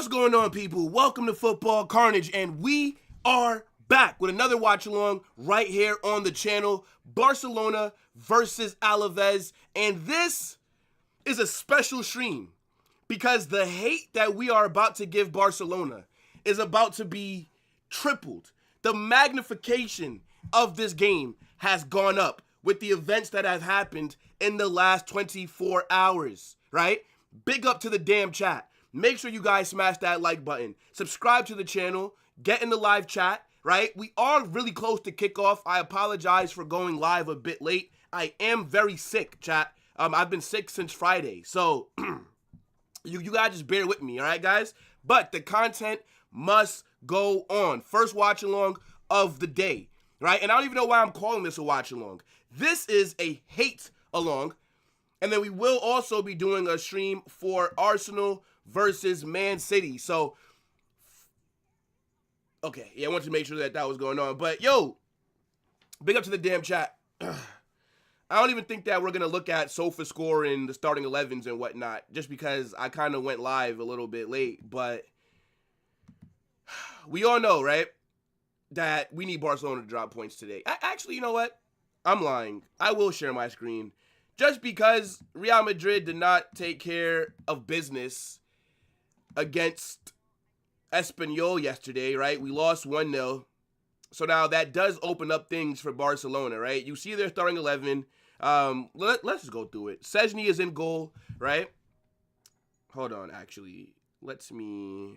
What's going on, people? Welcome to Football Carnage, and we are back with another watch along right here on the channel. Barcelona versus Alaves, and this is a special stream because the hate that we are about to give Barcelona is about to be tripled. The magnification of this game has gone up with the events that have happened in the last 24 hours, right? Big up to the damn chat. Make sure you guys smash that like button. Subscribe to the channel. Get in the live chat, right? We are really close to kickoff. I apologize for going live a bit late. I am very sick, chat. I've been sick since Friday. So you guys just bear with me, all right, guys? But the content must go on. First watch along of the day, right? And I don't even know why I'm calling this a watch along. This is a hate along. And then we will also be doing a stream for Arsenal versus Man City. So, okay, yeah, I wanted to make sure that was going on. But, yo, big up to the damn chat. I don't even think that we're going to look at Sofa score and the starting 11s and whatnot, just because I kind of went live a little bit late. But we all know, right, that we need Barcelona to drop points today. Actually, you know what? I'm lying. I will share my screen. Just because Real Madrid did not take care of business against Espanyol yesterday, right? We lost 1-0. So now that does open up things for Barcelona, right? You see their starting 11. Let's just go through it. Szczęsny is in goal, right? Hold on, actually. Let's me...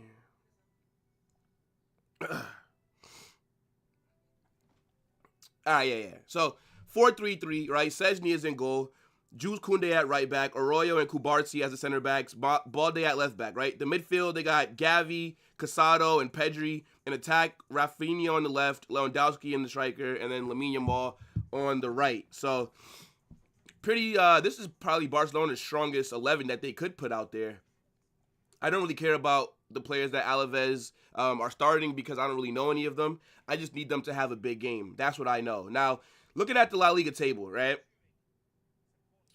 yeah. So, 4-3-3, right? Szczęsny is in goal. Jules Koundé at right back, Arroyo and Kubarsi as the center backs, Balde at left back, right? The midfield, they got Gavi, Casado, and Pedri. In attack, Rafinha on the left, Lewandowski in the striker, and then Lamine Yamal on the right. So, this is probably Barcelona's strongest 11 that they could put out there. I don't really care about the players that Alaves are starting because I don't really know any of them. I just need them to have a big game. That's what I know. Now, looking at the LaLiga table, right?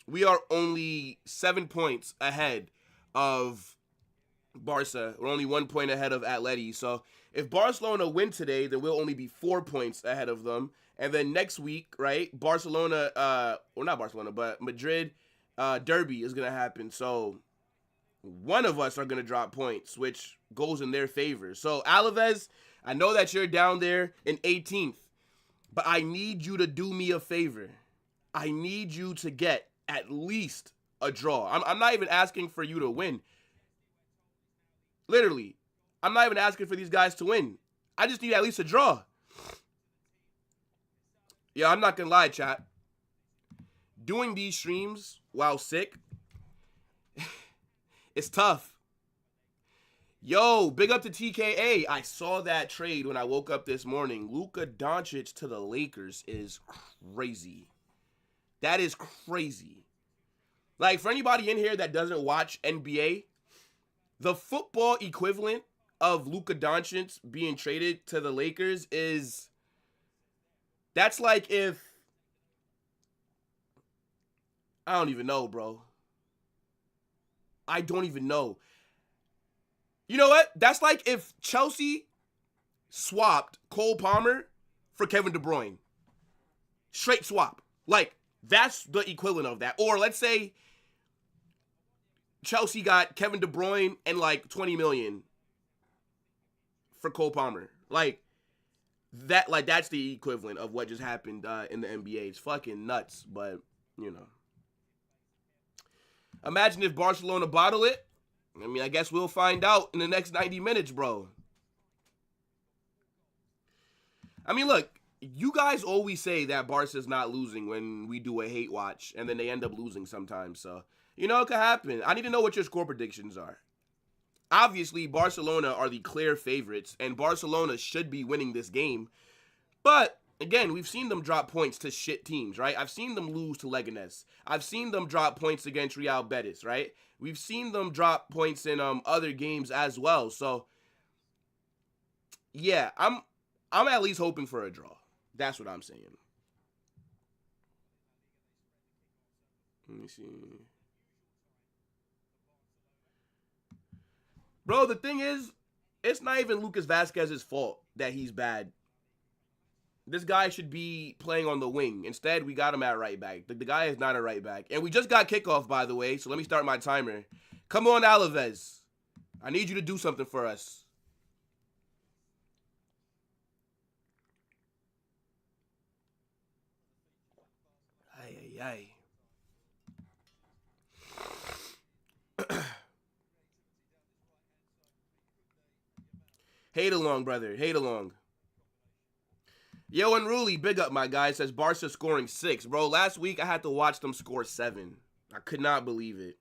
We are only 7 points ahead of Barca. We're only 1 point ahead of Atleti. So if Barcelona win today, then we'll only be 4 points ahead of them. And then next week, right, Barcelona, well, not Barcelona, but Madrid derby is going to happen. So one of us are going to drop points, which goes in their favor. So Alaves, I know that you're down there in 18th, but I need you to do me a favor. I need you to get at least a draw. I'm not even asking for you to win. Literally, I'm not even asking for these guys to win. I just need at least a draw. Yeah, I'm not going to lie, chat. Doing these streams while sick, it's tough. Yo, big up to TKA. I saw that trade when I woke up this morning. Luka Doncic to the Lakers is crazy. That is crazy. Like, for anybody in here that doesn't watch NBA, the football equivalent of Luka Doncic being traded to the Lakers is... That's like if... I don't even know, bro. I don't even know. You know what? That's like if Chelsea swapped Cole Palmer for Kevin De Bruyne. Straight swap. Like, that's the equivalent of that. Or let's say Chelsea got Kevin De Bruyne and like $20 million for Cole Palmer. Like that's the equivalent of what just happened in the NBA. It's fucking nuts, but you know. Imagine if Barcelona bottle it. I mean, I guess we'll find out in the next 90 minutes, bro. I mean, look, you guys always say that Barca's not losing when we do a hate watch, and then they end up losing sometimes. So, you know, it could happen. I need to know what your score predictions are. Obviously, Barcelona are the clear favorites, and Barcelona should be winning this game. But, again, we've seen them drop points to shit teams, right? I've seen them lose to Leganés. I've seen them drop points against Real Betis, right? We've seen them drop points in other games as well. So, yeah, I'm at least hoping for a draw. That's what I'm saying. Let me see. Bro, the thing is, it's not even Lucas Vasquez's fault that he's bad. This guy should be playing on the wing. Instead, we got him at right back. The guy is not a right back. And we just got kickoff, by the way, so let me start my timer. Come on, Alaves. I need you to do something for us. Ay, ay, ay. Hate along, brother. Hate along. Yo, Unruly, big up, my guy. Says Barca scoring 6. Bro, last week I had to watch them score 7. I could not believe it.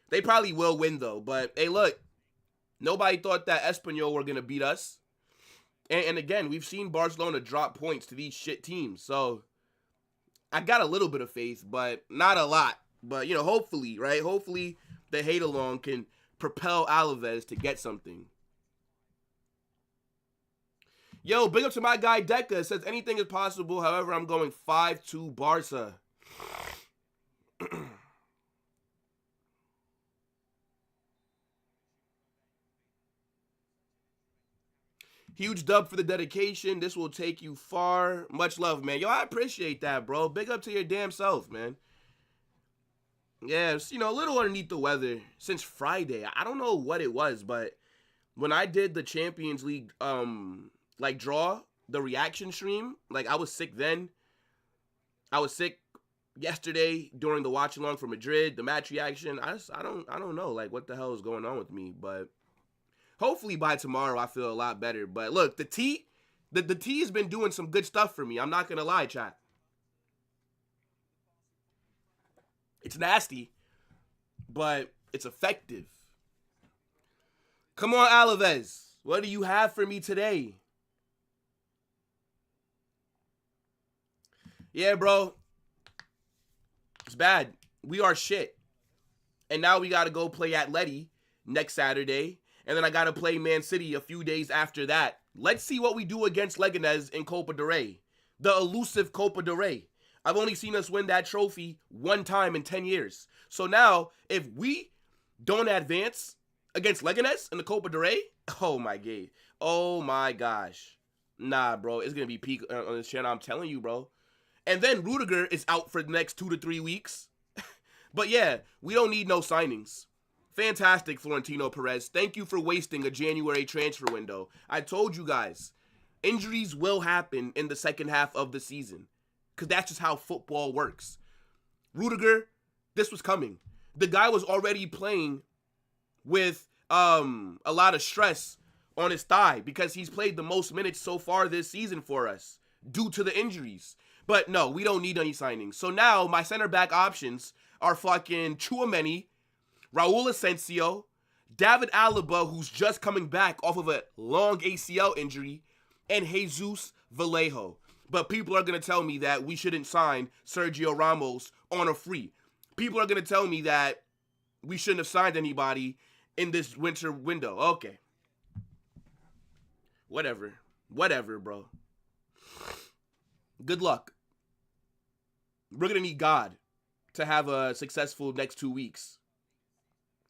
They probably will win, though. But, hey, look. Nobody thought that Espanyol were going to beat us. And again, we've seen Barcelona drop points to these shit teams. So, I got a little bit of faith, but not a lot. But, you know, hopefully, right? Hopefully, the hate along can propel Alaves to get something. Yo, big up to my guy Deca. Says anything is possible. However, I'm going 5-2 Barca. Huge dub for the dedication. This will take you far. Much love, man. Yo, I appreciate that, bro. Big up to your damn self, man. Yeah, you know, a little underneath the weather since Friday. I don't know what it was, but when I did the Champions League, like draw, the reaction stream, like I was sick then. I was sick yesterday during the watch along for Madrid, the match reaction. I don't know like what the hell is going on with me, but hopefully by tomorrow I feel a lot better. But look, the tea has been doing some good stuff for me. I'm not gonna lie, chat. It's nasty, but it's effective. Come on, Alaves. What do you have for me today? Yeah, bro. It's bad. We are shit. And now we got to go play Atleti next Saturday. And then I got to play Man City a few days after that. Let's see what we do against Leganés in Copa del Rey. The elusive Copa del Rey. I've only seen us win that trophy one time in 10 years. So now, if we don't advance against Leganés in the Copa del Rey, oh my god. Oh my gosh. Nah, bro. It's going to be peak on this channel. I'm telling you, bro. And then Rudiger is out for the next 2 to 3 weeks. But yeah, we don't need no signings. Fantastic, Florentino Perez. Thank you for wasting a January transfer window. I told you guys, injuries will happen in the second half of the season. Because that's just how football works. Rudiger, this was coming. The guy was already playing with a lot of stress on his thigh because he's played the most minutes so far this season for us due to the injuries. But no, we don't need any signings. So now my center back options are fucking Tchouaméni, Raul Asensio, David Alaba, who's just coming back off of a long ACL injury, and Jesus Vallejo. But people are going to tell me that we shouldn't sign Sergio Ramos on a free. People are going to tell me that we shouldn't have signed anybody in this winter window. Okay. Whatever. Whatever, bro. Good luck. We're going to need God to have a successful next 2 weeks.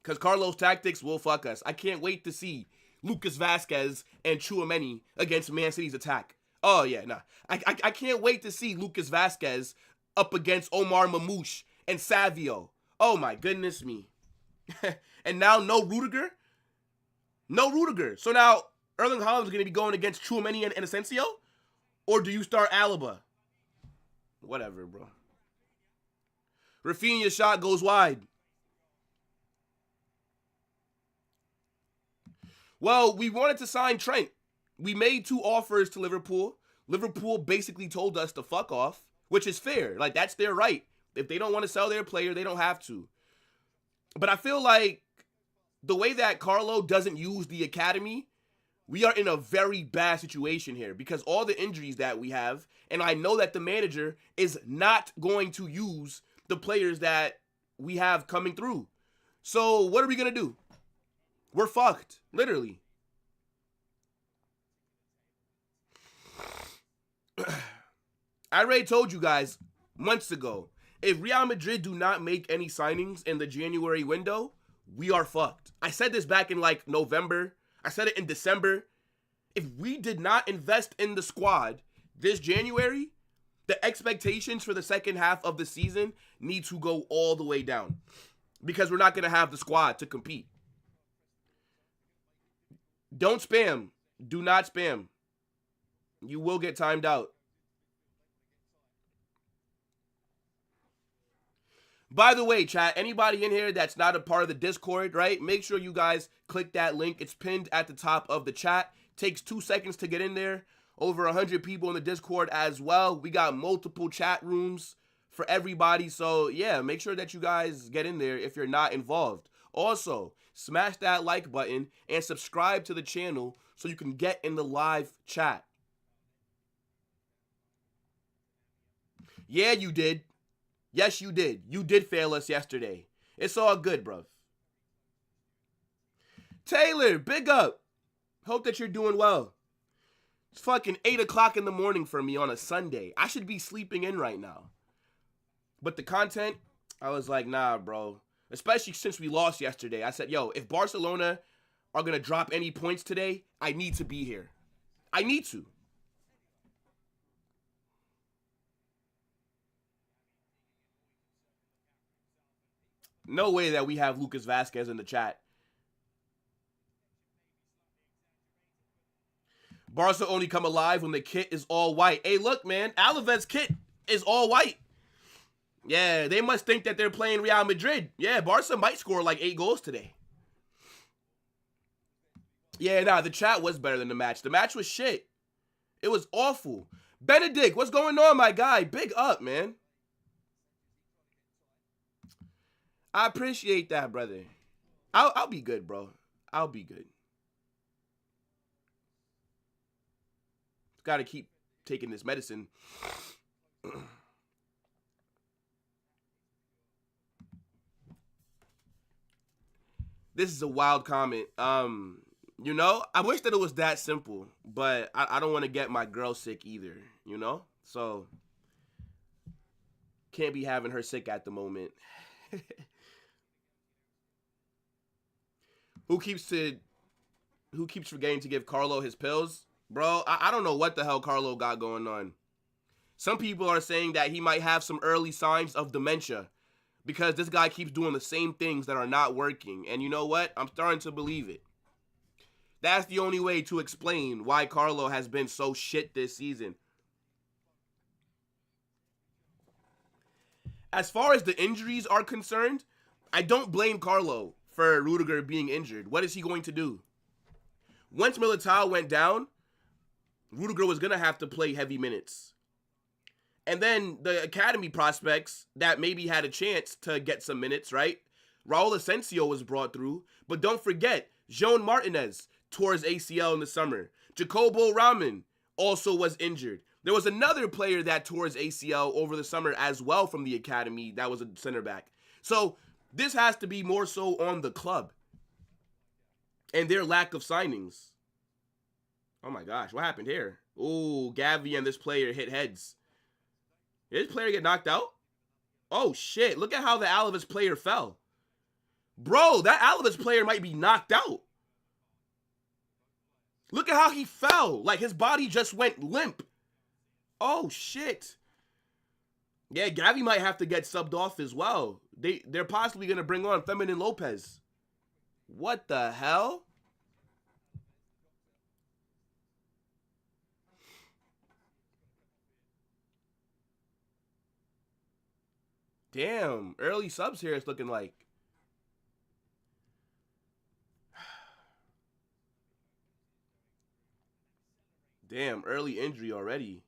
Because Carlos' tactics will fuck us. I can't wait to see Lucas Vasquez and Tchouaméni against Man City's attack. Oh, yeah, nah. I can't wait to see Lucas Vasquez up against Omar Mamouche and Savio. Oh, my goodness me. And now no Rudiger? No Rudiger. So now Erling Haaland is going to be going against Tchouaméni and Asensio? Or do you start Alaba? Whatever, bro. Rafinha's shot goes wide. Well, we wanted to sign Trent. We made 2 offers to Liverpool. Liverpool basically told us to fuck off, which is fair. Like, that's their right. If they don't want to sell their player, they don't have to. But I feel like the way that Carlo doesn't use the academy, we are in a very bad situation here because all the injuries that we have, and I know that the manager is not going to use the players that we have coming through. So what are we going to do? We're fucked, literally. I already told you guys months ago, if Real Madrid do not make any signings in the January window, we are fucked. I said this back in like November. I said it in December. If we did not invest in the squad this January, the expectations for the second half of the season need to go all the way down because we're not going to have the squad to compete. Don't spam. Do not spam. You will get timed out. By the way, chat, anybody in here that's not a part of the Discord, right? Make sure you guys click that link. It's pinned at the top of the chat. Takes 2 seconds to get in there. Over 100 people in the Discord as well. We got multiple chat rooms for everybody. So, yeah, make sure that you guys get in there if you're not involved. Also, smash that like button and subscribe to the channel so you can get in the live chat. Yeah, you did. Yes, you did. You did fail us yesterday. It's all good, bro. Taylor, big up. Hope that you're doing well. It's fucking 8 o'clock in the morning for me on a Sunday. I should be sleeping in right now. But the content, I was like, nah, bro. Especially since we lost yesterday. I said, yo, if Barcelona are going to drop any points today, I need to be here. I need to. No way that we have Lucas Vasquez in the chat. Barca only come alive when the kit is all white. Hey, look, man. Alaves kit is all white. Yeah, they must think that they're playing Real Madrid. Yeah, Barca might score like 8 goals today. Yeah, nah, the chat was better than the match. The match was shit. It was awful. Benedict, what's going on, my guy? Big up, man. I appreciate that, brother. I'll be good, bro. I'll be good. Got to keep taking this medicine. This is a wild comment. You know, I wish that it was that simple, but I don't want to get my girl sick either, you know? So, can't be having her sick at the moment. Who keeps forgetting to give Carlo his pills? Bro, I don't know what the hell Carlo got going on. Some people are saying that he might have some early signs of dementia because this guy keeps doing the same things that are not working. And you know what? I'm starting to believe it. That's the only way to explain why Carlo has been so shit this season. As far as the injuries are concerned, I don't blame Carlo for Rudiger being injured. What is he going to do? Once Militao went down, Rudiger was going to have to play heavy minutes. And then the academy prospects that maybe had a chance to get some minutes, right? Raul Asensio was brought through. But don't forget, Joan Martinez tore his ACL in the summer. Jacobo Raman also was injured. There was another player that tore his ACL over the summer as well from the academy that was a center back. So this has to be more so on the club and their lack of signings. Oh my gosh, what happened here? Ooh, Gavi and this player hit heads. Did this player get knocked out? Oh shit, look at how the Alaves player fell. Bro, that Alaves player might be knocked out. Look at how he fell. Like his body just went limp. Oh shit. Yeah, Gavi might have to get subbed off as well. They're possibly going to bring on Feminine Lopez. What the hell? Damn, early subs here it's looking like. Damn, early injury already.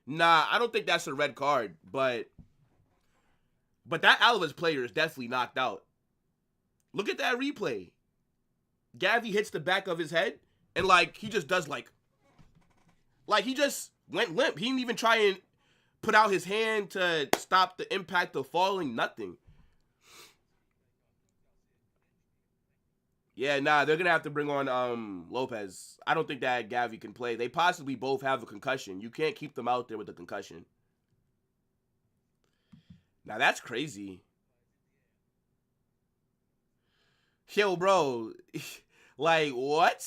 Nah, I don't think that's a red card, but that Alaves player is definitely knocked out. Look at that replay. Gavi hits the back of his head, and like he just does like he just went limp. He didn't even try and put out his hand to stop the impact of falling. Nothing. Yeah, nah, they're gonna have to bring on Lopez. I don't think that Gavi can play. They possibly both have a concussion. You can't keep them out there with a concussion. Now that's crazy. Yo, bro. Like, what?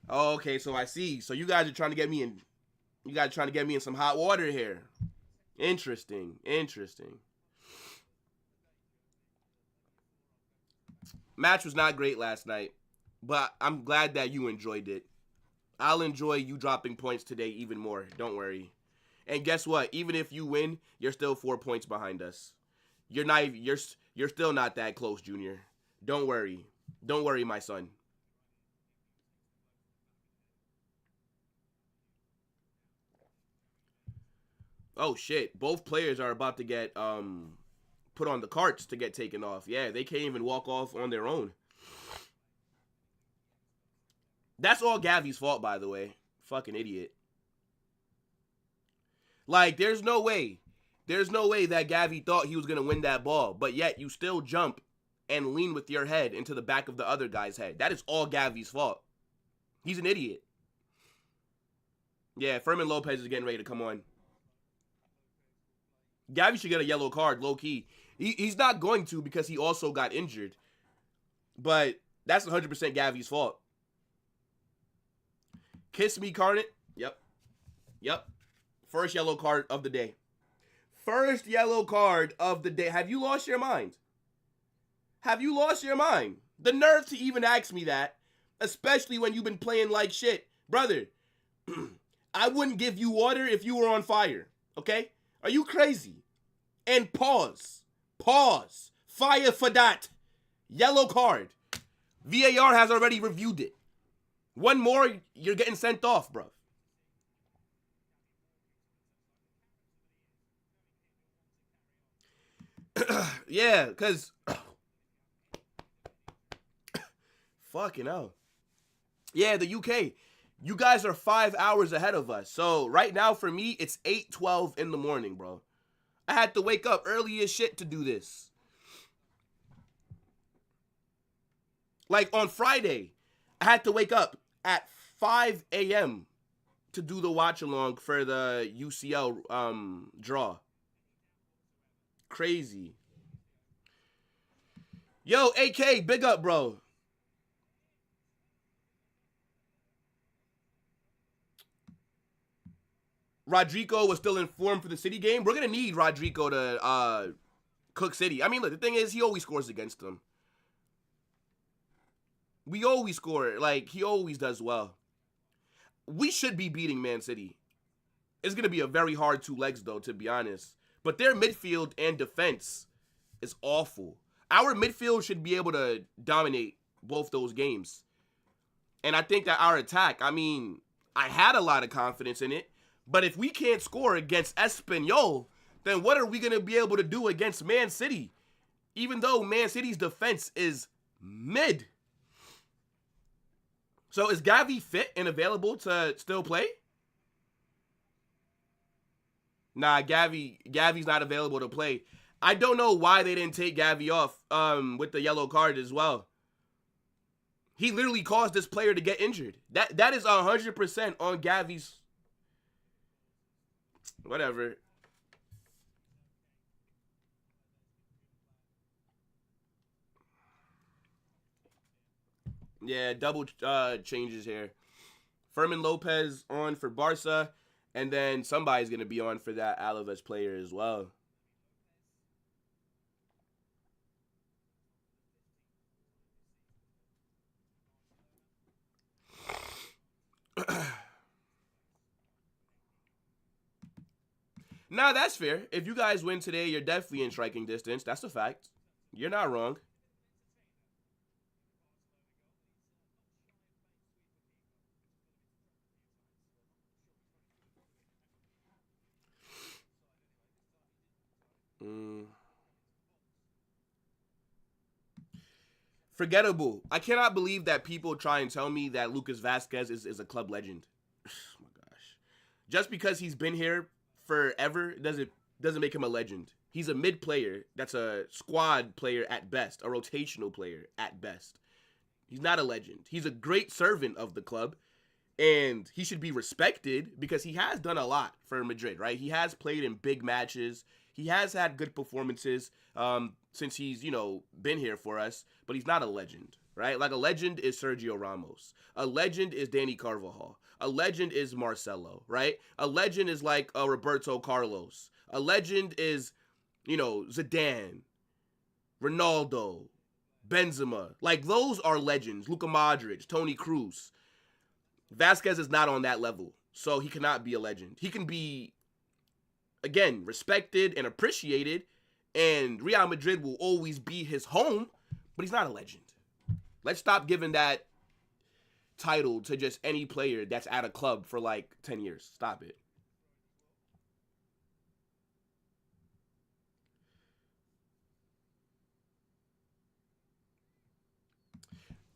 Oh, okay, so I see. So you guys are trying to get me in. You guys are trying to get me in some hot water here. Interesting. Interesting. Match was not great last night, but I'm glad that you enjoyed it. I'll enjoy you dropping points today even more. Don't worry. And guess what? Even if you win, you're still 4 points behind us. You're not. You're still not that close, Junior. Don't worry. Don't worry, my son. Oh shit! Both players are about to get put on the carts to get taken off. Yeah, they can't even walk off on their own. That's all Gavi's fault, by the way. Fucking idiot. Like, there's no way. There's no way that Gavi thought he was gonna win that ball, but yet you still jump and lean with your head into the back of the other guy's head. That is all Gavi's fault. He's an idiot. Yeah, Fermin Lopez is getting ready to come on. Gavi should get a yellow card, low key. He's not going to because he also got injured. But that's 100% Gavi's fault. Kiss me, Carnot. Yep. Yep. First yellow card of the day. First yellow card of the day. Have you lost your mind? Have you lost your mind? The nerve to even ask me that, especially when you've been playing like shit. Brother, I wouldn't give you water if you were on fire. Okay? Are you crazy? And pause. Pause. Fire for that. Yellow card. VAR has already reviewed it. One more, you're getting sent off, bro. Yeah, because... Fucking hell. Yeah, the UK. You guys are 5 hours ahead of us. So right now for me, it's 8:12 in the morning, bro. I had to wake up early as shit to do this. Like on Friday, I had to wake up at 5 a.m. to do the watch along for the UCL draw. Crazy. Yo, AK, big up, bro. Rodrigo was still in form for the City game. We're going to need Rodrigo to cook City. I mean, look, the thing is, he always scores against them. We always score. Like, he always does well. We should be beating Man City. It's going to be a very hard 2 legs, though, to be honest. But their midfield and defense is awful. Our midfield should be able to dominate both those games. And I think that our attack, I mean, I had a lot of confidence in it. But if we can't score against Espanyol, then what are we going to be able to do against Man City? Even though Man City's defense is mid. So is Gavi fit and available to still play? Nah, Gavi's not available to play. I don't know why they didn't take Gavi off with the yellow card as well. He literally caused this player to get injured. That is 100% on Gavi's. Whatever. Yeah, double changes here. Fermin Lopez on for Barca, and then somebody's going to be on for that Alaves player as well. Nah, that's fair. If you guys win today, you're definitely in striking distance. That's a fact. You're not wrong. Mm. Forgettable. I cannot believe that people try and tell me that Lucas Vasquez is a club legend. Oh my gosh. Just because he's been here forever doesn't make him a legend. He's a mid player that's a squad player at best, a rotational player at best. He's not a legend. He's a great servant of the club. And he should be respected because he has done a lot for Madrid, right? He has played in big matches. He has had good performances since he's, been here for us, but he's not a legend, right? Like a legend is Sergio Ramos. A legend is Danny Carvajal. A legend is Marcelo, right? A legend is like Roberto Carlos. A legend is, Zidane, Ronaldo, Benzema. Like those are legends. Luka Modric, Toni Kroos. Vasquez is not on that level, so he cannot be a legend. He can be, again, respected and appreciated, and Real Madrid will always be his home, but he's not a legend. Let's stop giving that title to just any player that's at a club for like 10 years. Stop it.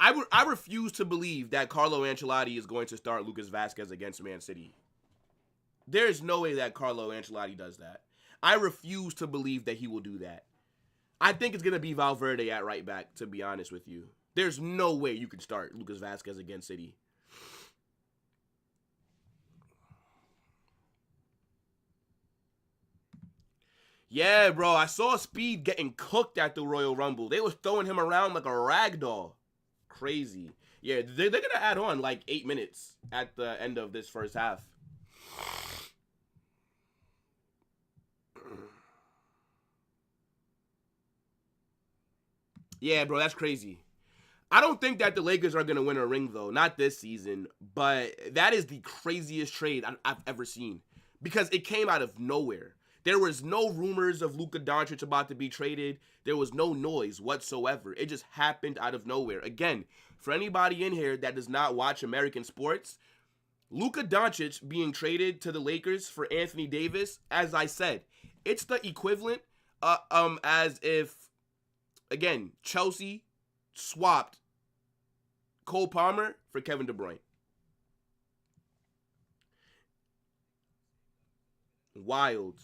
I refuse to believe that Carlo Ancelotti is going to start Lucas Vasquez against Man City. There's no way that Carlo Ancelotti does that. I refuse to believe that he will do that. I think it's going to be Valverde at right back, to be honest with you. There's no way you can start Lucas Vasquez against City. Yeah, bro, I saw Speed getting cooked at the Royal Rumble. They was throwing him around like a rag doll. Crazy. Yeah, they're going to add on like 8 minutes at the end of this first half. Yeah, bro, that's crazy. I don't think that the Lakers are going to win a ring, though. Not this season. But that is the craziest trade I've ever seen. Because it came out of nowhere. There was no rumors of Luka Doncic about to be traded. There was no noise whatsoever. It just happened out of nowhere. Again, for anybody in here that does not watch American sports, Luka Doncic being traded to the Lakers for Anthony Davis, as I said, it's the equivalent as if, again, Chelsea swapped Cole Palmer for Kevin De Bruyne. Wild.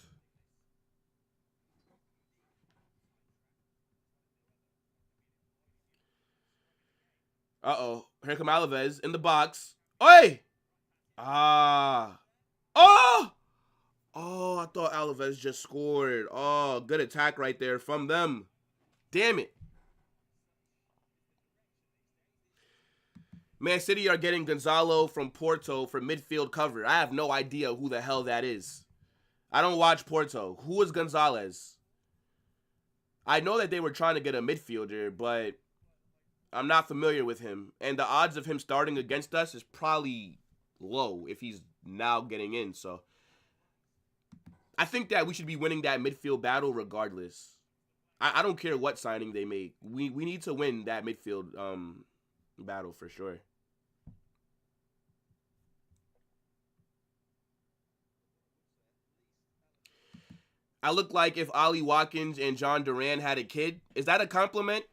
Uh-oh. Here come Alaves in the box. Oi! Ah. Oh! Oh, I thought Alaves just scored. Oh, good attack right there from them. Damn it. Man City are getting Gonzalo from Porto for midfield cover. I have no idea who the hell that is. I don't watch Porto. Who is Gonzalez? I know that they were trying to get a midfielder, but I'm not familiar with him. And the odds of him starting against us is probably low if he's now getting in. So I think that we should be winning that midfield battle regardless. I don't care what signing they make. We need to win that midfield battle for sure. I look like if Ollie Watkins and John Duran had a kid. Is that a compliment?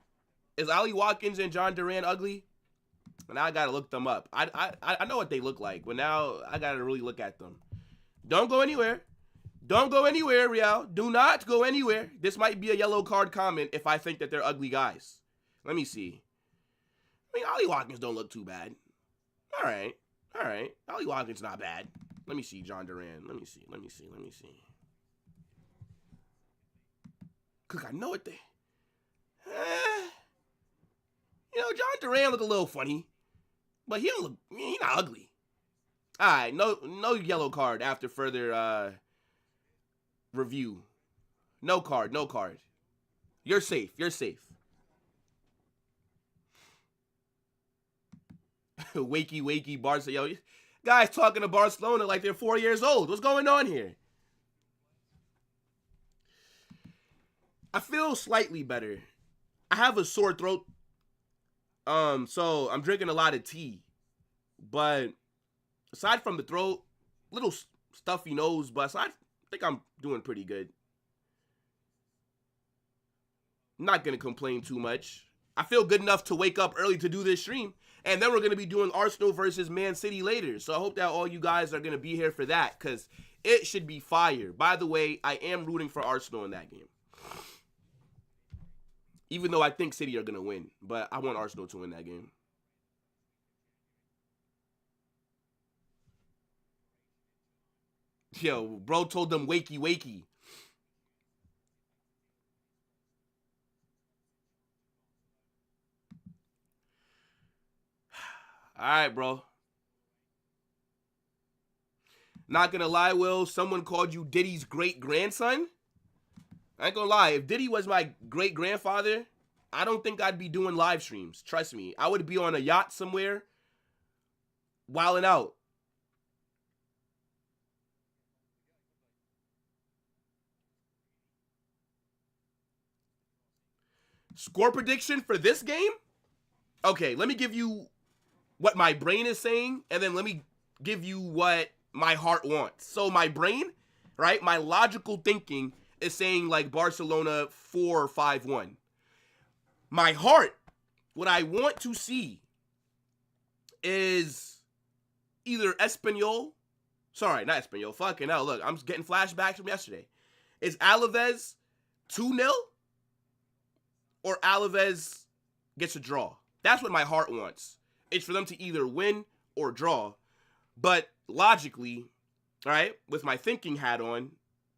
Is Ollie Watkins and John Duran ugly? Now I gotta look them up. I know what they look like, but now I gotta really look at them. Don't go anywhere. Don't go anywhere, Real. Do not go anywhere. This might be a yellow card comment if I think that they're ugly guys. Let me see. I mean, Ollie Watkins don't look too bad. All right. All right. Ollie Watkins not bad. Let me see John Duran. Let me see. Cause I know what they... John Duran look a little funny. But he don't look... He not ugly. All right. No yellow card after further review. No card. You're safe. wakey Barcelona. Yo, guys talking to Barcelona like they're 4 years old. What's going on here? I feel slightly better. I have a sore throat. So I'm drinking a lot of tea. But aside from the throat, little stuffy nose, but I think I'm doing pretty good. I'm not going to complain too much. I feel good enough to wake up early to do this stream. And then we're going to be doing Arsenal versus Man City later. So I hope that all you guys are going to be here for that, because it should be fire. By the way, I am rooting for Arsenal in that game. Even though I think City are going to win. But I want Arsenal to win that game. Yo, bro told them wakey wakey. All right, bro. Not gonna lie, Will. Someone called you Diddy's great grandson. I ain't gonna lie. If Diddy was my great grandfather, I don't think I'd be doing live streams. Trust me. I would be on a yacht somewhere, wilding out. Score prediction for this game? Okay, let me give you what my brain is saying, and then let me give you what my heart wants. So my brain, right, my logical thinking is saying like Barcelona 4-5-1. My heart, what I want to see is either Espanyol. Sorry, not Espanyol. Fucking hell, look, I'm getting flashbacks from yesterday. Is Alaves 2-0 or Alaves gets a draw? That's what my heart wants. It's for them to either win or draw. But logically, all right, with my thinking hat on,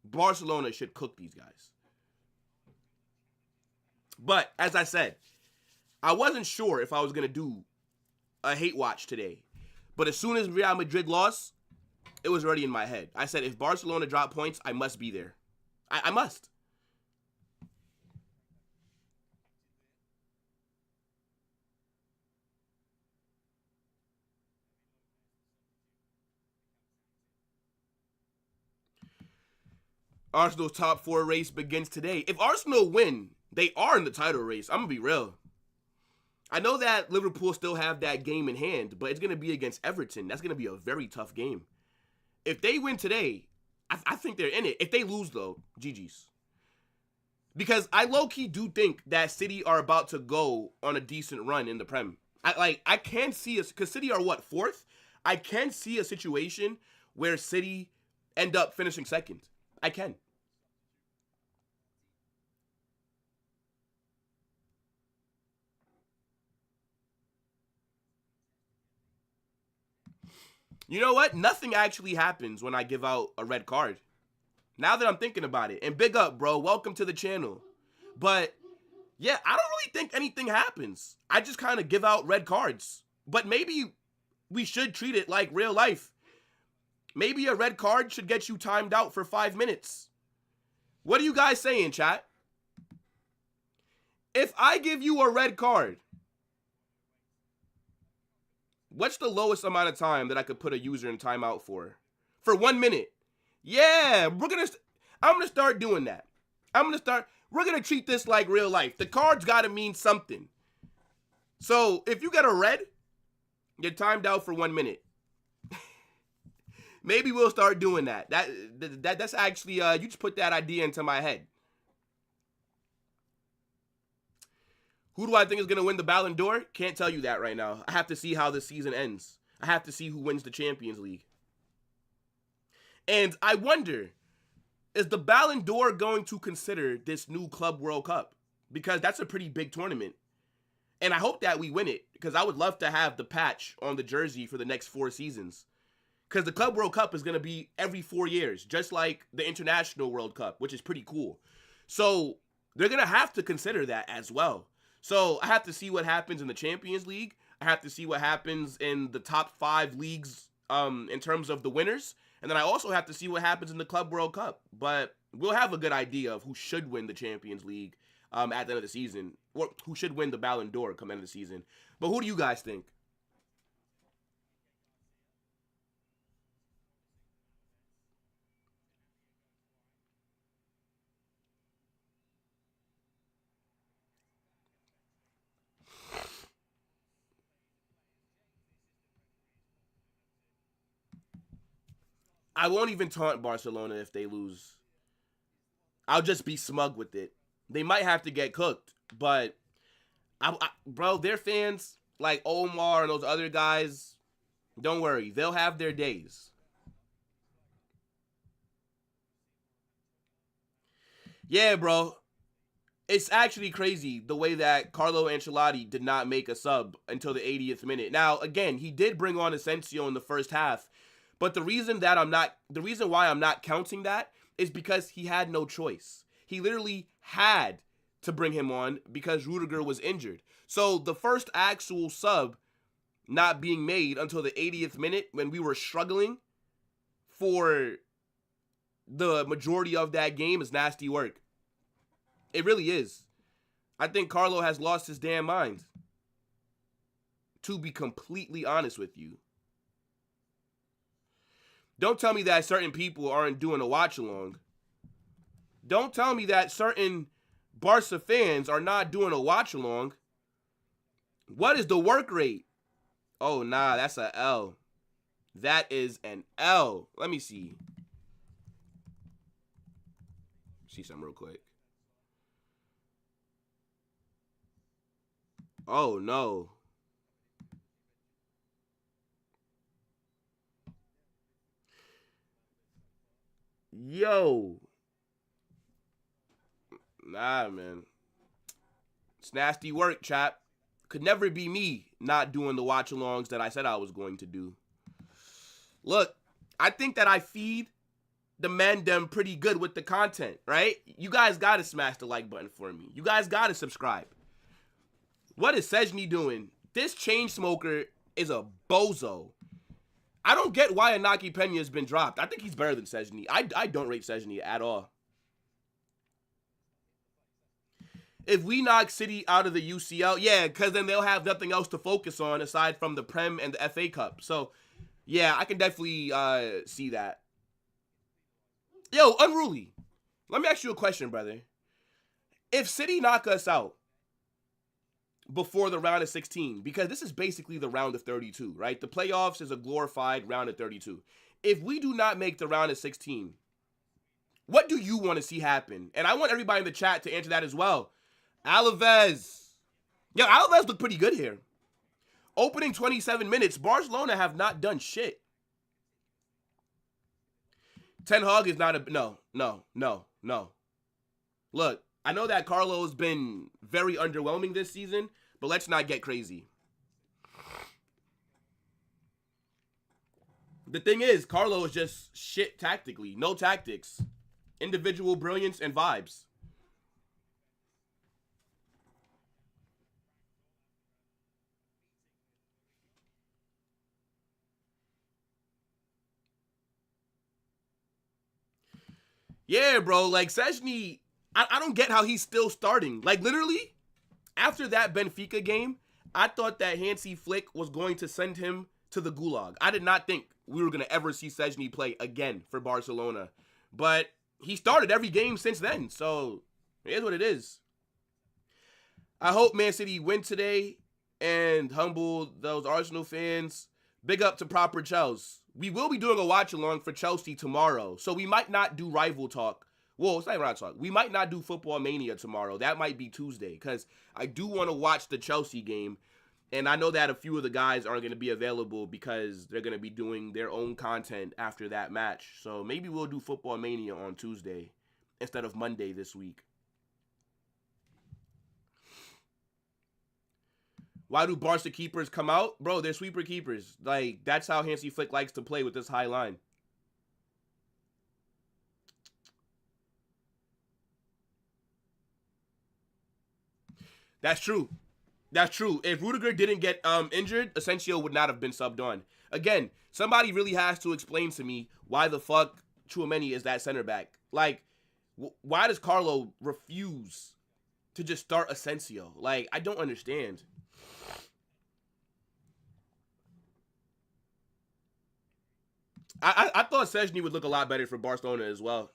Barcelona should cook these guys. But as I said, I wasn't sure if I was going to do a hate watch today. But as soon as Real Madrid lost, it was already in my head. I said, if Barcelona drop points, I must be there. I must. Arsenal's top 4 race begins today. If Arsenal win, they are in the title race. I'm going to be real. I know that Liverpool still have that game in hand, but it's going to be against Everton. That's going to be a very tough game. If they win today, I think they're in it. If they lose, though, GG's. Because I low-key do think that City are about to go on a decent run in the Prem. I can see us, because City are what, 4th? I can see a situation where City end up finishing 2nd. I can. You know what? Nothing actually happens when I give out a red card. Now that I'm thinking about it. And big up, bro. Welcome to the channel. But, yeah, I don't really think anything happens. I just kind of give out red cards. But maybe we should treat it like real life. Maybe a red card should get you timed out for 5 minutes. What are you guys saying, chat? If I give you a red card, what's the lowest amount of time that I could put a user in timeout for? For 1 minute. Yeah, I'm gonna start doing that. We're gonna treat this like real life. The card's gotta mean something. So if you get a red, you're timed out for 1 minute. Maybe we'll start doing that. That's actually, you just put that idea into my head. Who do I think is going to win the Ballon d'Or? Can't tell you that right now. I have to see how the season ends. I have to see who wins the Champions League. And I wonder, is the Ballon d'Or going to consider this new Club World Cup? Because that's a pretty big tournament. And I hope that we win it, because I would love to have the patch on the jersey for the next 4 seasons. Because the Club World Cup is going to be every 4 years, just like the International World Cup, which is pretty cool. So they're going to have to consider that as well. So I have to see what happens in the Champions League. I have to see what happens in the top 5 leagues in terms of the winners. And then I also have to see what happens in the Club World Cup. But we'll have a good idea of who should win the Champions League at the end of the season. Or who should win the Ballon d'Or come end of the season. But who do you guys think? I won't even taunt Barcelona if they lose. I'll just be smug with it. They might have to get cooked, but bro, their fans like Omar and those other guys, don't worry, they'll have their days. Yeah, bro. It's actually crazy the way that Carlo Ancelotti did not make a sub until the 80th minute. Now, again, he did bring on Asensio in the first half, But the reason why I'm not counting that is because he had no choice. He literally had to bring him on because Rudiger was injured. So the first actual sub not being made until the 80th minute when we were struggling for the majority of that game is nasty work. It really is. I think Carlo has lost his damn mind. To be completely honest with you. Don't tell me that certain people aren't doing a watch along. Don't tell me that certain Barca fans are not doing a watch along. What is the work rate? Oh, nah, that's a L. That is an L. Let me see. See something real quick. Oh, no. Yo. Nah, man. It's nasty work, chap. Could never be me not doing the watch-alongs that I said I was going to do. Look, I think that I feed the men them pretty good with the content, right? You guys got to smash the like button for me. You guys got to subscribe. What is Szczęsny doing? This chain smoker is a bozo. I don't get why Inaki Peña has been dropped. I think he's better than Szczęsny. I don't rate Szczęsny at all. If we knock City out of the UCL, yeah, because then they'll have nothing else to focus on aside from the Prem and the FA Cup. So, yeah, I can definitely see that. Yo, Unruly, let me ask you a question, brother. If City knock us out before the round of 16, because this is basically the round of 32, right? The playoffs is a glorified round of 32. If we do not make the round of 16, what do you want to see happen? And I want everybody in the chat to answer that as well. Alaves. Yo, Alaves look pretty good here. Opening 27 minutes. Barcelona have not done shit. Ten Hag is not a... No. Look, I know that Carlo's been very underwhelming this season, but let's not get crazy. The thing is, Carlo is just shit tactically. No tactics. Individual brilliance and vibes. Yeah, bro. Like, Szczęsny, I don't get how he's still starting. Like, literally, after that Benfica game, I thought that Hansi Flick was going to send him to the gulag. I did not think we were going to ever see Szczęsny play again for Barcelona. But he started every game since then, so it is what it is. I hope Man City win today and humble those Arsenal fans. Big up to proper Chelsea. We will be doing a watch-along for Chelsea tomorrow, so we might not do rival talk. Well, it's not rival talk. We might not do Football Mania tomorrow. That might be Tuesday, because I do want to watch the Chelsea game, and I know that a few of the guys aren't going to be available because they're going to be doing their own content after that match. So maybe we'll do Football Mania on Tuesday instead of Monday this week. Why do Barca keepers come out? Bro, they're sweeper keepers. Like, that's how Hansi Flick likes to play with this high line. That's true. That's true. If Rudiger didn't get injured, Asensio would not have been subbed on. Again, somebody really has to explain to me why the fuck Tchouaméni is that center back. Like, why does Carlo refuse to just start Asensio? Like, I don't understand. I thought Szczęsny would look a lot better for Barcelona as well.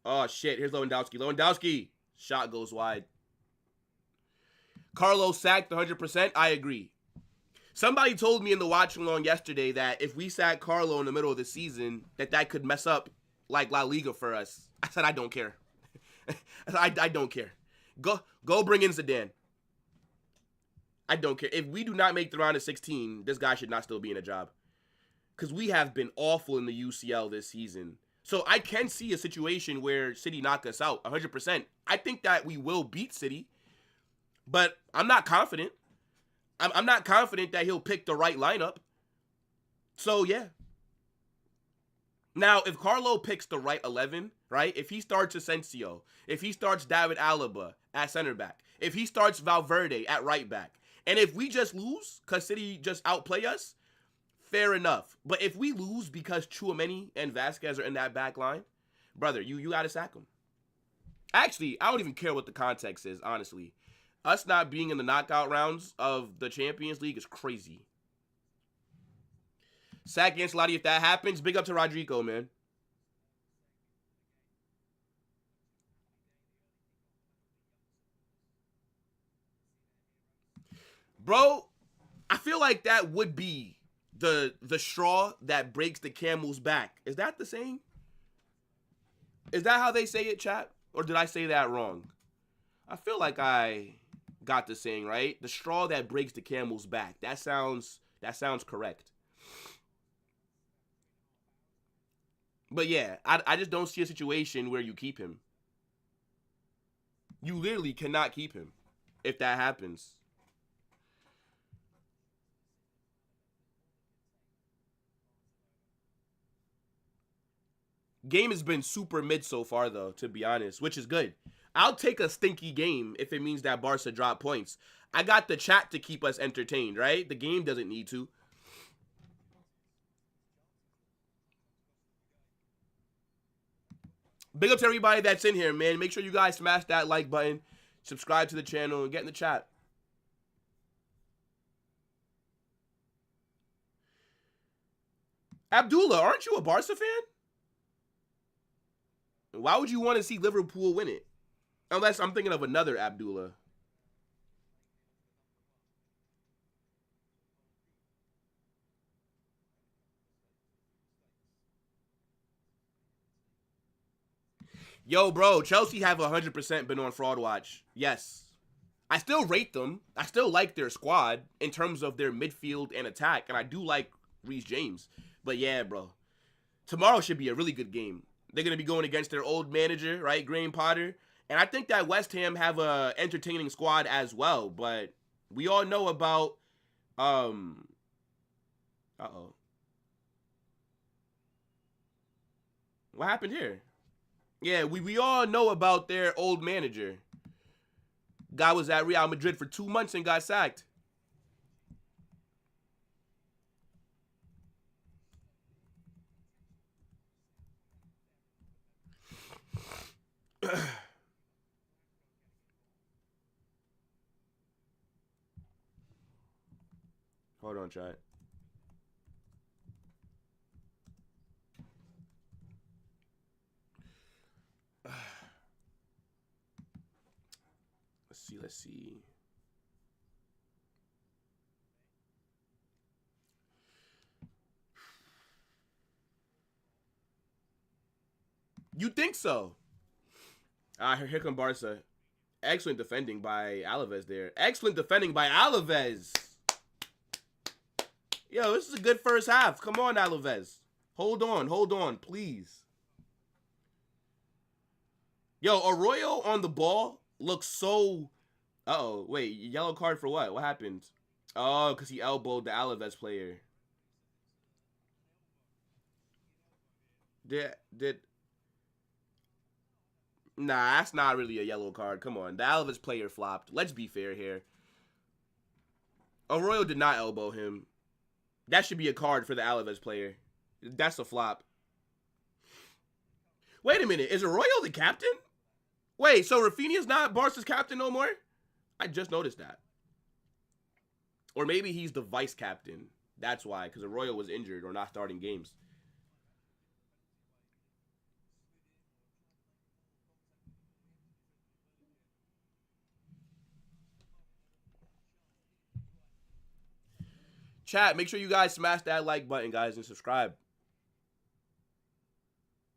Oh, shit. Here's Lewandowski. Lewandowski. Shot goes wide. Carlo sacked 100%. I agree. Somebody told me in the watch-along yesterday that if we sack Carlo in the middle of the season, that could mess up, like, La Liga for us. I said, I don't care. I don't care. Go bring in Zidane. I don't care. If we do not make the round of 16, this guy should not still be in a job. Because we have been awful in the UCL this season. So I can see a situation where City knock us out 100%. I think that we will beat City, but I'm not confident. I'm not confident that he'll pick the right lineup. So, yeah. Now, if Carlo picks the right 11, right? If he starts Asensio, if he starts David Alaba at center back, if he starts Valverde at right back, and if we just lose because City just outplay us, fair enough. But if we lose because Chouameni and Vasquez are in that back line, brother, you got to sack them. Actually, I don't even care what the context is, honestly. Us not being in the knockout rounds of the Champions League is crazy. Sack Ancelotti if that happens. Big up to Rodrigo, man. Bro, I feel like that would be the straw that breaks the camel's back. Is that the saying? Is that how they say it, chat? Or did I say that wrong? I feel like I got the saying right. The straw that breaks the camel's back. That sounds correct. But yeah, I just don't see a situation where you keep him. You literally cannot keep him if that happens. Game has been super mid so far, though, to be honest, which is good. I'll take a stinky game if it means that Barca drop points. I got the chat to keep us entertained, right? The game doesn't need to. Big up to everybody that's in here, man. Make sure you guys smash that like button, subscribe to the channel, and get in the chat. Abdullah, aren't you a Barca fan? Why would you want to see Liverpool win it? Unless I'm thinking of another Abdullah. Yo, bro, Chelsea have 100% been on fraud watch. Yes. I still rate them. I still like their squad in terms of their midfield and attack, and I do like Reece James. But yeah, bro, tomorrow should be a really good game. They're going to be going against their old manager, right, Graham Potter. And I think that West Ham have a entertaining squad as well, but we all know about uh-oh. What happened here? Yeah, we all know about their old manager. Guy was at Real Madrid for 2 months and got sacked. Hold on, chat. Let's see. You think so? Here come Barca. Excellent defending by Alaves there. Excellent defending by Alaves. Yo, this is a good first half. Come on, Alaves. Hold on, please. Yo, Arroyo on the ball looks so... Uh-oh, wait, yellow card for what? What happened? Oh, because he elbowed the Alaves player. Did... Nah, that's not really a yellow card. Come on, the Alaves player flopped. Let's be fair here. Arroyo did not elbow him. That should be a card for the Alaves player. That's a flop. Wait a minute, is Arroyo the captain? Wait, so Rafinha's not Barca's captain no more? I just noticed that. Or maybe he's the vice captain. That's why, because Arroyo was injured or not starting games. Chat, make sure you guys smash that like button, guys, and subscribe.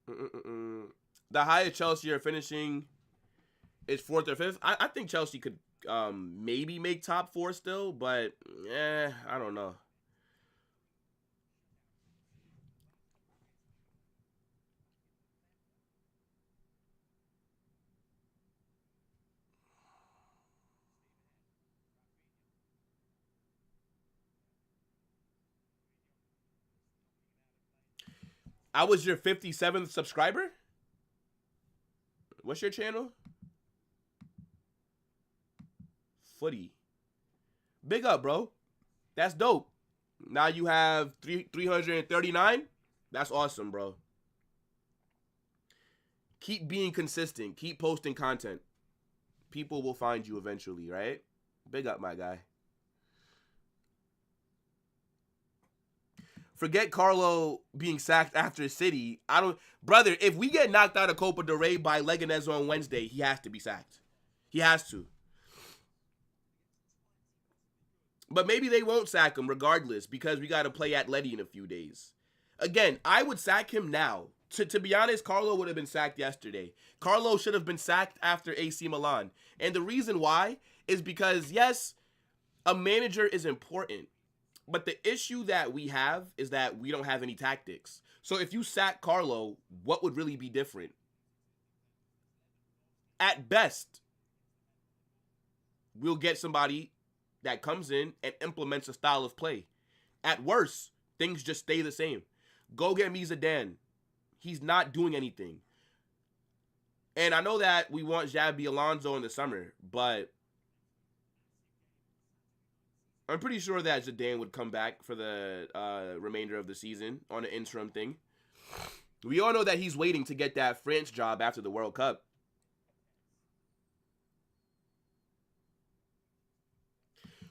The highest Chelsea are finishing is 4th or 5th. I think Chelsea could maybe make top 4 still, but I don't know. I was your 57th subscriber? What's your channel? Footy. Big up, bro. That's dope. Now you have 339. That's awesome, bro. Keep being consistent. Keep posting content. People will find you eventually, right? Big up, my guy. Forget Carlo being sacked after City. Brother, if we get knocked out of Copa del Rey by Leganés on Wednesday, he has to be sacked. He has to. But maybe they won't sack him regardless because we got to play Atleti in a few days. Again, I would sack him now. To be honest, Carlo would have been sacked yesterday. Carlo should have been sacked after AC Milan. And the reason why is because, yes, a manager is important. But the issue that we have is that we don't have any tactics. So if you sack Carlo, what would really be different? At best, we'll get somebody that comes in and implements a style of play. At worst, things just stay the same. Go get me Zidane. He's not doing anything. And I know that we want Xabi Alonso in the summer, but I'm pretty sure that Zidane would come back for the remainder of the season on an interim thing. We all know that he's waiting to get that France job after the World Cup.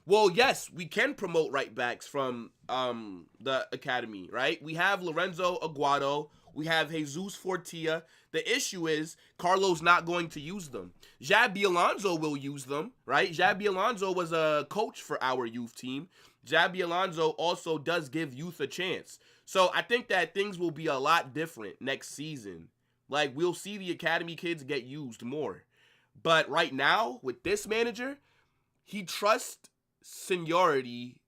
Well, yes, we can promote right backs from the academy, right? We have Lorenzo Aguado. We have Jesus Fortia. The issue is Carlo's not going to use them. Xabi Alonso will use them, right? Xabi Alonso was a coach for our youth team. Xabi Alonso also does give youth a chance. So I think that things will be a lot different next season. Like, we'll see the academy kids get used more. But right now, with this manager, he trusts seniority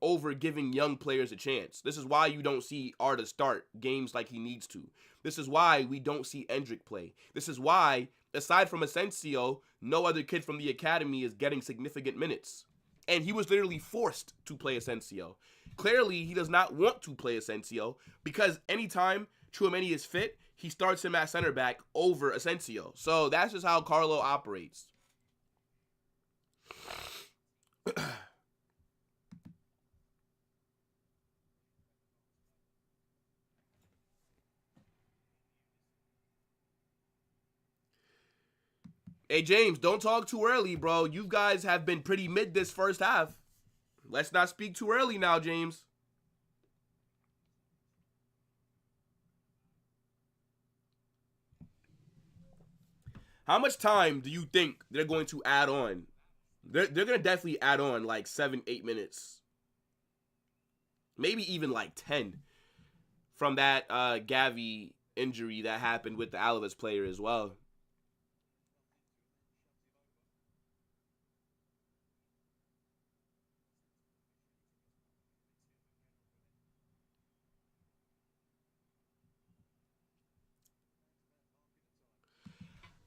over giving young players a chance. This is why you don't see Arda start games like he needs to. This is why we don't see Endrick play. This is why, aside from Asensio, no other kid from the academy is getting significant minutes. And he was literally forced to play Asensio. Clearly, he does not want to play Asensio because anytime Tchouaméni is fit, he starts him at center back over Asensio. So that's just how Carlo operates. Hey, James, don't talk too early, bro. You guys have been pretty mid this first half. Let's not speak too early now, James. How much time do you think they're going to add on? They're going to definitely add on like 7-8 minutes. Maybe even like 10 from that Gavi injury that happened with the Alaves player as well.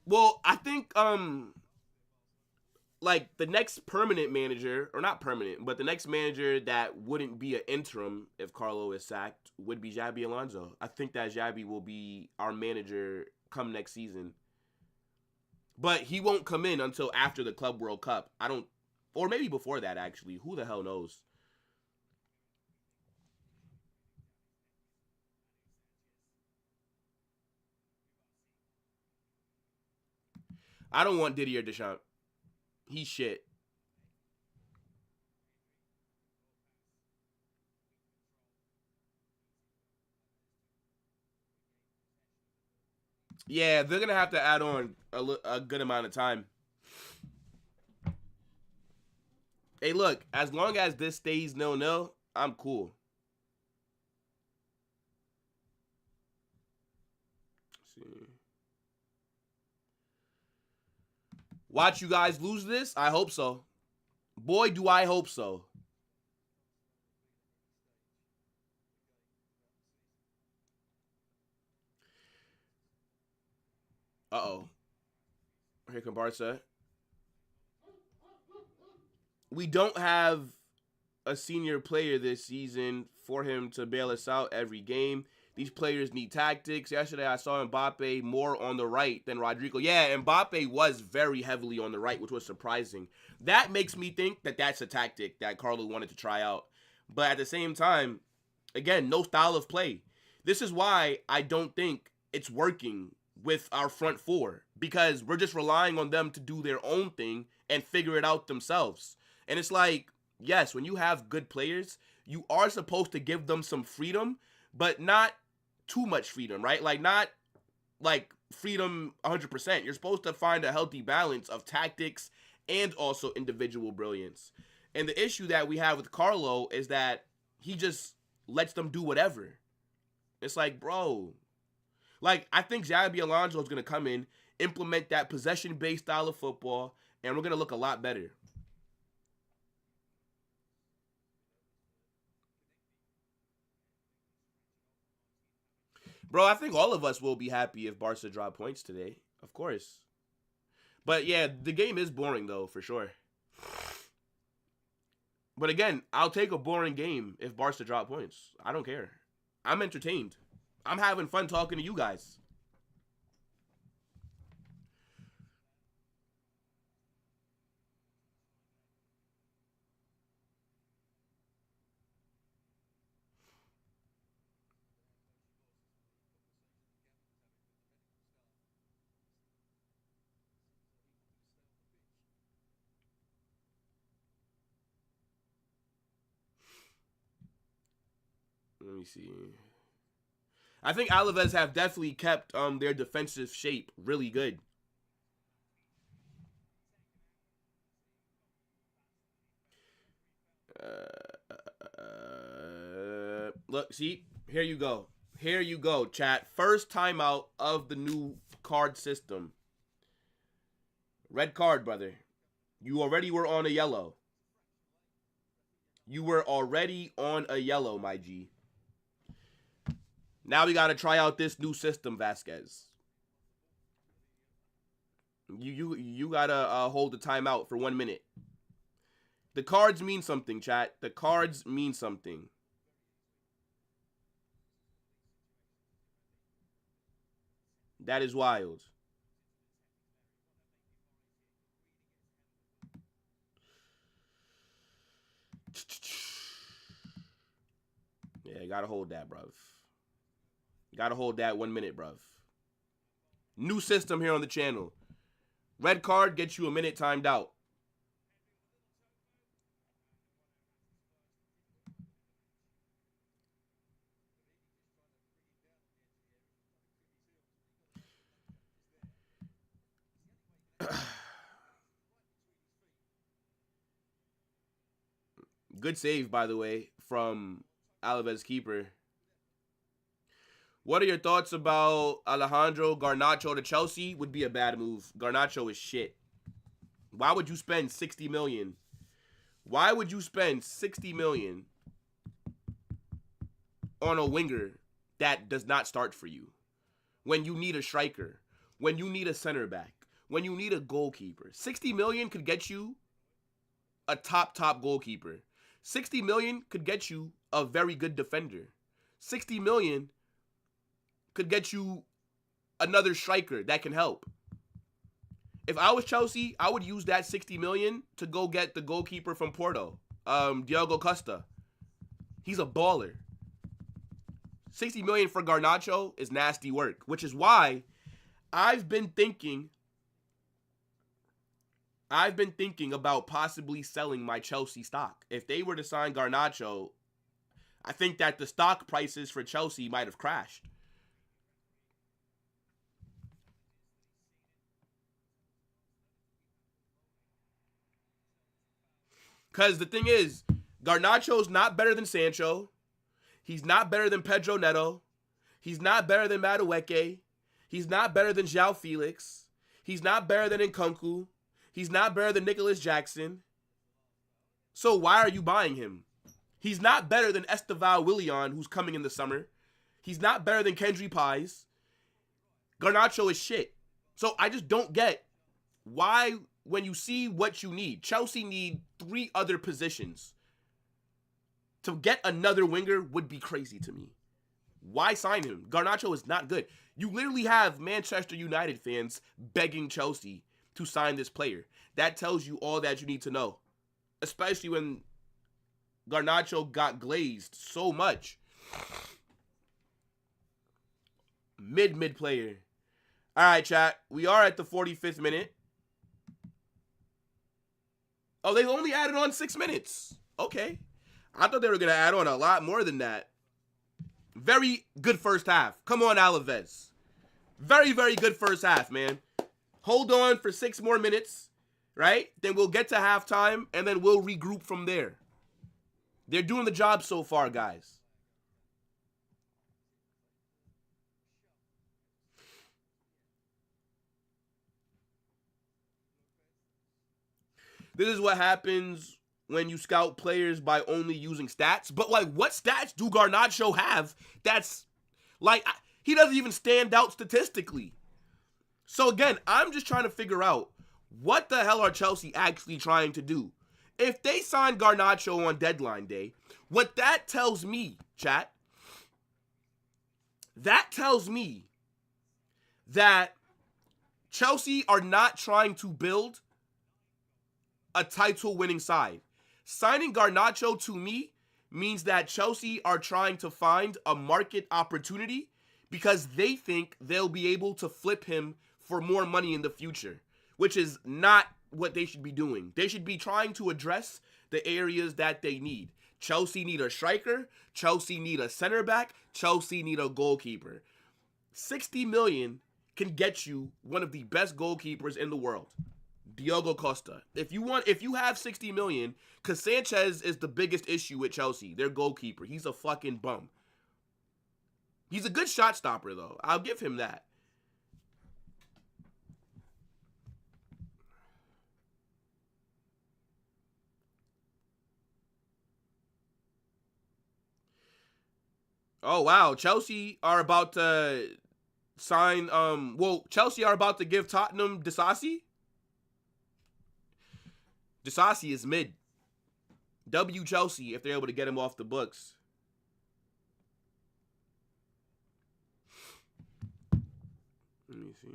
Well, I think like the next permanent manager, or not permanent, but the next manager that wouldn't be an interim if Carlo is sacked would be Xabi Alonso. I think that Xabi will be our manager come next season. But he won't come in until after the Club World Cup. Or maybe before that, actually. Who the hell knows? I don't want Didier Deschamps. He's shit. Yeah, they're going to have to add on a good amount of time. Hey, look, as long as this stays 0-0, I'm cool. Let's see. Watch you guys lose this? I hope so. Boy, do I hope so. Uh-oh. Here come Barca. We don't have a senior player this season for him to bail us out every game. These players need tactics. Yesterday, I saw Mbappe more on the right than Rodrigo. Yeah, Mbappe was very heavily on the right, which was surprising. That makes me think that that's a tactic that Carlo wanted to try out. But at the same time, again, no style of play. This is why I don't think it's working with our front four, because we're just relying on them to do their own thing and figure it out themselves. And it's like, yes, when you have good players, you are supposed to give them some freedom, but not too much freedom, right? Like, not like freedom 100%. You're supposed to find a healthy balance of tactics and also individual brilliance. And the issue that we have with Carlo is that he just lets them do whatever. It's like, bro, like, I think Xabi Alonso is going to come in, implement that possession-based style of football, and we're going to look a lot better. Bro, I think all of us will be happy if Barca drop points today. Of course. But yeah, the game is boring, though, for sure. But again, I'll take a boring game if Barca drop points. I don't care. I'm entertained. I'm having fun talking to you guys. Let me see. I think Alaves have definitely kept their defensive shape really good. Look, see, here you go. Here you go, chat. First timeout of the new card system. Red card, brother. You already were on a yellow. You were already on a yellow, my G. Now we got to try out this new system, Vasquez. You got to hold the timeout for 1 minute. The cards mean something, chat. The cards mean something. That is wild. Yeah, you gotta hold that, bruv. You gotta hold that 1 minute, bruv. New system here on the channel. Red card gets you a minute timed out. Good save, by the way, from Alaves keeper. What are your thoughts about Alejandro Garnacho to Chelsea? Would be a bad move. Garnacho is shit. Why would you spend 60 million? Why would you spend 60 million on a winger that does not start for you? When you need a striker, when you need a center back, when you need a goalkeeper. 60 million could get you a top goalkeeper. 60 million could get you a very good defender. 60 million could get you another striker that can help. If I was Chelsea, I would use that 60 million to go get the goalkeeper from Porto, Diogo Costa. He's a baller. 60 million for Garnacho is nasty work, which is why I've been thinking about possibly selling my Chelsea stock. If they were to sign Garnacho, I think that the stock prices for Chelsea might have crashed. Because the thing is, Garnacho's not better than Sancho. He's not better than Pedro Neto. He's not better than Madueke. He's not better than João Felix. He's not better than Nkunku. He's not better than Nicholas Jackson. So why are you buying him? He's not better than Esteval Willian, who's coming in the summer. He's not better than Kendry Pies. Garnacho is shit. So I just don't get why, when you see what you need, Chelsea need 3 other positions. To get another winger would be crazy to me. Why sign him? Garnacho is not good. You literally have Manchester United fans begging Chelsea to sign this player. That tells you all that you need to know, especially when Garnacho got glazed so much. Mid player. All right, chat. We are at the 45th minute. Oh, they only added on 6 minutes. Okay. I thought they were going to add on a lot more than that. Very good first half. Come on, Alaves. Very, very good first half, man. Hold on for 6 more minutes, right? Then we'll get to halftime, and then we'll regroup from there. They're doing the job so far, guys. This is what happens when you scout players by only using stats. But, like, what stats do Garnacho have that's, like, he doesn't even stand out statistically. So, again, I'm just trying to figure out what the hell are Chelsea actually trying to do? If they sign Garnacho on deadline day, what that tells me, chat, that tells me that Chelsea are not trying to build a title-winning side. Signing Garnacho, to me, means that Chelsea are trying to find a market opportunity because they think they'll be able to flip him for more money in the future, which is not what they should be doing. They should be trying to address the areas that they need. Chelsea need a striker. Chelsea need a center back. Chelsea need a goalkeeper. 60 million can get you one of the best goalkeepers in the world. Diogo Costa. If you have 60 million, because Sanchez is the biggest issue with Chelsea, their goalkeeper. He's a fucking bum. He's a good shot stopper, though. I'll give him that. Oh, wow. Chelsea are about to sign, Chelsea are about to give Tottenham Disasi. Disasi is mid. W Chelsea if they're able to get him off the books. Let me see.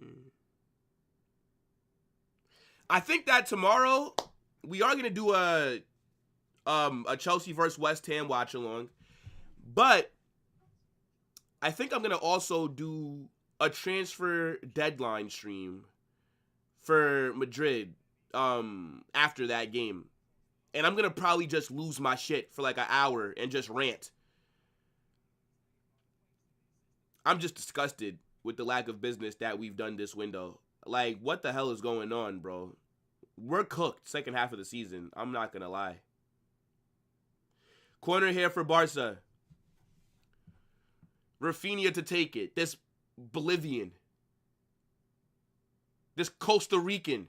I think that tomorrow we are gonna do a Chelsea versus West Ham watch along, but I think I'm gonna also do a transfer deadline stream for Madrid after that game. And I'm going to probably just lose my shit for like an hour and just rant. I'm just disgusted with the lack of business that we've done this window. Like, what the hell is going on, bro? We're cooked second half of the season. I'm not going to lie. Corner here for Barca. Rafinha to take it. This Bolivian. This Costa Rican.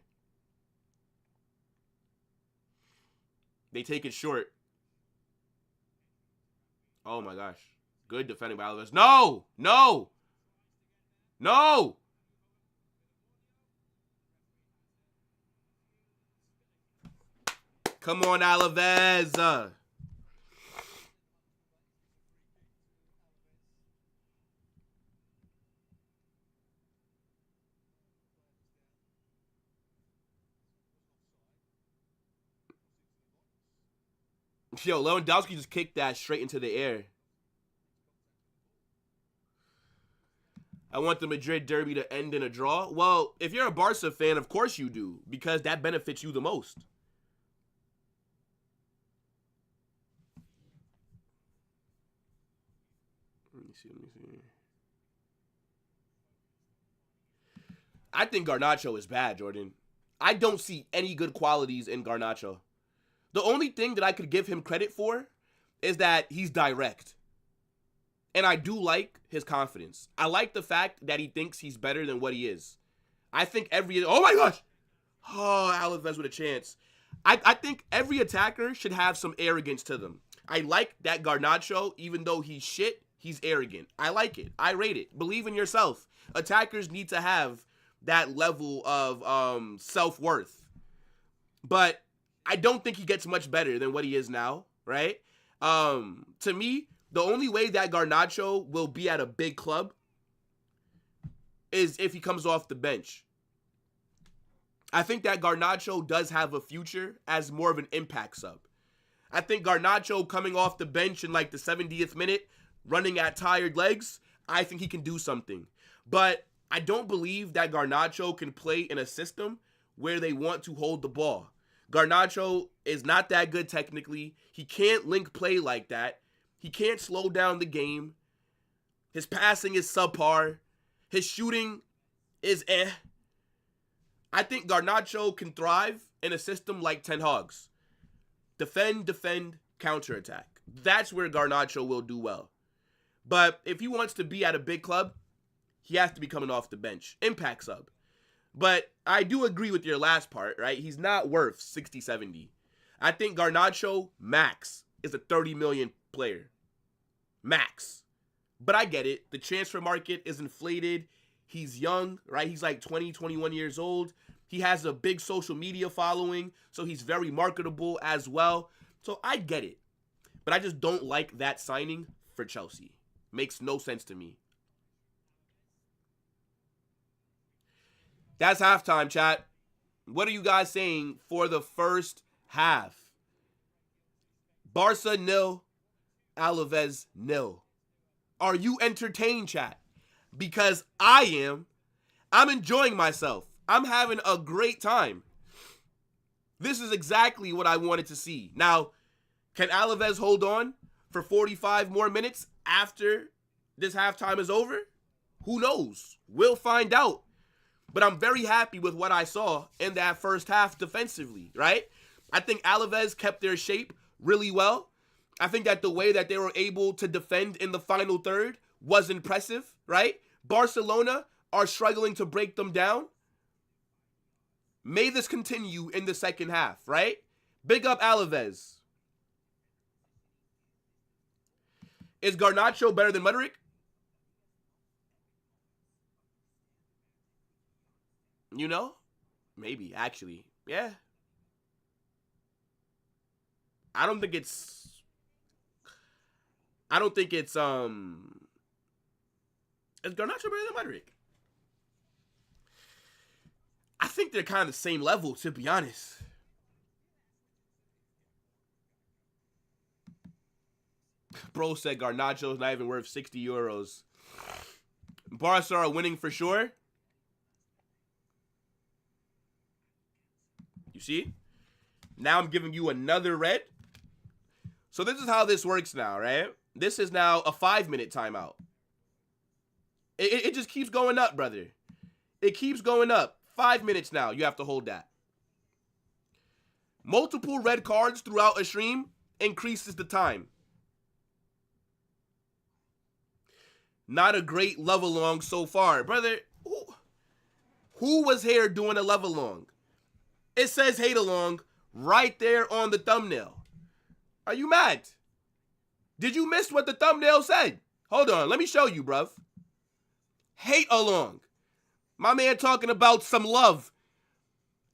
They take it short. Oh my gosh. Good defending by Alaves. No! No! No! Come on, Alaves. Yo, Lewandowski just kicked that straight into the air. I want the Madrid derby to end in a draw. Well, if you're a Barca fan, of course you do, because that benefits you the most. Let me see. I think Garnacho is bad, Jordan. I don't see any good qualities in Garnacho. The only thing that I could give him credit for is that he's direct. And I do like his confidence. I like the fact that he thinks he's better than what he is. I think oh my gosh. Oh, Alaves with a chance. I think every attacker should have some arrogance to them. I like that Garnacho, even though he's shit, he's arrogant. I like it. I rate it. Believe in yourself. Attackers need to have that level of self-worth. But I don't think he gets much better than what he is now, right? To me, The only way that Garnacho will be at a big club is if he comes off the bench. I think that Garnacho does have a future as more of an impact sub. I think Garnacho coming off the bench in like the 70th minute, running at tired legs, I think he can do something. But I don't believe that Garnacho can play in a system where they want to hold the ball. Garnacho is not that good technically. He can't link play like that. He can't slow down the game. His passing is subpar. His shooting is eh. I think Garnacho can thrive in a system like Ten Hag's. Defend, counterattack. That's where Garnacho will do well. But if he wants to be at a big club, he has to be coming off the bench. Impact sub. But I do agree with your last part, right? He's not worth 60, 70. I think Garnacho, max, is a 30 million player. Max. But I get it. The transfer market is inflated. He's young, right? He's like 20, 21 years old. He has a big social media following, so he's very marketable as well. So I get it. But I just don't like that signing for Chelsea. Makes no sense to me. That's halftime, chat. What are you guys saying for the first half? Barca 0, Alaves 0. Are you entertained, chat? Because I am. I'm enjoying myself. I'm having a great time. This is exactly what I wanted to see. Now, can Alaves hold on for 45 more minutes after this halftime is over? Who knows? We'll find out. But I'm very happy with what I saw in that first half defensively, right? I think Alaves kept their shape really well. I think that the way that they were able to defend in the final third was impressive, right? Barcelona are struggling to break them down. May this continue in the second half, right? Big up Alaves. Is Garnacho better than Mudryk? You know? Maybe, actually. Yeah. I don't think it's... Is Garnacho better than Mudryk? I think they're kind of the same level, to be honest. Bro said Garnacho's not even worth 60 euros. Barca are winning for sure. You see? Now I'm giving you another red. So this is how this works now, right? This is now a 5-minute timeout. It just keeps going up, brother. It keeps going up. 5 minutes now. You have to hold that. Multiple red cards throughout a stream increases the time. Not a great love along so far. Brother, who was here doing a love along? It says hate along right there on the thumbnail. Are you mad? Did you miss what the thumbnail said? Hold on, let me show you, bruv. Hate along. My man talking about some love.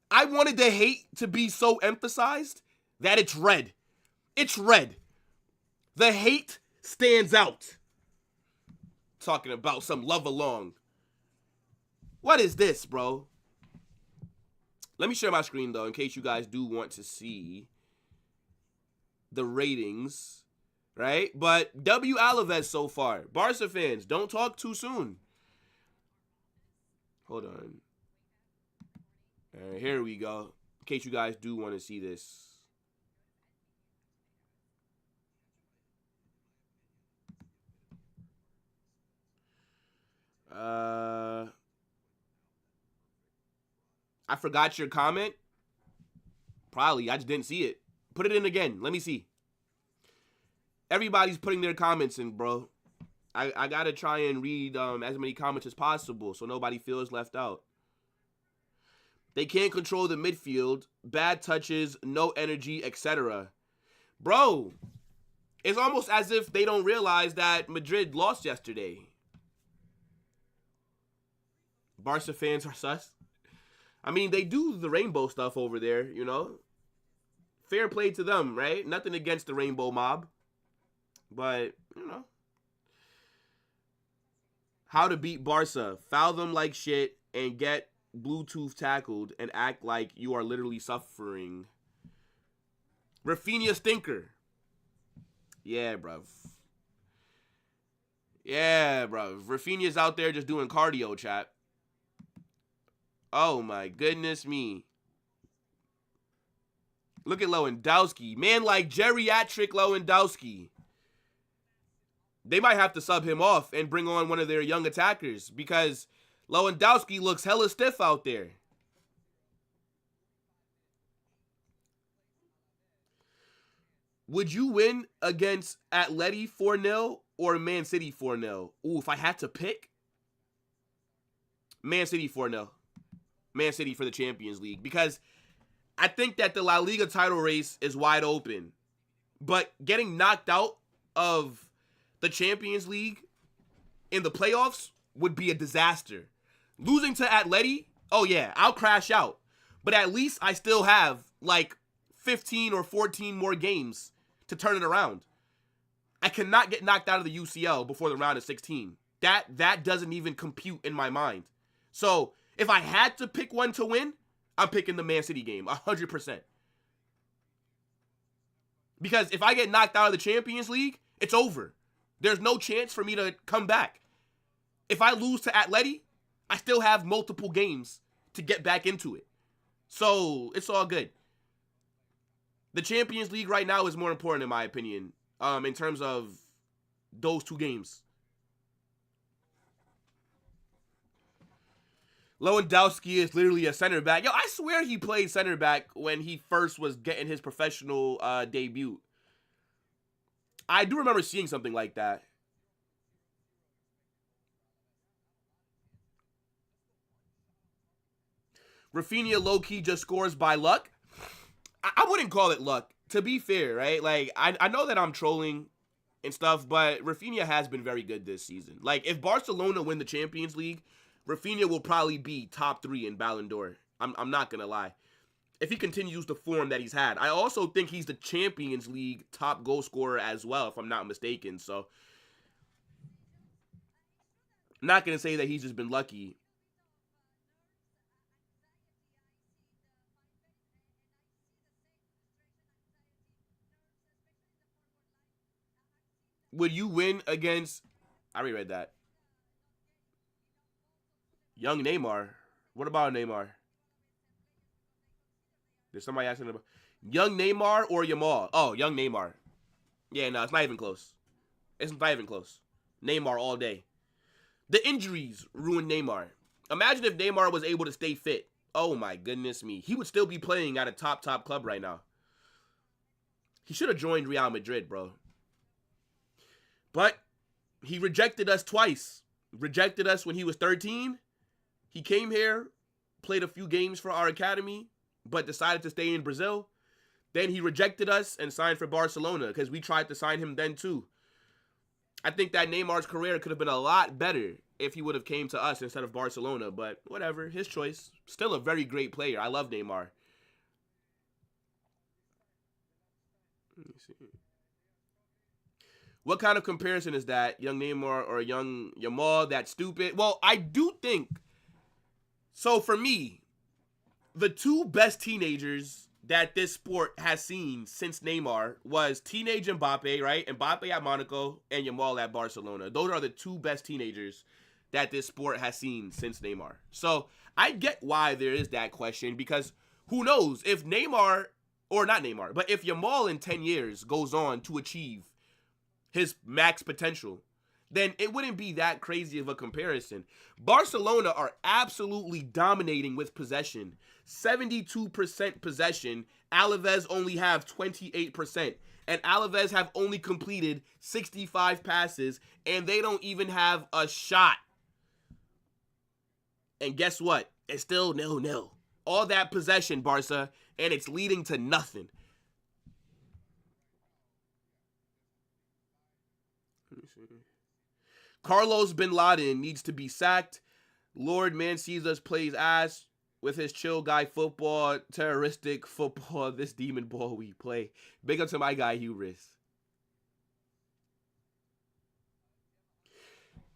I wanted the hate to be so emphasized that it's red. It's red. The hate stands out. Talking about some love along. What is this, bro? Let me share my screen, though, in case you guys do want to see the ratings, right? But W Alaves so far. Barca fans, don't talk too soon. Hold on. All right, here we go. In case you guys do want to see this. I forgot your comment. Probably. I just didn't see it. Put it in again. Let me see. Everybody's putting their comments in, bro. I gotta try and read as many comments as possible so nobody feels left out. They can't control the midfield. Bad touches, no energy, etc. Bro, it's almost as if they don't realize that Madrid lost yesterday. Barca fans are sus. I mean, they do the rainbow stuff over there, you know. Fair play to them, right? Nothing against the rainbow mob. But, you know. How to beat Barca. Foul them like shit and get Bluetooth tackled and act like you are literally suffering. Rafinha stinker. Yeah, bruv. Yeah, bruv. Rafinha's out there just doing cardio, chat. Oh, my goodness me. Look at Lewandowski. Man, like geriatric Lewandowski. They might have to sub him off and bring on one of their young attackers because Lewandowski looks hella stiff out there. Would you win against Atleti 4-0 or Man City 4-0? Ooh, if I had to pick, Man City 4-0. Man City for the Champions League because I think that the La Liga title race is wide open. But getting knocked out of the Champions League in the playoffs would be a disaster. Losing to Atleti, oh yeah, I'll crash out. But at least I still have like 15 or 14 more games to turn it around. I cannot get knocked out of the UCL before the round of 16. That doesn't even compute in my mind. So if I had to pick one to win, I'm picking the Man City game, 100%. Because if I get knocked out of the Champions League, it's over. There's no chance for me to come back. If I lose to Atleti, I still have multiple games to get back into it. So it's all good. The Champions League right now is more important in my opinion, in terms of those two games. Lewandowski is literally a center back. Yo, I swear he played center back when he first was getting his professional debut. I do remember seeing something like that. Rafinha low-key just scores by luck. I wouldn't call it luck, to be fair, right? Like, I know that I'm trolling and stuff, but Rafinha has been very good this season. Like, if Barcelona win the Champions League, Rafinha will probably be top 3 in Ballon d'Or. I'm not going to lie. If he continues the form that he's had. I also think he's the Champions League top goal scorer as well, if I'm not mistaken. So, I'm not going to say that he's just been lucky. Would you win against... I already read that. Young Neymar. What about Neymar? There's somebody asking about young Neymar or Yamal. Oh, young Neymar. Yeah, no, it's not even close. It's not even close. Neymar all day. The injuries ruined Neymar. Imagine if Neymar was able to stay fit. Oh my goodness me. He would still be playing at a top club right now. He should have joined Real Madrid, bro. But he rejected us twice. Rejected us when he was 13. He came here, played a few games for our academy, but decided to stay in Brazil. Then he rejected us and signed for Barcelona because we tried to sign him then too. I think that Neymar's career could have been a lot better if he would have came to us instead of Barcelona, but whatever, his choice. Still a very great player. I love Neymar. Let me see. What kind of comparison is that? Young Neymar or young Yamal? That's stupid. Well, I do think... So for me, the two best teenagers that this sport has seen since Neymar was teenage Mbappe, right? Mbappe at Monaco and Yamal at Barcelona. Those are the two best teenagers that this sport has seen since Neymar. So I get why there is that question because who knows if Neymar, or not Neymar, but if Yamal in 10 years goes on to achieve his max potential, then it wouldn't be that crazy of a comparison. Barcelona are absolutely dominating with possession. 72% possession. Alaves only have 28%. And Alaves have only completed 65 passes, and they don't even have a shot. And guess what? It's still 0-0. All that possession, Barca, and it's leading to nothing. Let me see. Carlos Bin Laden needs to be sacked. Lord Mancizas plays ass with his chill guy football, terroristic football, this demon ball we play. Big up to my guy, Hubris.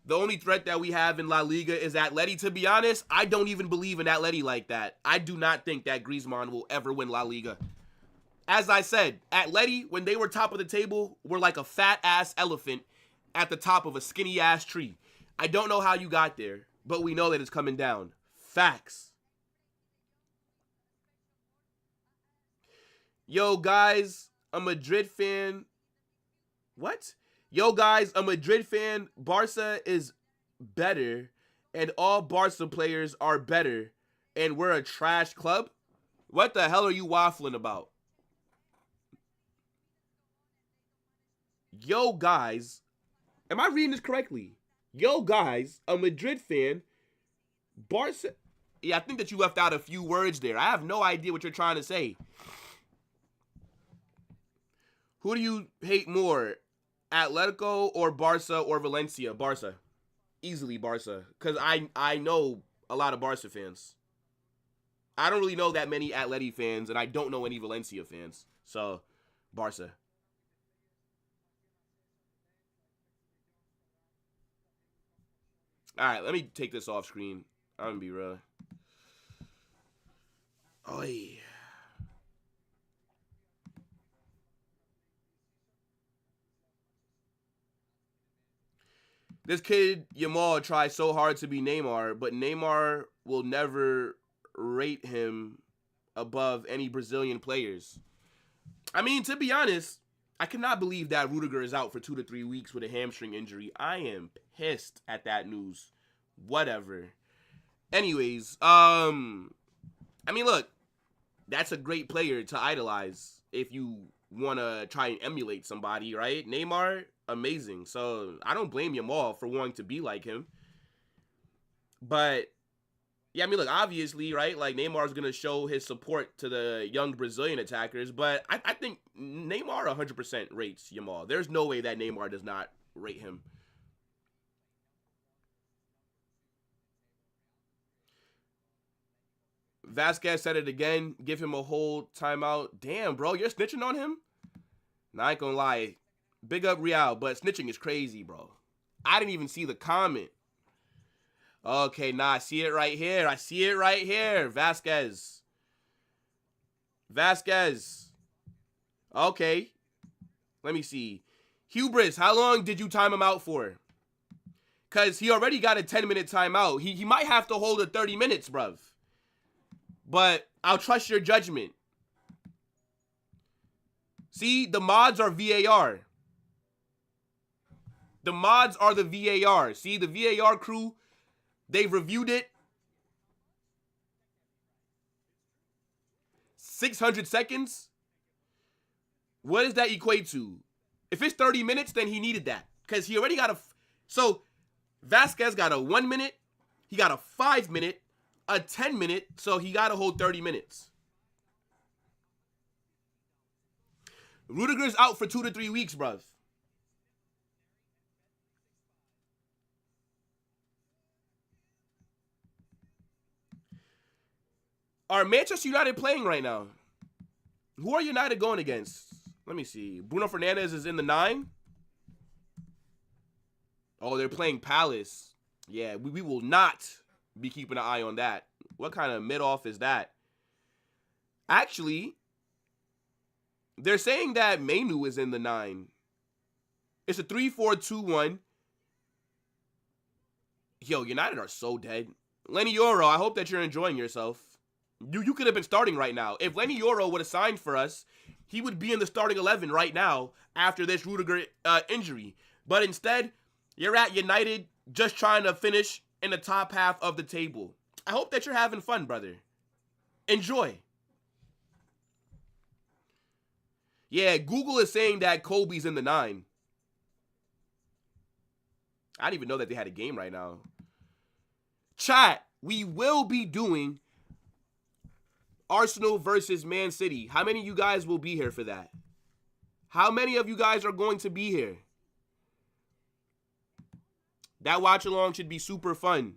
The only threat that we have in La Liga is Atleti. To be honest, I don't even believe in Atleti like that. I do not think that Griezmann will ever win La Liga. As I said, Atleti, when they were top of the table, were like a fat-ass elephant at the top of a skinny-ass tree. I don't know how you got there, but we know that it's coming down. Facts. Yo, guys, a Madrid fan. What? Yo, guys, a Madrid fan. Barca is better, and all Barca players are better, and we're a trash club? What the hell are you waffling about? Yo, guys, am I reading this correctly? Yo, guys, a Madrid fan. Barca. Yeah, I think that you left out a few words there. I have no idea what you're trying to say. Who do you hate more? Atletico or Barca or Valencia? Barca. Easily Barca. Because I know a lot of Barca fans. I don't really know that many Atleti fans, and I don't know any Valencia fans. So, Barca. Alright, let me take this off screen. I'm going to be real. Oh, yeah. This kid, Yamal, tries so hard to be Neymar, but Neymar will never rate him above any Brazilian players. I mean, to be honest, I cannot believe that Rudiger is out for 2 to 3 weeks with a hamstring injury. I am pissed at that news. Whatever. Anyways, I mean, look, that's a great player to idolize if you want to try and emulate somebody, right? Neymar, amazing. So I don't blame Yamal for wanting to be like him. But yeah, I mean, look, obviously, right? Like Neymar's gonna show his support to the young Brazilian attackers, but I think Neymar 100% rates Yamal. There's no way that Neymar does not rate him. Vasquez said it again. Give him a whole timeout. Damn, bro, you're snitching on him? Nah, I ain't gonna lie. Big up Real, but snitching is crazy, bro. I didn't even see the comment. Okay, nah, I see it right here. I see it right here. Vasquez. Vasquez. Okay. Let me see. Hubris, how long did you time him out for? Because he already got a 10-minute timeout. He might have to hold it 30 minutes, bruv. But I'll trust your judgment. See, the mods are VAR. The mods are the VAR. See, the VAR crew, they've reviewed it. 600 seconds? What does that equate to? If it's 30 minutes, then he needed that. Because he already got a... So, Vasquez got a 1 minute. He got a 5 minute. A 10 minute. So, he got to hold 30 minutes. Rudiger's out for 2 to 3 weeks, bruv. Are Manchester United playing right now? Who are United going against? Let me see. Bruno Fernandes is in the 9. Oh, they're playing Palace. Yeah, we will not be keeping an eye on that. What kind of mid-off is that? Actually, they're saying that Mainu is in the 9. It's a 3-4-2-1. Yo, United are so dead. Lenny Yoro, I hope that you're enjoying yourself. You could have been starting right now. If Lenny Yoro would have signed for us, he would be in the starting 11 right now after this Rudiger injury. But instead, you're at United just trying to finish in the top half of the table. I hope that you're having fun, brother. Enjoy. Yeah, Google is saying that Kobe's in the 9. I didn't even know that they had a game right now. Chat, we will be doing Arsenal versus Man City. How many of you guys will be here for that? How many of you guys are going to be here? That watch-along should be super fun.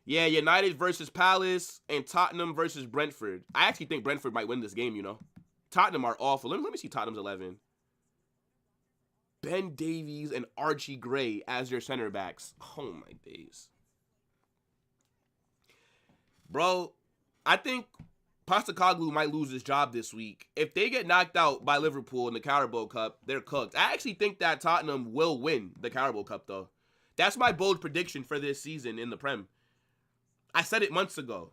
Yeah, United versus Palace and Tottenham versus Brentford. I actually think Brentford might win this game, you know. Tottenham are awful. Let me see Tottenham's 11. Ben Davies and Archie Gray as your center backs. Oh, my days. Bro, I think Postecoglou might lose his job this week. If they get knocked out by Liverpool in the Carabao Cup, they're cooked. I actually think that Tottenham will win the Carabao Cup, though. That's my bold prediction for this season in the Prem. I said it months ago.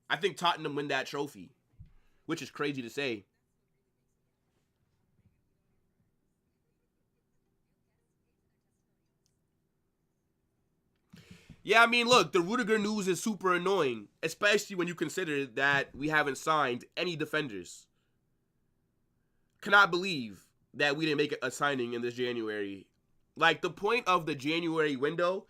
I think Tottenham win that trophy, which is crazy to say. Yeah, I mean, look, the Rudiger news is super annoying, especially when you consider that we haven't signed any defenders. Cannot believe that we didn't make a signing in this January. Like, the point of the January window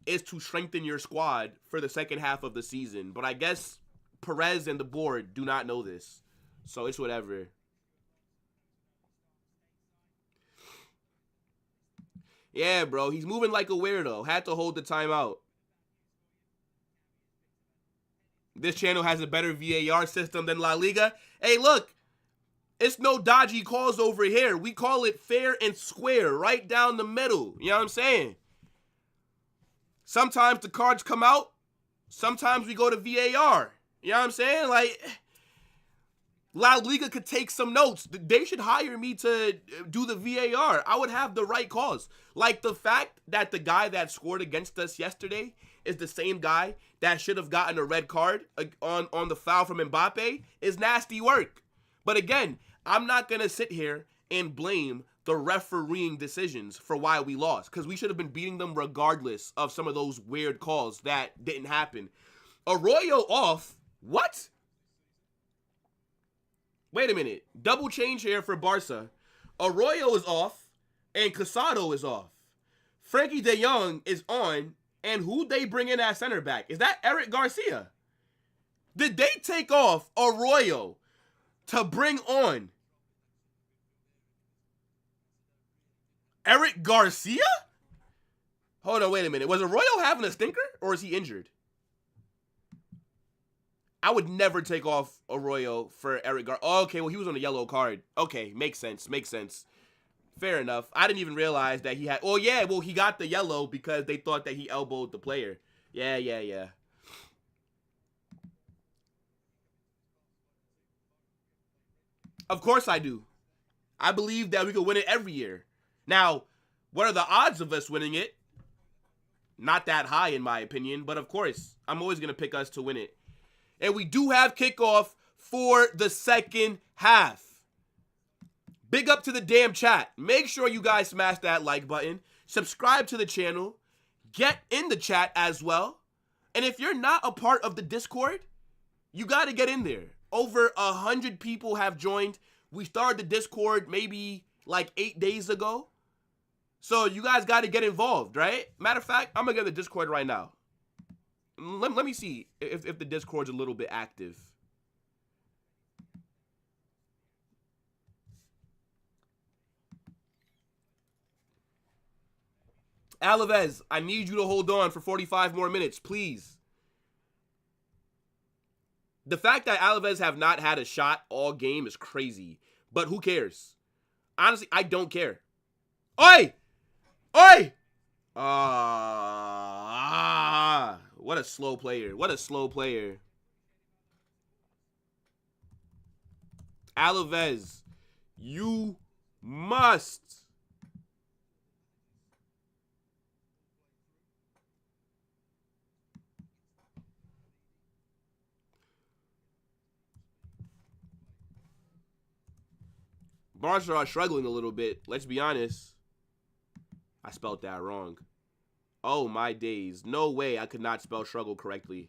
is to strengthen your squad for the second half of the season. But I guess Perez and the board do not know this. So it's whatever. Yeah, bro, he's moving like a weirdo. Had to hold the timeout. This channel has a better VAR system than La Liga. Hey, look, it's no dodgy calls over here. We call it fair and square, right down the middle. You know what I'm saying? Sometimes the cards come out. Sometimes we go to VAR. You know what I'm saying? Like, La Liga could take some notes. They should hire me to do the VAR. I would have the right calls. Like the fact that the guy that scored against us yesterday is the same guy that should have gotten a red card on the foul from Mbappe is nasty work. But again, I'm not going to sit here and blame the refereeing decisions for why we lost, because we should have been beating them regardless of some of those weird calls that didn't happen. Arroyo off? What? Wait a minute. Double change here for Barca. Arroyo is off, and Casado is off. Frankie de Jong is on, and who they bring in as center back? Is that Eric Garcia? Did they take off Arroyo to bring on Eric Garcia? Hold on, wait a minute. Was Arroyo having a stinker, or is he injured? I would never take off Arroyo for Eric Garcia. Oh, okay, well, he was on a yellow card. Okay, makes sense, makes sense. Fair enough. I didn't even realize that he had... Oh, yeah, well, he got the yellow because they thought that he elbowed the player. Yeah. Of course I do. I believe that we could win it every year. Now, what are the odds of us winning it? Not that high, in my opinion, but of course, I'm always going to pick us to win it. And we do have kickoff for the second half. Big up to the damn chat. Make sure you guys smash that like button. Subscribe to the channel. Get in the chat as well. And if you're not a part of the Discord, you got to get in there. Over 100 people have joined. We started the Discord maybe like 8 days ago. So you guys got to get involved, right? Matter of fact, I'm going to get the Discord right now. Let me see if the Discord's a little bit active. Alaves, I need you to hold on for 45 more minutes, please. The fact that Alaves have not had a shot all game is crazy. But who cares? Honestly, I don't care. Oi! Oi! What a slow player. What a slow player. Alaves, you must. Barca are struggling a little bit. Let's be honest. I spelled that wrong. Oh, my days. No way I could not spell struggle correctly.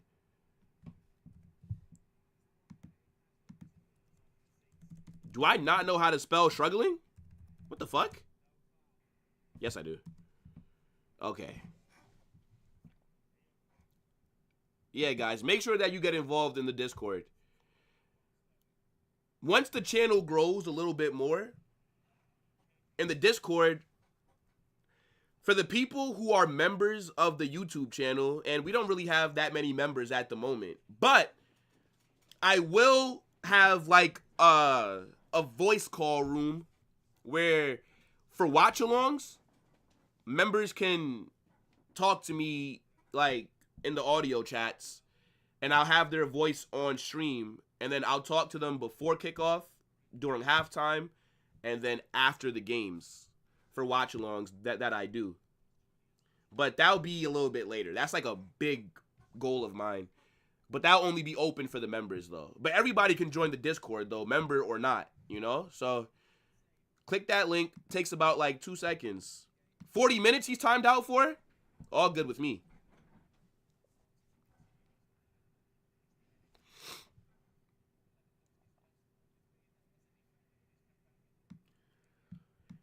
Do I not know how to spell struggling? What the fuck? Yes, I do. Okay. Yeah, guys. Make sure that you get involved in the Discord. Once the channel grows a little bit more, in the Discord, for the people who are members of the YouTube channel, and we don't really have that many members at the moment, but I will have like a voice call room where For watch-alongs, members can talk to me like in the audio chats, and I'll have their voice on stream, and then I'll talk to them before kickoff, during halftime, and then after the games for watch-alongs that I do. But that'll be a little bit later. That's like a big goal of mine. But that'll only be open for the members, though. But everybody can join the Discord, though, member or not, you know? So click that link. Takes about like 2 seconds. 40 minutes he's timed out for? All good with me.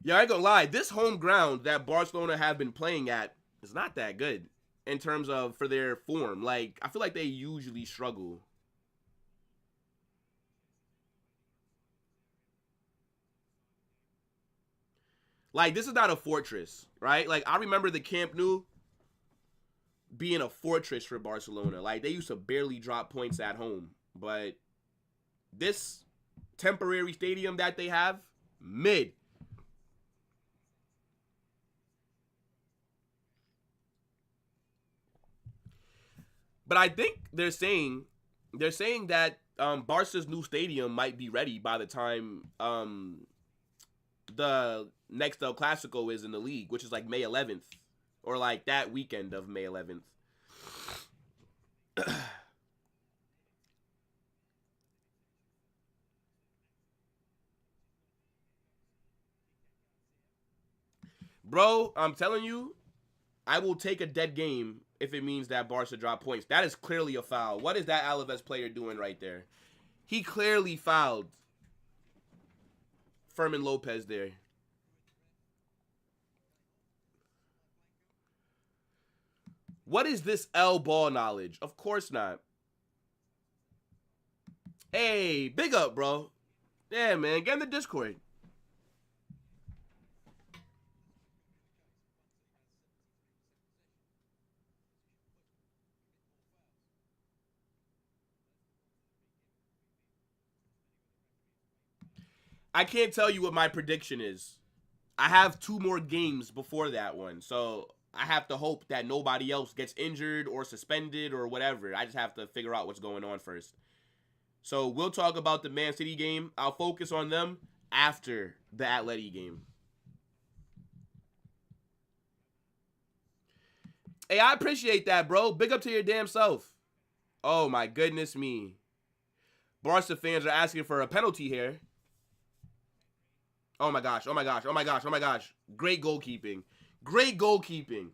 Yeah, I ain't gonna lie. This home ground that Barcelona have been playing at is not that good in terms of for their form. Like, I feel like they usually struggle. Like, this is not a fortress, right? Like, I remember the Camp Nou being a fortress for Barcelona. Like, they used to barely drop points at home. But this temporary stadium that they have, mid. But I think they're saying that Barca's new stadium might be ready by the time the next El Clasico is in the league, which is like May 11th, or like that weekend of May 11th. Bro, I'm telling you, I will take a dead game if it means that Barca drop points. That is clearly a foul. What is that Alaves player doing right there? He clearly fouled Fermin Lopez there. What is this L ball knowledge? Of course not. Hey, big up, bro. Yeah, man. Get in the Discord. I can't tell you what my prediction is. I have 2 more games before that one, so I have to hope that nobody else gets injured or suspended or whatever. I just have to figure out what's going on first. So we'll talk about the Man City game. I'll focus on them after the Atleti game. Hey, I appreciate that, bro. Big up to your damn self. Oh, my goodness me. Barca fans are asking for a penalty here. Oh, my gosh. Oh, my gosh. Oh, my gosh. Oh, my gosh. Great goalkeeping. Great goalkeeping.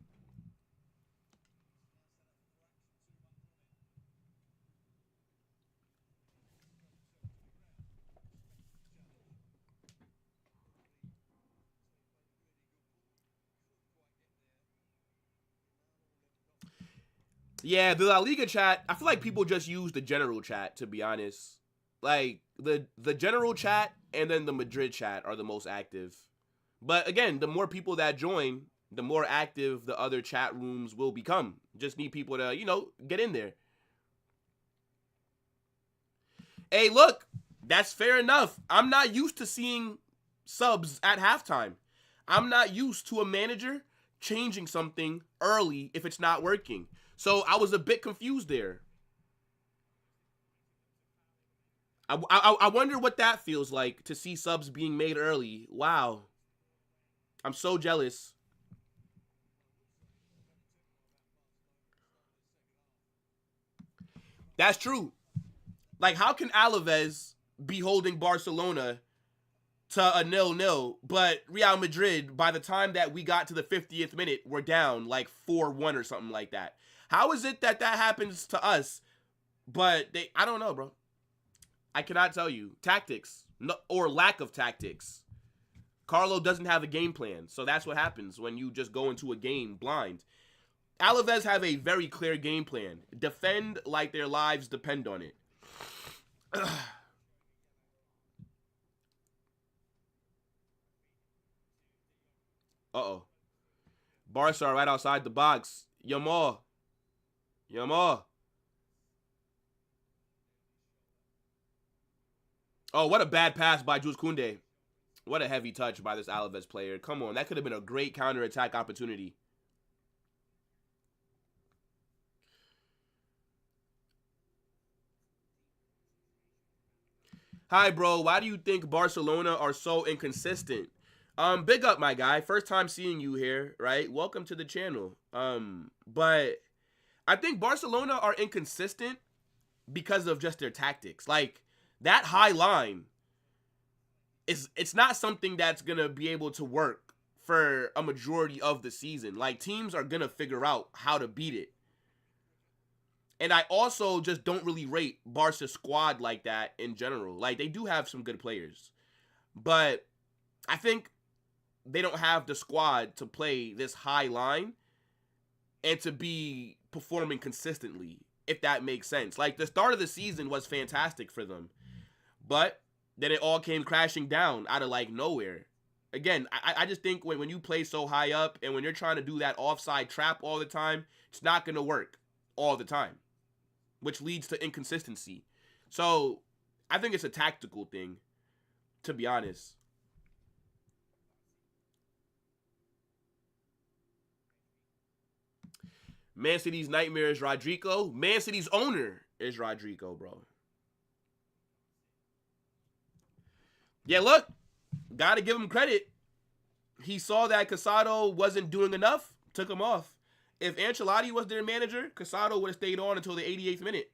Yeah, the LaLiga chat, I feel like people just use the general chat, to be honest. Like, the general chat and then the Madrid chat are the most active. But again, the more people that join, the more active the other chat rooms will become. Just need people to, get in there. Hey, look, that's fair enough. I'm not used to seeing subs at halftime. I'm not used to a manager changing something early if it's not working. So I was a bit confused there. I wonder what that feels like to see subs being made early. Wow. I'm so jealous. That's true. Like, how can Alaves be holding Barcelona to a 0-0, but Real Madrid, by the time that we got to the 50th minute, we're down like 4-1 or something like that? How is it that happens to us, but I don't know, bro. I cannot tell you. Tactics, or lack of tactics. Carlo doesn't have a game plan, so that's what happens when you just go into a game blind. Alaves have a very clear game plan. Defend like their lives depend on it. Uh-oh. Barca right outside the box. Yamal. Oh, what a bad pass by Jules Koundé. What a heavy touch by this Alaves player. Come on, that could have been a great counterattack opportunity. Hi, bro. Why do you think Barcelona are so inconsistent? Big up, my guy. First time seeing you here, right? Welcome to the channel. But I think Barcelona are inconsistent because of just their tactics. Like, that high line it's not something that's gonna be able to work for a majority of the season. Like, teams are gonna figure out how to beat it. And I also just don't really rate Barca's squad like that in general. Like, they do have some good players, but I think they don't have the squad to play this high line and to be performing consistently, if that makes sense. Like, the start of the season was fantastic for them, but then it all came crashing down out of, like, nowhere. Again, I just think when you play so high up and when you're trying to do that offside trap all the time, it's not going to work all the time, which leads to inconsistency. So I think it's a tactical thing, to be honest. Man City's nightmare is Rodrigo. Man City's owner is Rodrigo, bro. Yeah, look, gotta give him credit. He saw that Casado wasn't doing enough, took him off. If Ancelotti was their manager, Casado would have stayed on until the 88th minute.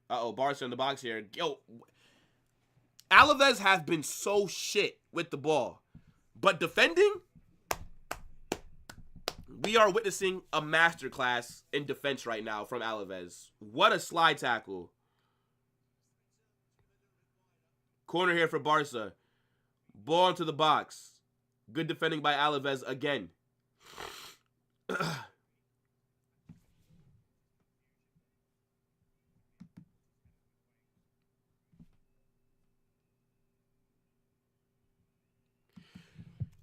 Uh-oh, Barca in the box here. Yo, Alaves have been so shit with the ball. But defending, we are witnessing a masterclass in defense right now from Alaves. What a slide tackle. Corner here for Barca. Ball into the box. Good defending by Alaves again.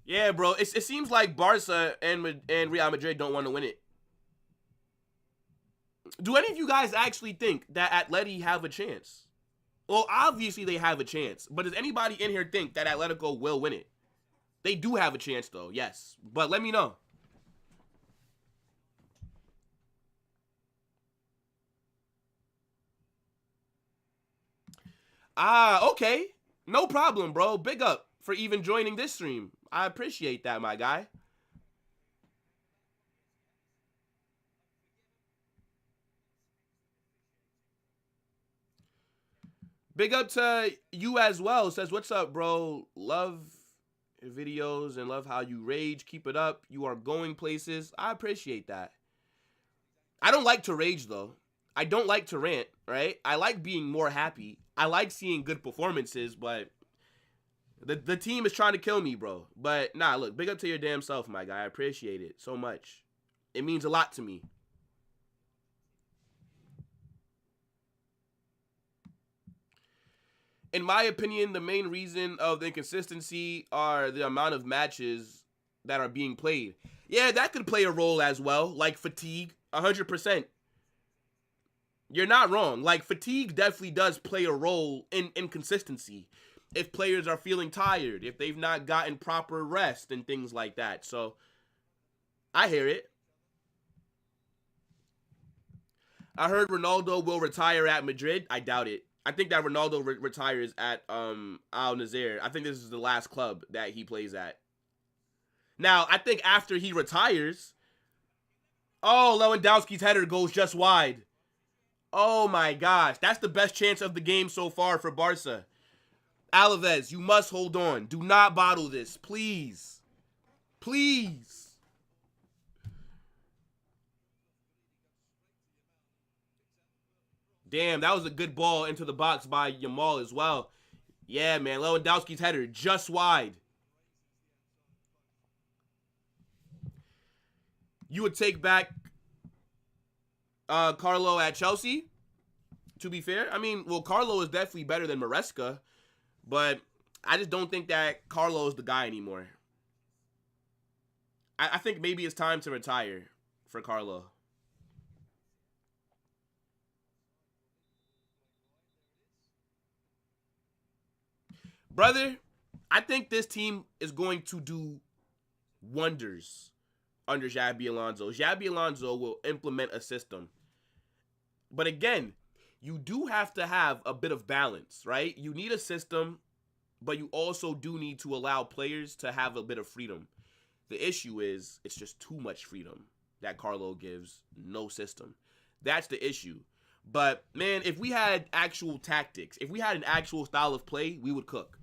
Yeah, bro. It seems like Barca and Real Madrid don't want to win it. Do any of you guys actually think that Atleti have a chance? Well, obviously they have a chance. But does anybody in here think that Atletico will win it? They do have a chance, though, yes. But let me know. Ah, okay. No problem, bro. Big up for even joining this stream. I appreciate that, my guy. Big up to you as well. Says, what's up, bro? Love your videos and love how you rage. Keep it up. You are going places. I appreciate that. I don't like to rage, though. I don't like to rant, right? I like being more happy. I like seeing good performances, but the team is trying to kill me, bro. But, nah, look, big up to your damn self, my guy. I appreciate it so much. It means a lot to me. In my opinion, the main reason of the inconsistency are the amount of matches that are being played. Yeah, that could play a role as well, like fatigue, 100%. You're not wrong. Like, fatigue definitely does play a role in inconsistency. If players are feeling tired, if they've not gotten proper rest and things like that. So, I hear it. I heard Ronaldo will retire at Madrid. I doubt it. I think that Ronaldo retires at Al Nassr. I think this is the last club that he plays at. Now, I think after he retires... Oh, Lewandowski's header goes just wide. Oh my gosh. That's the best chance of the game so far for Barca. Alaves, you must hold on. Do not bottle this. Please. Please. Damn, that was a good ball into the box by Yamal as well. Yeah, man. Lewandowski's header just wide. You would take back Carlo at Chelsea, to be fair. I mean, well, Carlo is definitely better than Maresca, but I just don't think that Carlo is the guy anymore. I think maybe it's time to retire for Carlo. Brother, I think this team is going to do wonders under Xabi Alonso. Xabi Alonso will implement a system. But again, you do have to have a bit of balance, right? You need a system, but you also do need to allow players to have a bit of freedom. The issue is it's just too much freedom that Carlo gives, no system. That's the issue. But, man, if we had actual tactics, if we had an actual style of play, we would cook.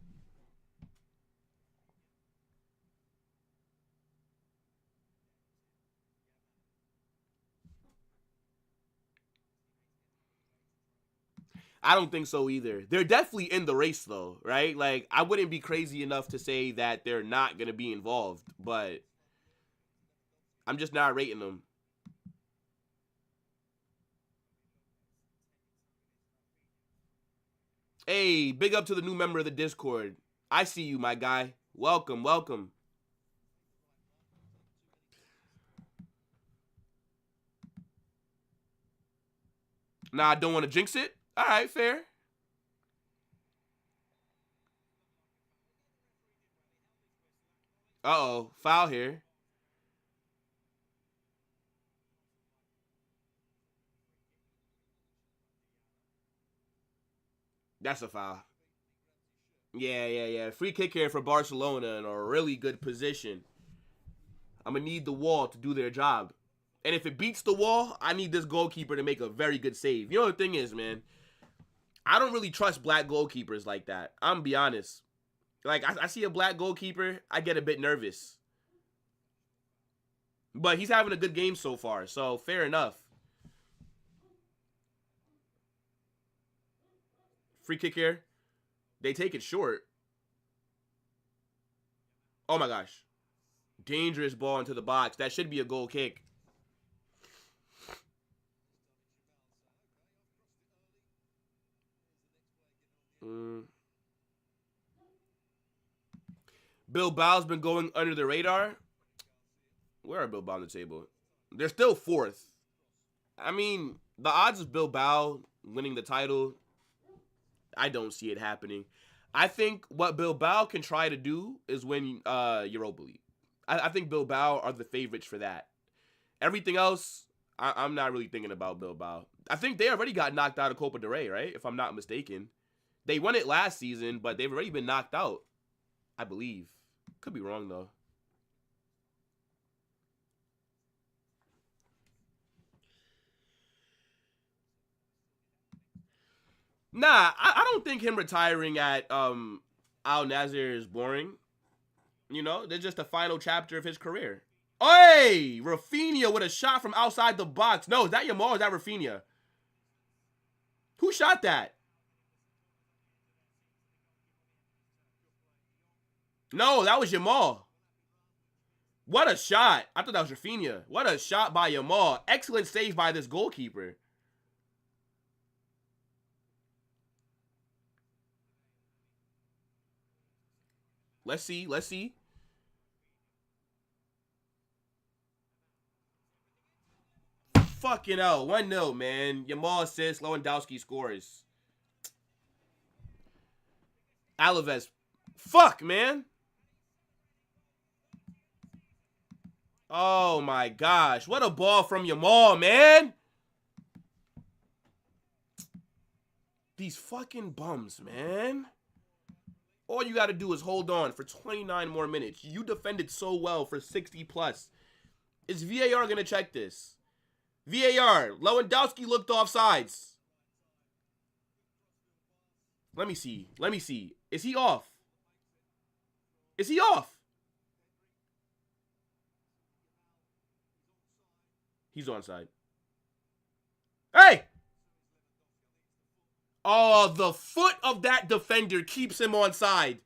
I don't think so either. They're definitely in the race, though, right? Like, I wouldn't be crazy enough to say that they're not going to be involved, but I'm just not rating them. Hey, big up to the new member of the Discord. I see you, my guy. Welcome, welcome. Nah, I don't want to jinx it. All right, fair. Uh-oh, foul here. That's a foul. Yeah. Free kick here for Barcelona in a really good position. I'm going to need the wall to do their job. And if it beats the wall, I need this goalkeeper to make a very good save. You know the thing is, man, I don't really trust black goalkeepers like that. I'm going to be honest. Like, I see a black goalkeeper, I get a bit nervous. But he's having a good game so far, so fair enough. Free kick here. They take it short. Oh, my gosh. Dangerous ball into the box. That should be a goal kick. Bilbao's been going under the radar. Where are Bilbao on the table? They're still fourth. I mean, the odds of Bilbao winning the title, I don't see it happening. I think what Bilbao can try to do is win Europa League. I think Bilbao are the favorites for that. Everything else, I'm not really thinking about Bilbao. I think they already got knocked out of Copa del Rey, right? If I'm not mistaken. They won it last season, but they've already been knocked out, I believe. Could be wrong, though. Nah, I don't think him retiring at Al Nassr is boring. You know, they're just the final chapter of his career. Hey, Rafinha with a shot from outside the box. No, is that Yamal or is that Rafinha? Who shot that? No, that was Yamal. What a shot. I thought that was Rafinha. What a shot by Yamal. Excellent save by this goalkeeper. Let's see. Fucking hell. 1-0, man. Yamal assists. Lewandowski scores. Alaves. Fuck, man. Oh, my gosh. What a ball from Yamal, man. These fucking bums, man. All you got to do is hold on for 29 more minutes. You defended so well for 60 plus. Is VAR going to check this? VAR. Lewandowski looked off sides. Let me see. Is he off? Is he off? He's onside. Hey! Oh, the foot of that defender keeps him onside.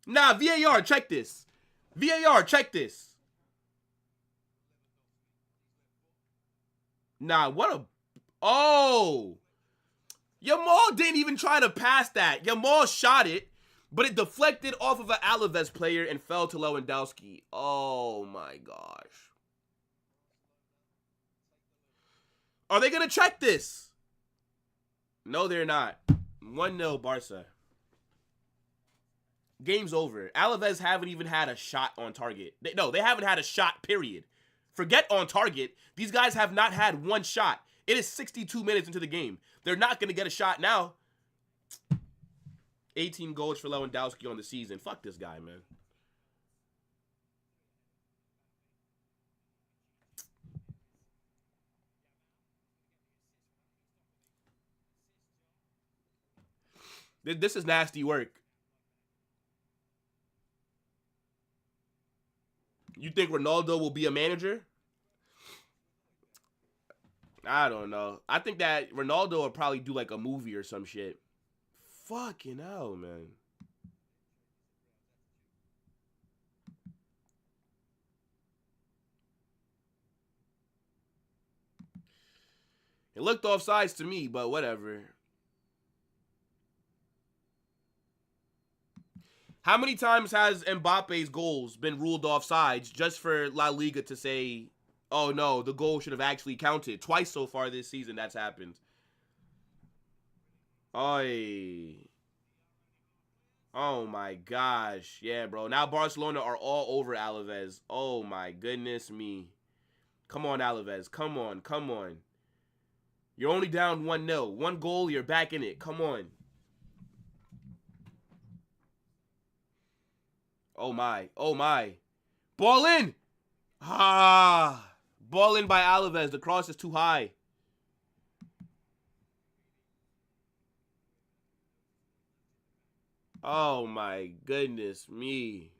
Nah, VAR, check this. VAR, check this. Nah, what a... Oh! Yamal didn't even try to pass that. Yamal shot it, but it deflected off of an Alaves player and fell to Lewandowski. Oh, my gosh. Are they going to check this? No, they're not. 1-0 Barca. Game's over. Alaves haven't even had a shot on target. No, they haven't had a shot, period. Forget on target. These guys have not had one shot. It is 62 minutes into the game. They're not going to get a shot now. 18 goals for Lewandowski on the season. Fuck this guy, man. This is nasty work. You think Ronaldo will be a manager? I don't know. I think that Ronaldo will probably do like a movie or some shit. Fucking hell, man. It looked offsides to me, but whatever. How many times has Mbappe's goals been ruled offsides just for La Liga to say, oh no, the goal should have actually counted? Twice so far this season that's happened. Oy. Oh my gosh. Yeah, bro. Now Barcelona are all over Alaves. Oh my goodness me. Come on, Alaves. Come on. Come on. You're only down 1-0. One goal, you're back in it. Come on. Oh my. Oh my. Ball in. Ah. Ball in by Alaves. The cross is too high. Oh my goodness me.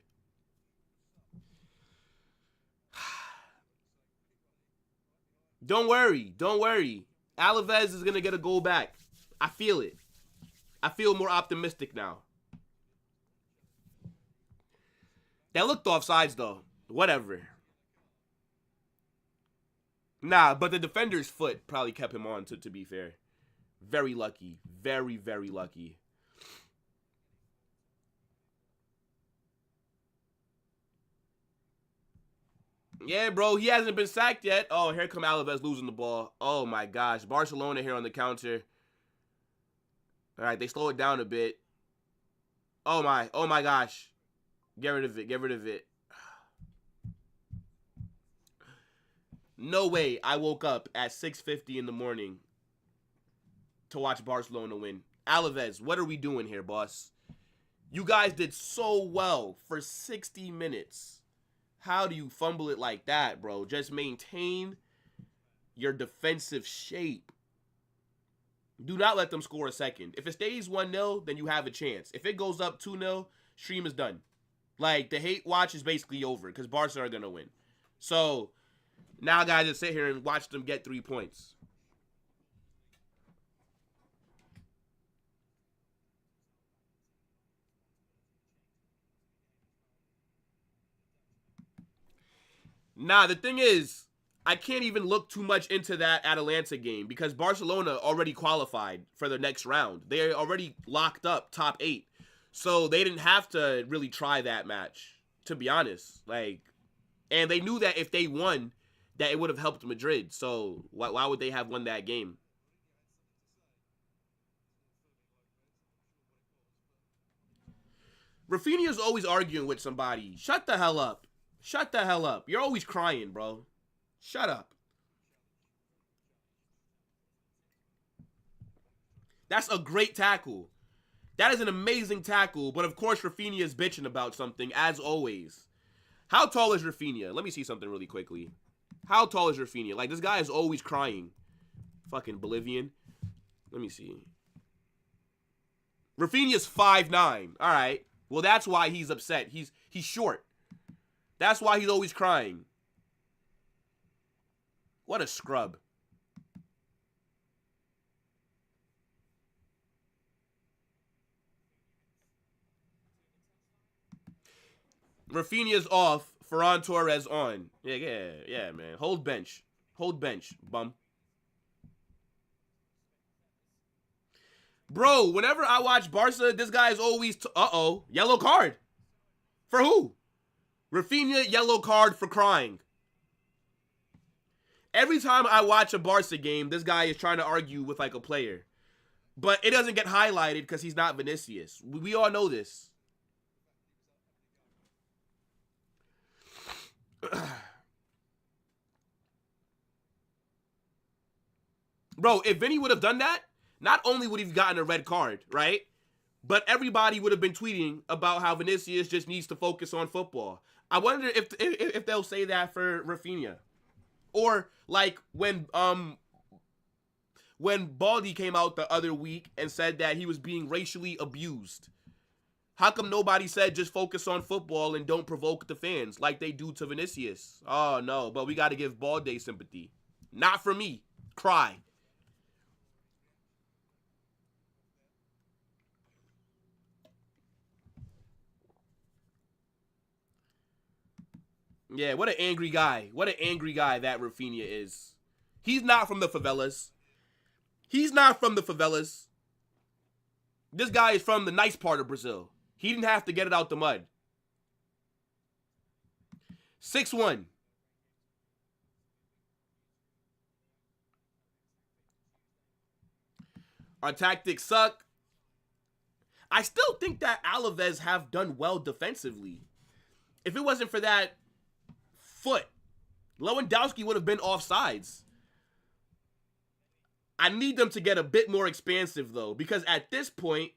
Don't worry. Don't worry. Alaves is going to get a goal back. I feel it. I feel more optimistic now. That looked offsides, though. Whatever. Nah, but the defender's foot probably kept him on, to be fair. Very lucky. Very, very lucky. Yeah, bro, he hasn't been sacked yet. Oh, here come Alaves losing the ball. Oh, my gosh. Barcelona here on the counter. All right, they slow it down a bit. Oh, my. Oh, my gosh. Get rid of it. Get rid of it. No way I woke up at 6:50 in the morning to watch Barcelona win. Alaves, what are we doing here, boss? You guys did so well for 60 minutes. How do you fumble it like that, bro? Just maintain your defensive shape. Do not let them score a second. If it stays 1-0, then you have a chance. If it goes up 2-0, stream is done. Like, the hate watch is basically over because Barca are going to win. So, now I got to just sit here and watch them get 3 points. Nah, the thing is, I can't even look too much into that Atalanta game because Barcelona already qualified for the next round. They already locked up top 8. So they didn't have to really try that match, to be honest. Like, and they knew that if they won, that it would have helped Madrid. So why would they have won that game? Rafinha's always arguing with somebody. Shut the hell up. Shut the hell up. You're always crying, bro. Shut up. That's a great tackle. That is an amazing tackle. But of course, Rafinha is bitching about something, as always. How tall is Rafinha? Let me see something really quickly. How tall is Rafinha? Like, this guy is always crying. Fucking Bolivian. Let me see. Rafinha's 5'9". All right. Well, that's why he's upset. He's short. That's why he's always crying. What a scrub. Rafinha's off. Ferran Torres on. Yeah, man. Hold bench. Hold bench, bum. Bro, whenever I watch Barca, this guy is always... Uh-oh. Yellow card. For who? Rafinha, yellow card for crying. Every time I watch a Barca game, this guy is trying to argue with, like, a player. But it doesn't get highlighted because he's not Vinicius. We all know this. Bro, if Vinny would have done that, not only would he have gotten a red card, right? But everybody would have been tweeting about how Vinicius just needs to focus on football. I wonder if they'll say that for Rafinha. Or like when Baldy came out the other week and said that he was being racially abused. How come nobody said just focus on football and don't provoke the fans like they do to Vinicius? Oh, no, but we got to give Baldy sympathy. Not for me. Cry. Yeah, what an angry guy. What an angry guy that Rafinha is. He's not from the favelas. He's not from the favelas. This guy is from the nice part of Brazil. He didn't have to get it out the mud. 6-1. Our tactics suck. I still think that Alaves have done well defensively. If it wasn't for that foot, Lewandowski would have been offsides. I need them to get a bit more expansive, though, because at this point,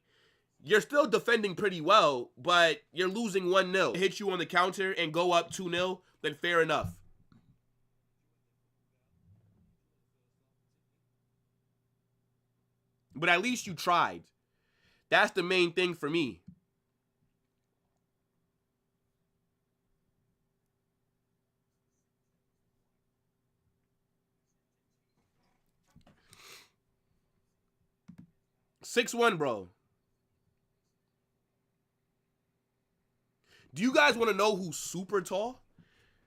you're still defending pretty well, but you're losing 1-0. Hit you on the counter and go up 2-0, then fair enough. But at least you tried. That's the main thing for me. $6-1, bro. Do you guys want to know who's super tall?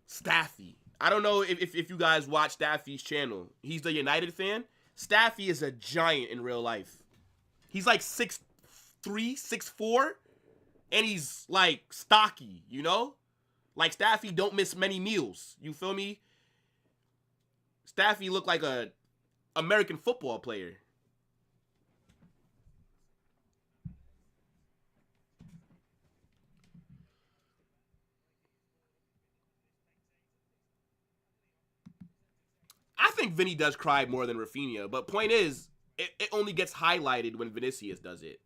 Staffy. I don't know if you guys watch Staffy's channel. He's the United fan. Staffy is a giant in real life. He's like 6'3", 6'4", and he's like stocky, you know? Like Staffy don't miss many meals. You feel me? Staffy looked like a American football player. I think Vinny does cry more than Rafinha, but point is, it only gets highlighted when Vinicius does it.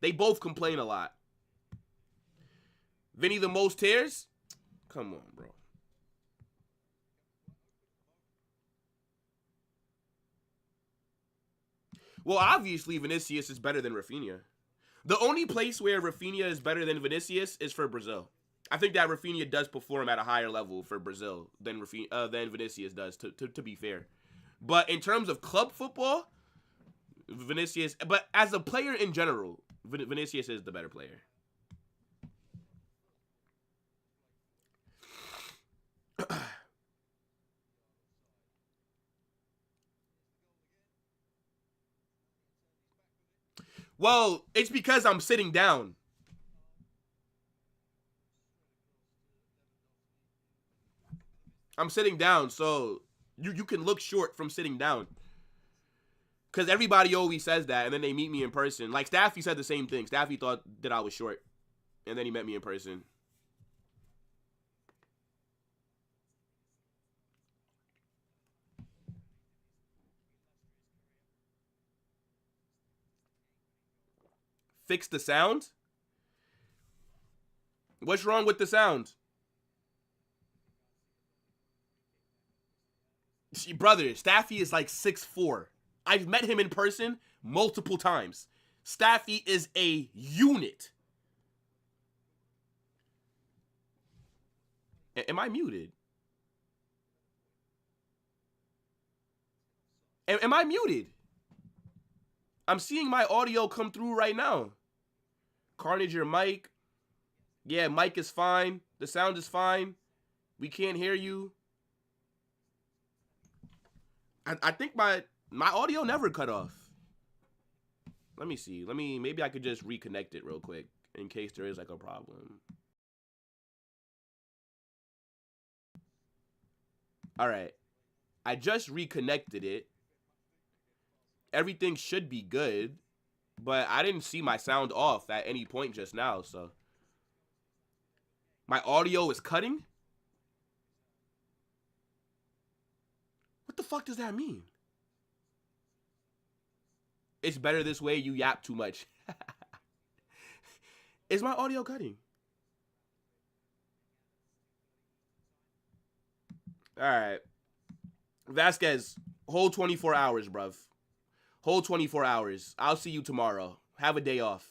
They both complain a lot. Vinny the most tears? Come on, bro. Well, obviously Vinicius is better than Rafinha. The only place where Rafinha is better than Vinicius is for Brazil. I think that Rafinha does perform at a higher level for Brazil than Vinicius does, to be fair. But in terms of club football, Vinicius, but as a player in general, Vinicius is the better player. Well, it's because I'm sitting down. I'm sitting down, so you can look short from sitting down. Because everybody always says that, and then they meet me in person. Like, Staffy said the same thing. Staffy thought that I was short, and then he met me in person. Fix the sound? What's wrong with the sound? See, brother, Staffy is like 6'4". I've met him in person multiple times. Staffy is a unit. Am I muted? Am I muted? I'm seeing my audio come through right now. Carnage, your mic. Yeah, mic is fine. The sound is fine. We can't hear you. I think my audio never cut off. Let me see. Maybe I could just reconnect it real quick in case there is like a problem. All right. I just reconnected it. Everything should be good, but I didn't see my sound off at any point just now, so. My audio is cutting? What the fuck does that mean? It's better this way. You yap too much. Is my audio cutting? All right. Vasquez, hold 24 hours, bruv. Hold 24 hours. I'll see you tomorrow. Have a day off.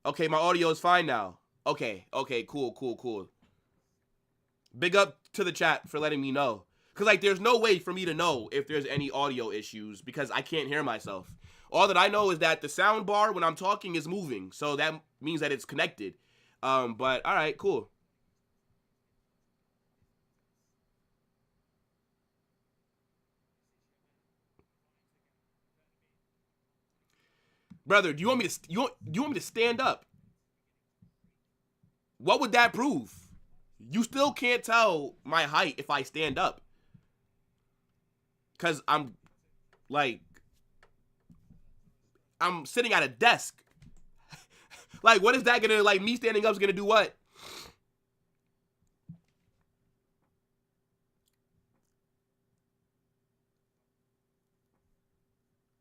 Okay, my audio is fine now. Okay, cool. Big up to the chat for letting me know. Because, like, there's no way for me to know if there's any audio issues because I can't hear myself. All that I know is that the sound bar when I'm talking is moving. So that means that it's connected. But, all right, cool. Brother, do you want me to do you want me to stand up? What would that prove? You still can't tell my height if I stand up. Cause I'm sitting at a desk. Like, what is that gonna, like, me standing up is gonna do what?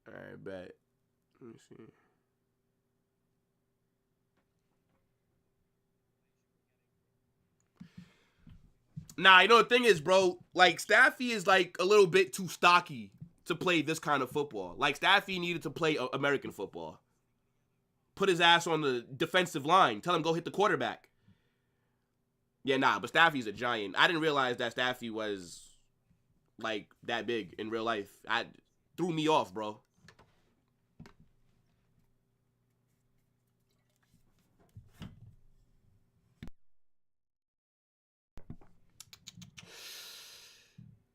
Alright, bet. Let me see. Nah, you know the thing is, bro, like, Staffy is, like, a little bit too stocky to play this kind of football. Like, Staffy needed to play American football. Put his ass on the defensive line. Tell him go hit the quarterback. Yeah, nah, but Staffy's a giant. I didn't realize that Staffy was, like, that big in real life. Threw me off, bro.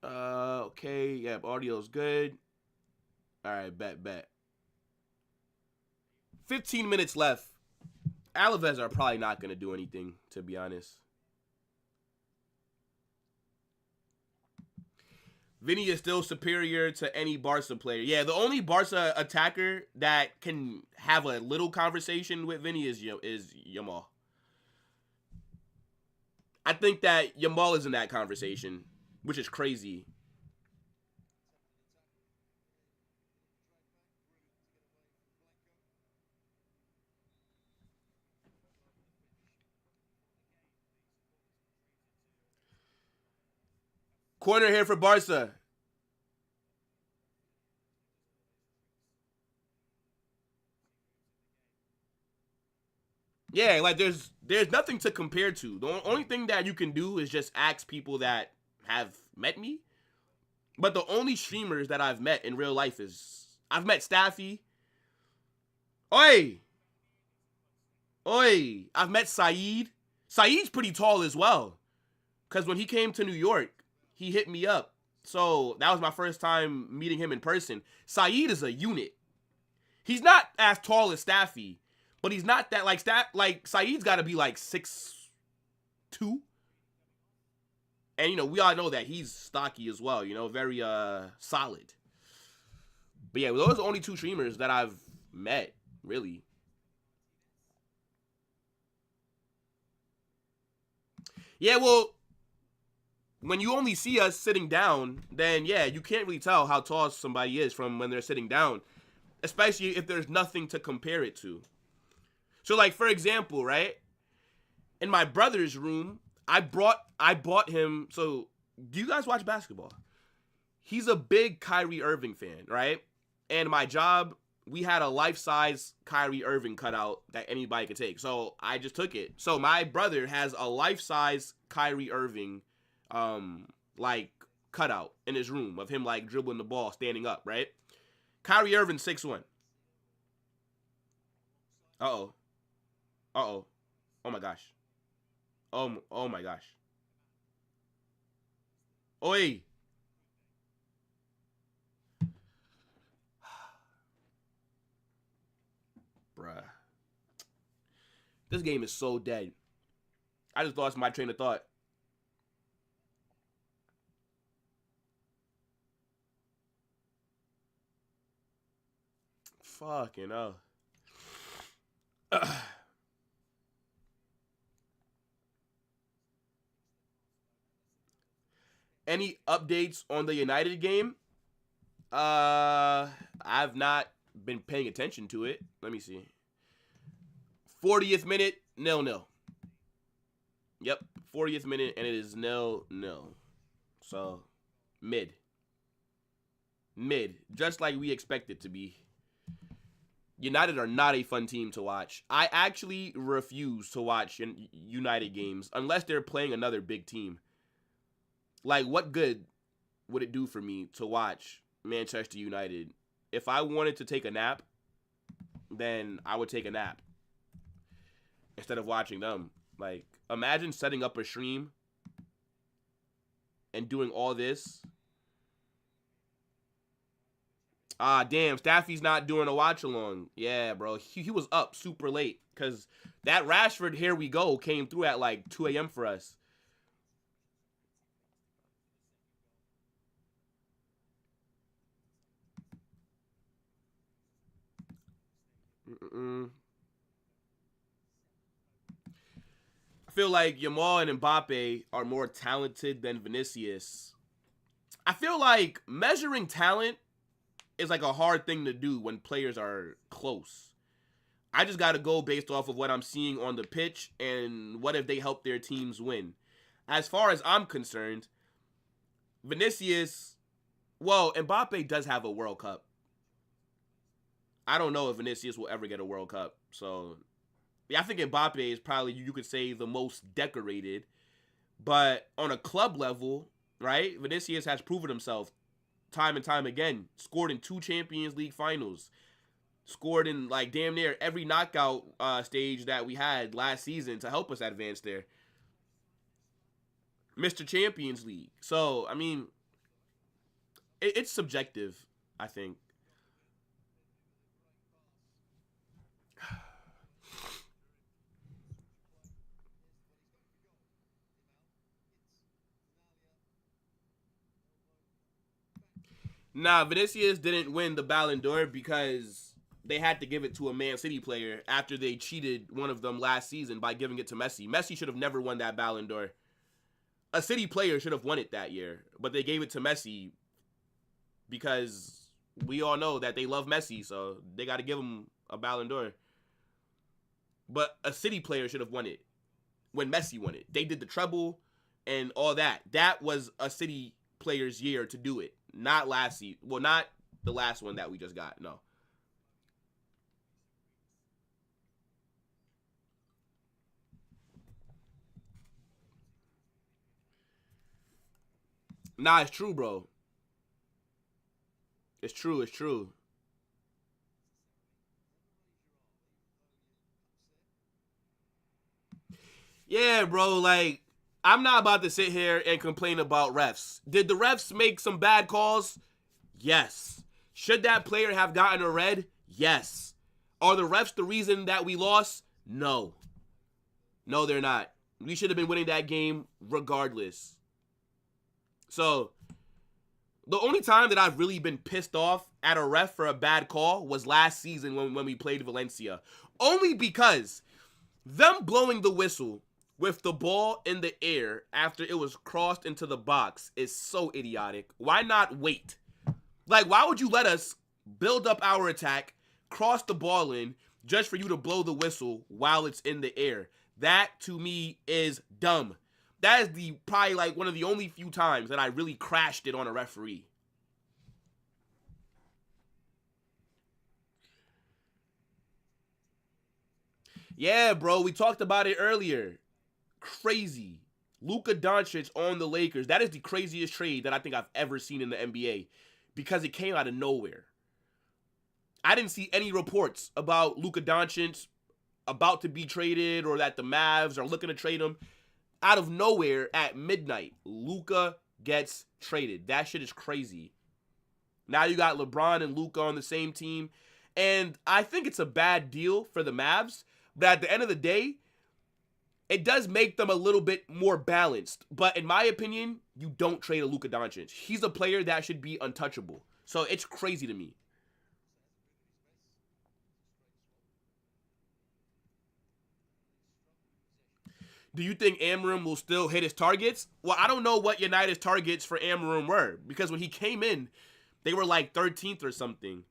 Okay, yeah, audio's good. All right, bet. 15 minutes left. Alaves are probably not going to do anything, to be honest. Vinny is still superior to any Barca player. Yeah, the only Barca attacker that can have a little conversation with Vinny is Yamal. I think that Yamal is in that conversation, which is crazy. Corner here for Barca. Yeah, like, there's nothing to compare to. The only thing that you can do is just ask people that have met me. But the only streamers that I've met in real life is I've met Staffy. Oi! I've met Saeed. Saeed's pretty tall as well. Because when he came to New York, he hit me up. So that was my first time meeting him in person. Saeed is a unit. He's not as tall as Staffy, but he's not that, like Saeed's got to be like 6'2". And, you know, we all know that he's stocky as well, you know, very solid. But yeah, those are the only two streamers that I've met, really. Yeah, well, when you only see us sitting down, then yeah, you can't really tell how tall somebody is from when they're sitting down, especially if there's nothing to compare it to. So, like, for example, right? In my brother's room, I bought him. So, do you guys watch basketball? He's a big Kyrie Irving fan, right? And my job, we had a life-size Kyrie Irving cutout that anybody could take. So I just took it. So my brother has a life-size Kyrie Irving, like, cutout in his room of him, like, dribbling the ball, standing up, right? Kyrie Irving 6'1". Uh-oh. Uh-oh. Oh my gosh. Oh my gosh. Oi. Bruh. This game is so dead. I just lost my train of thought. Fucking hell. Any updates on the United game? I've not been paying attention to it. Let me see. 40th minute, 0-0. Yep, 40th minute, and it is 0-0. So, mid. Just like we expect it to be. United are not a fun team to watch. I actually refuse to watch United games unless they're playing another big team. Like, what good would it do for me to watch Manchester United? If I wanted to take a nap, then I would take a nap instead of watching them. Like, imagine setting up a stream and doing all this. Ah, damn, Staffy's not doing a watch-along. Yeah, bro, he was up super late because that Rashford here we go came through at like 2 a.m. for us. I feel like Yamal and Mbappe are more talented than Vinicius. I feel like measuring talent is like a hard thing to do when players are close. I just got to go based off of what I'm seeing on the pitch and what if they help their teams win. As far as I'm concerned, Vinicius, well, Mbappe does have a World Cup. I don't know if Vinicius will ever get a World Cup. So, yeah, I think Mbappe is probably, you could say, the most decorated. But on a club level, right, Vinicius has proven himself time and time again. Scored in 2 Champions League finals. Scored in, like, damn near every knockout stage that we had last season to help us advance there. Mr. Champions League. So, I mean, it's subjective, I think. Nah, Vinicius didn't win the Ballon d'Or because they had to give it to a Man City player after they cheated one of them last season by giving it to Messi. Messi should have never won that Ballon d'Or. A City player should have won it that year, but they gave it to Messi because we all know that they love Messi, so they got to give him a Ballon d'Or. But a City player should have won it when Messi won it. They did the treble and all that. That was a City player's year to do it. Not last season. Well, not the last one that we just got. No. Nah, it's true, bro. It's true. It's true. Yeah, bro. Like, I'm not about to sit here and complain about refs. Did the refs make some bad calls? Yes. Should that player have gotten a red? Yes. Are the refs the reason that we lost? No. No, they're not. We should have been winning that game regardless. So, the only time that I've really been pissed off at a ref for a bad call was last season when we played Valencia. Only because them blowing the whistle with the ball in the air after it was crossed into the box is so idiotic. Why not wait? Like, why would you let us build up our attack, cross the ball in, just for you to blow the whistle while it's in the air? That, to me, is dumb. That is probably like one of the only few times that I really crashed it on a referee. Yeah, bro, we talked about it earlier. Crazy. Luka Doncic on the Lakers. That is the craziest trade that I think I've ever seen in the NBA because it came out of nowhere. I didn't see any reports about Luka Doncic about to be traded or that the Mavs are looking to trade him. Out of nowhere at midnight, Luka gets traded. That shit is crazy. Now you got LeBron and Luka on the same team. And I think it's a bad deal for the Mavs. But at the end of the day, it does make them a little bit more balanced. But in my opinion, you don't trade a Luka Doncic. He's a player that should be untouchable. So it's crazy to me. Do you think Amorim will still hit his targets? Well, I don't know what United's targets for Amorim were, because when he came in, they were like 13th or something.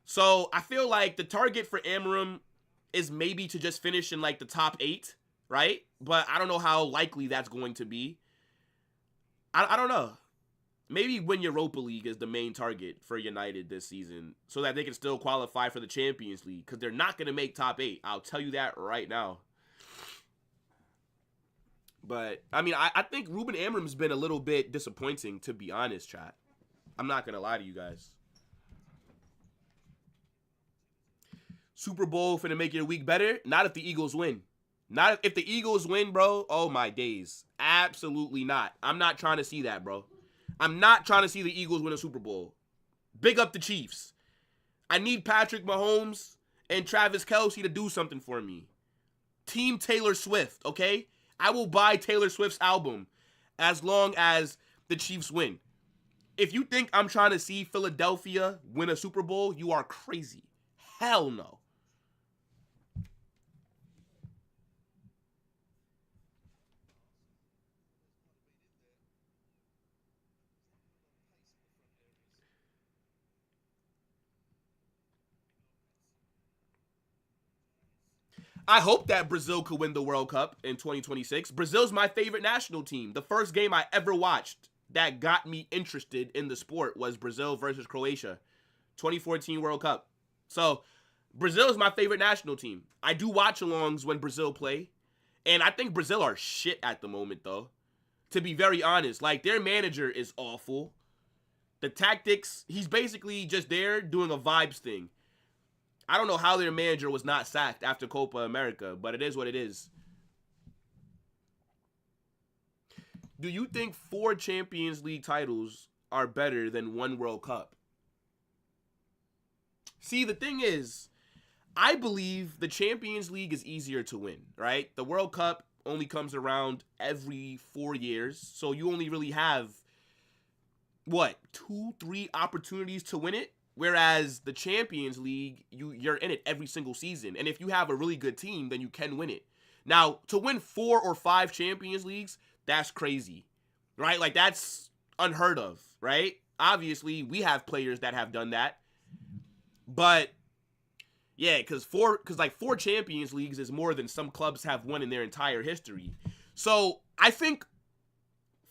So I feel like the target for Amorim is maybe to just finish in like the top 8, right? But I don't know how likely that's going to be. I don't know. Maybe win Europa League is the main target for United this season so that they can still qualify for the Champions League, because they're not going to make top 8. I'll tell you that right now. But, I mean, I think Ruben Amorim's been a little bit disappointing, to be honest, chat. I'm not going to lie to you guys. Super Bowl finna make your week better? Not if the Eagles win. Not if the Eagles win, bro. Oh, my days. Absolutely not. I'm not trying to see that, bro. I'm not trying to see the Eagles win a Super Bowl. Big up the Chiefs. I need Patrick Mahomes and Travis Kelce to do something for me. Team Taylor Swift, okay? I will buy Taylor Swift's album as long as the Chiefs win. If you think I'm trying to see Philadelphia win a Super Bowl, you are crazy. Hell no. I hope that Brazil could win the World Cup in 2026. Brazil's my favorite national team. The first game I ever watched that got me interested in the sport was Brazil versus Croatia, 2014 World Cup. So Brazil is my favorite national team. I do watch-alongs when Brazil play, and I think Brazil are shit at the moment, though. To be very honest, like, their manager is awful. The tactics, he's basically just there doing a vibes thing. I don't know how their manager was not sacked after Copa America, but it is what it is. Do you think 4 Champions League titles are better than 1 World Cup? See, the thing is, I believe the Champions League is easier to win, right? The World Cup only comes around every 4 years, so you only really have, what, 2, 3 opportunities to win it? Whereas the Champions League, you're in it every single season. And if you have a really good team, then you can win it. Now, to win 4 or 5 Champions Leagues, that's crazy, right? Like, that's unheard of, right? Obviously, we have players that have done that. But, yeah, because 4 Champions Leagues is more than some clubs have won in their entire history. So, I think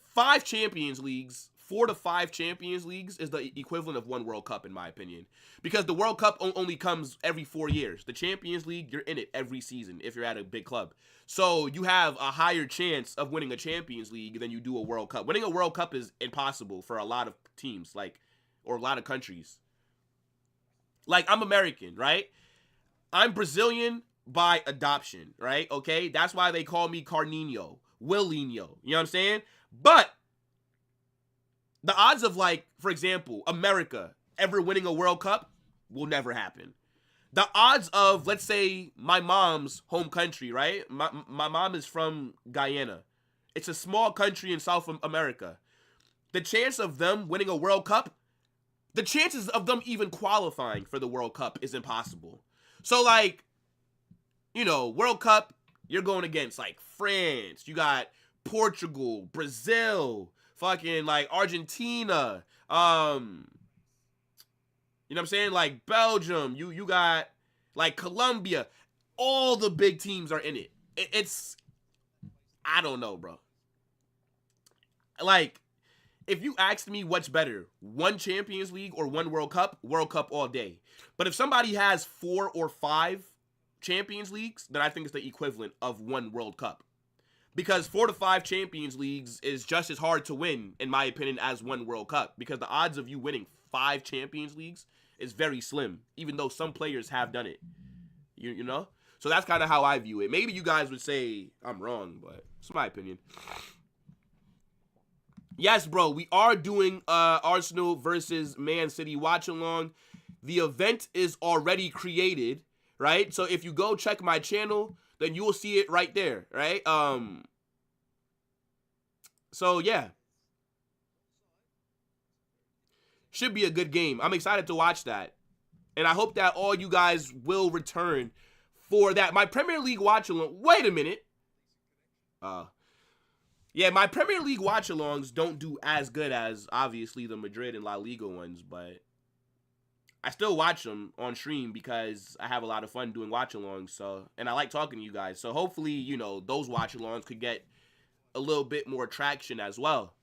5 Champions Leagues, 4 to 5 Champions Leagues is the equivalent of 1 World Cup, in my opinion. Because the World Cup only comes every 4 years. The Champions League, you're in it every season if you're at a big club. So you have a higher chance of winning a Champions League than you do a World Cup. Winning a World Cup is impossible for a lot of teams, or a lot of countries. Like, I'm American, right? I'm Brazilian by adoption, right? Okay? That's why they call me Carninho, Willinho. You know what I'm saying? But the odds of, like, for example, America ever winning a World Cup will never happen. The odds of, let's say, my mom's home country, right? My mom is from Guyana. It's a small country in South America. The chance of them winning a World Cup, the chances of them even qualifying for the World Cup is impossible. So, like, you know, World Cup, you're going against, like, France. You got Portugal, Brazil, fucking, like, Argentina, you know what I'm saying? Like, Belgium, you got, like, Colombia. All the big teams are in it. It's, I don't know, bro. Like, if you asked me what's better, 1 Champions League or 1 World Cup all day. But if somebody has 4 or 5 Champions Leagues, then I think it's the equivalent of 1 World Cup. Because 4 to 5 Champions Leagues is just as hard to win, in my opinion, as 1 World Cup. Because the odds of you winning 5 Champions Leagues is very slim, even though some players have done it. You know? So that's kind of how I view it. Maybe you guys would say I'm wrong, but it's my opinion. Yes, bro, we are doing Arsenal versus Man City watch-along. The event is already created, right? So if you go check my channel, then you will see it right there, right? So, yeah. Should be a good game. I'm excited to watch that. And I hope that all you guys will return for that. My Premier League watch-along. Wait a minute. Uh, yeah, my Premier League watch-alongs don't do as good as obviously the Madrid and La Liga ones, but I still watch them on stream because I have a lot of fun doing watch-alongs. So, and I like talking to you guys. So hopefully, those watch-alongs could get a little bit more traction as well.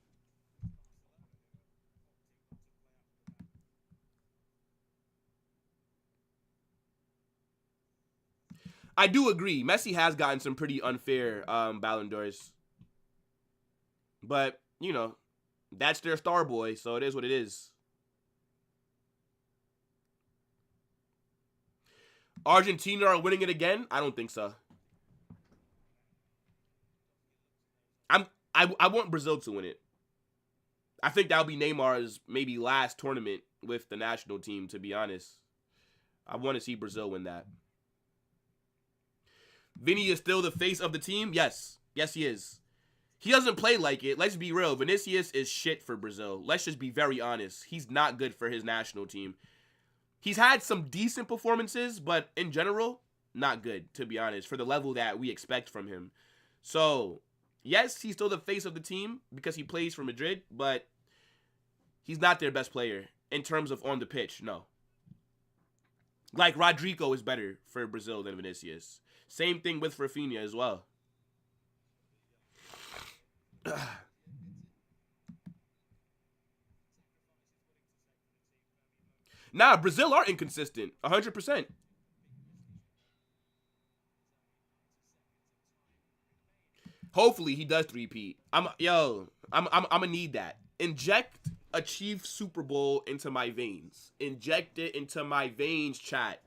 I do agree. Messi has gotten some pretty unfair Ballon d'Ors. But, that's their star boy, so it is what it is. Argentina are winning it again? I don't think so. I want Brazil to win it. I think that'll be Neymar's maybe last tournament with the national team, to be honest. I want to see Brazil win that. Vinny is still the face of the team? Yes. Yes, he is. He doesn't play like it. Let's be real. Vinicius is shit for Brazil. Let's just be very honest. He's not good for his national team. He's had some decent performances, but in general, not good, to be honest, for the level that we expect from him. So, yes, he's still the face of the team because he plays for Madrid, but he's not their best player in terms of on the pitch, no. Like, Rodrigo is better for Brazil than Vinicius. Same thing with Rafinha as well. Nah, Brazil are inconsistent, 100%. Hopefully he does three-peat. I'm gonna need that. Inject a Chiefs Super Bowl into my veins. Inject it into my veins, chat.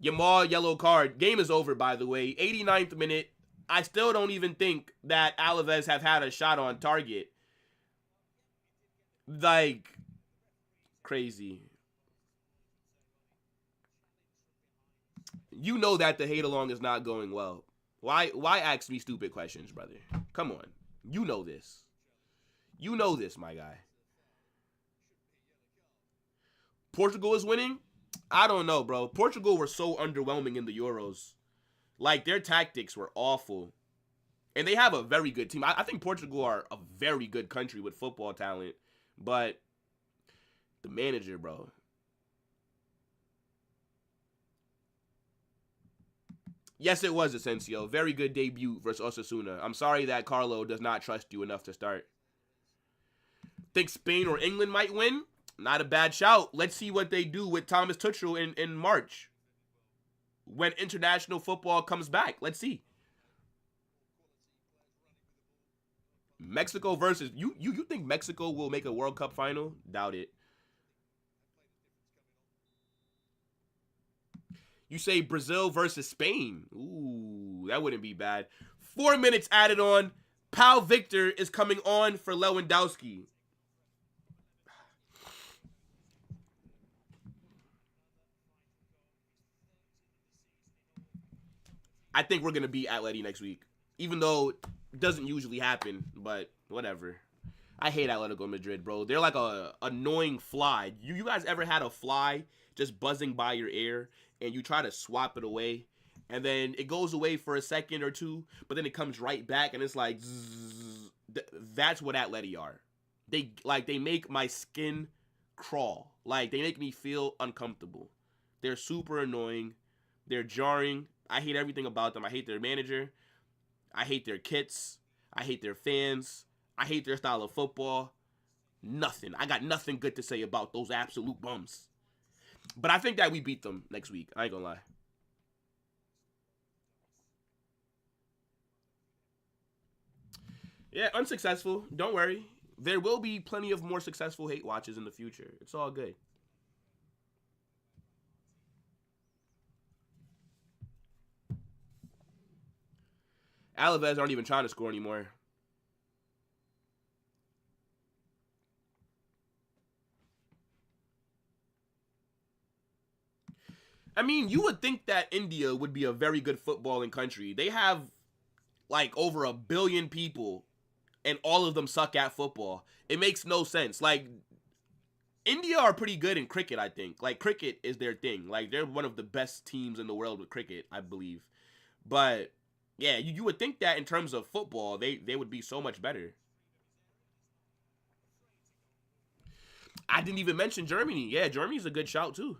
Yamal yellow card. Game is over, by the way. 89th minute. I still don't even think that Alaves have had a shot on target. Like, crazy. You know that the hate along is not going well. Why ask me stupid questions, brother? Come on. You know this. You know this, my guy. Portugal is winning? I don't know, bro. Portugal were so underwhelming in the Euros. Like, their tactics were awful. And they have a very good team. I think Portugal are a very good country with football talent. But the manager, bro. Yes, it was Asensio. Very good debut versus Osasuna. I'm sorry that Carlo does not trust you enough to start. Think Spain or England might win? Not a bad shout. Let's see what they do with Thomas Tuchel in March. When international football comes back. Let's see. Mexico versus... You think Mexico will make a World Cup final? Doubt it. You say Brazil versus Spain. Ooh, that wouldn't be bad. 4 minutes added on. Pau Victor is coming on for Lewandowski. I think we're going to beat Atleti next week. Even though it doesn't usually happen, but whatever. I hate Atletico Madrid, bro. They're like a annoying fly. You guys ever had a fly just buzzing by your ear and you try to swap it away and then it goes away for a second or two, but then it comes right back and it's like zzz. That's what Atleti are. They make my skin crawl. Like, they make me feel uncomfortable. They're super annoying. They're jarring. I hate everything about them. I hate their manager. I hate their kits. I hate their fans. I hate their style of football. Nothing. I got nothing good to say about those absolute bums. But I think that we beat them next week. I ain't gonna lie. Yeah, unsuccessful. Don't worry. There will be plenty of more successful hate watches in the future. It's all good. Alaves aren't even trying to score anymore. I mean, you would think that India would be a very good footballing country. They have like over 1 billion people and all of them suck at football. It makes no sense. Like, India are pretty good in cricket, I think. Like, cricket is their thing. Like, they're one of the best teams in the world with cricket, I believe. But Yeah, you would think that in terms of football, they would be so much better. I didn't even mention Germany. Yeah, Germany's a good shout too.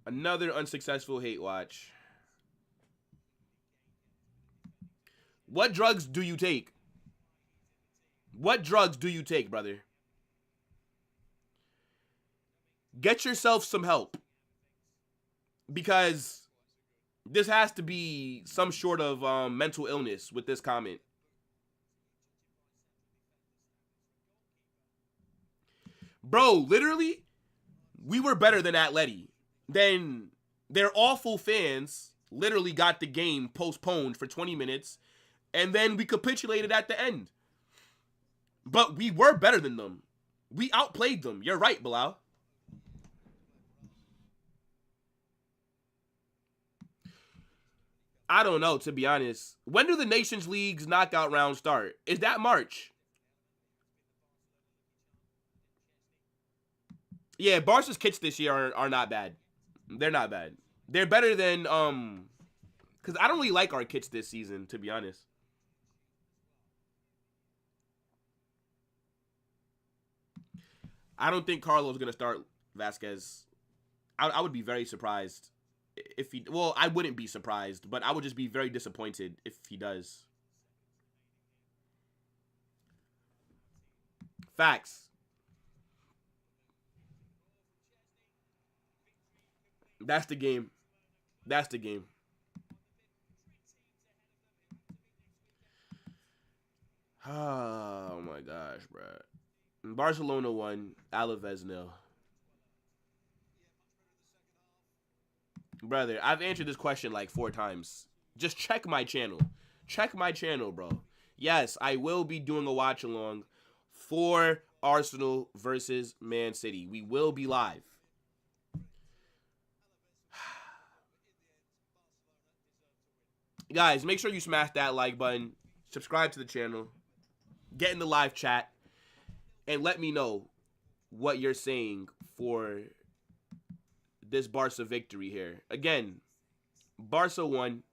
Another unsuccessful hate watch. What drugs do you take? What drugs do you take, brother? Get yourself some help. Because this has to be some sort of mental illness with this comment. Bro, literally, we were better than Atleti. Then their awful fans literally got the game postponed for 20 minutes, and then we capitulated at the end. But we were better than them. We outplayed them. You're right, Bilal. I don't know, to be honest. When do the Nations League's knockout round start? Is that March? Yeah, Barca's kits this year are not bad. They're not bad. They're better than because I don't really like our kits this season, to be honest. I don't think Carlo's gonna start Vasquez. I would be very surprised if he. Well, I wouldn't be surprised, but I would just be very disappointed if he does. Facts. That's the game. That's the game. Oh my gosh, bro. Barcelona won. Alaves nil. Brother, I've answered this question like 4 times. Just check my channel. Check my channel, bro. Yes, I will be doing a watch along for Arsenal versus Man City. We will be live. Guys, make sure you smash that like button. Subscribe to the channel. Get in the live chat. And let me know what you're saying for this Barca victory here. Again, Barca won.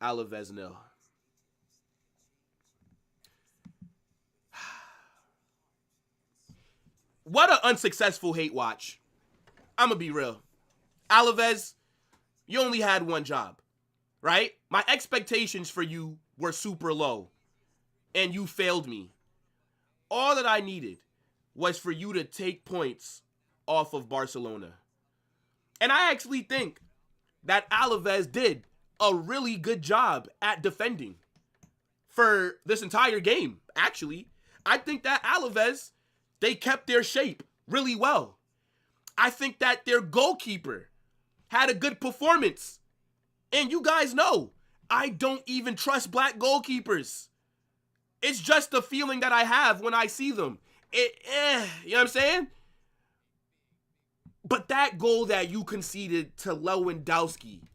Alaves nil. What an unsuccessful hate watch. I'm going to be real. Alaves, you only had one job, right? My expectations for you were super low, and you failed me. All that I needed was for you to take points off of Barcelona. And I actually think that Alaves did a really good job at defending for this entire game, actually. I think that Alaves, they kept their shape really well. I think that their goalkeeper had a good performance. And you guys know, I don't even trust black goalkeepers. It's just the feeling that I have when I see them. You know what I'm saying? But that goal that you conceded to Lewandowski,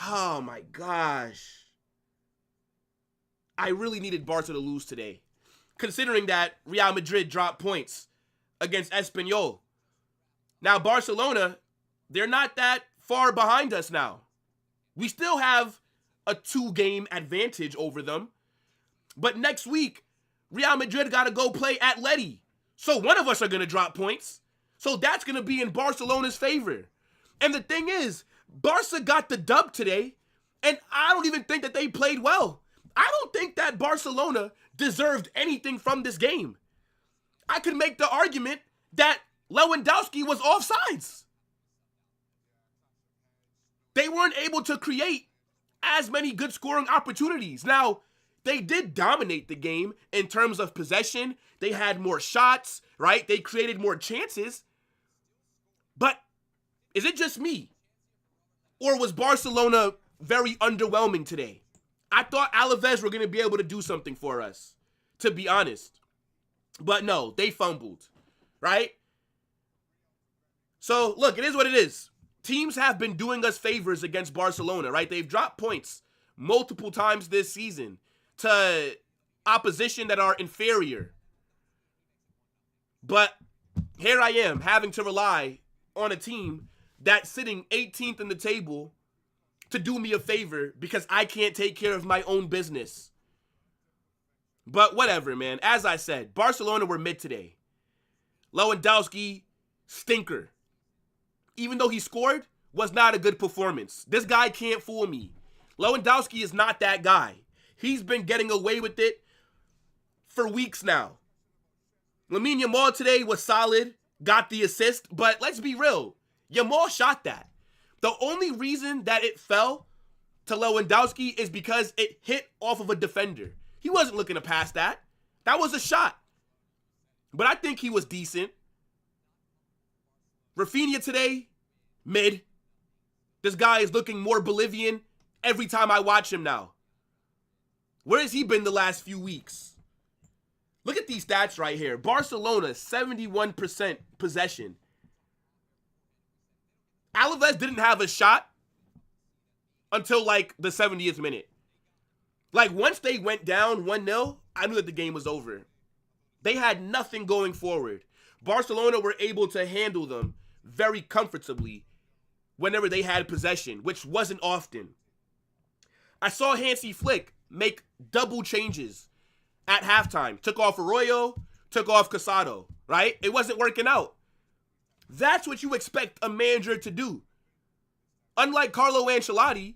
oh my gosh. I really needed Barca to lose today, considering that Real Madrid dropped points against Espanyol. Now, Barcelona, they're not that far behind us now. We still have a 2-game advantage over them. But next week, Real Madrid got to go play Atleti. So one of us are going to drop points. So that's going to be in Barcelona's favor. And the thing is, Barca got the dub today, and I don't even think that they played well. I don't think that Barcelona deserved anything from this game. I could make the argument that Lewandowski was offsides. They weren't able to create as many good scoring opportunities. Now, they did dominate the game in terms of possession. They had more shots, right? They created more chances. But is it just me? Or was Barcelona very underwhelming today? I thought Alaves were going to be able to do something for us, to be honest. But no, they fumbled, right? So, look, it is what it is. Teams have been doing us favors against Barcelona, right? They've dropped points multiple times this season to opposition that are inferior. But here I am having to rely on a team that's sitting 18th in the table to do me a favor because I can't take care of my own business. But whatever, man. As I said, Barcelona were mid today. Lewandowski, stinker. Even though he scored, was not a good performance. This guy can't fool me. Lewandowski is not that guy. He's been getting away with it for weeks now. Lamine Yamal today was solid, got the assist, but let's be real. Yamal shot that. The only reason that it fell to Lewandowski is because it hit off of a defender. He wasn't looking to pass that. That was a shot. But I think he was decent. Rafinha today, mid. This guy is looking more Bolivian every time I watch him now. Where has he been the last few weeks? Look at these stats right here. Barcelona, 71% possession. Alaves didn't have a shot until like the 70th minute. Like once they went down 1-0, I knew that the game was over. They had nothing going forward. Barcelona were able to handle them very comfortably whenever they had possession, which wasn't often. I saw Hansi Flick make double changes at halftime. Took off Arroyo, took off Casado, right? It wasn't working out. That's what you expect a manager to do. Unlike Carlo Ancelotti,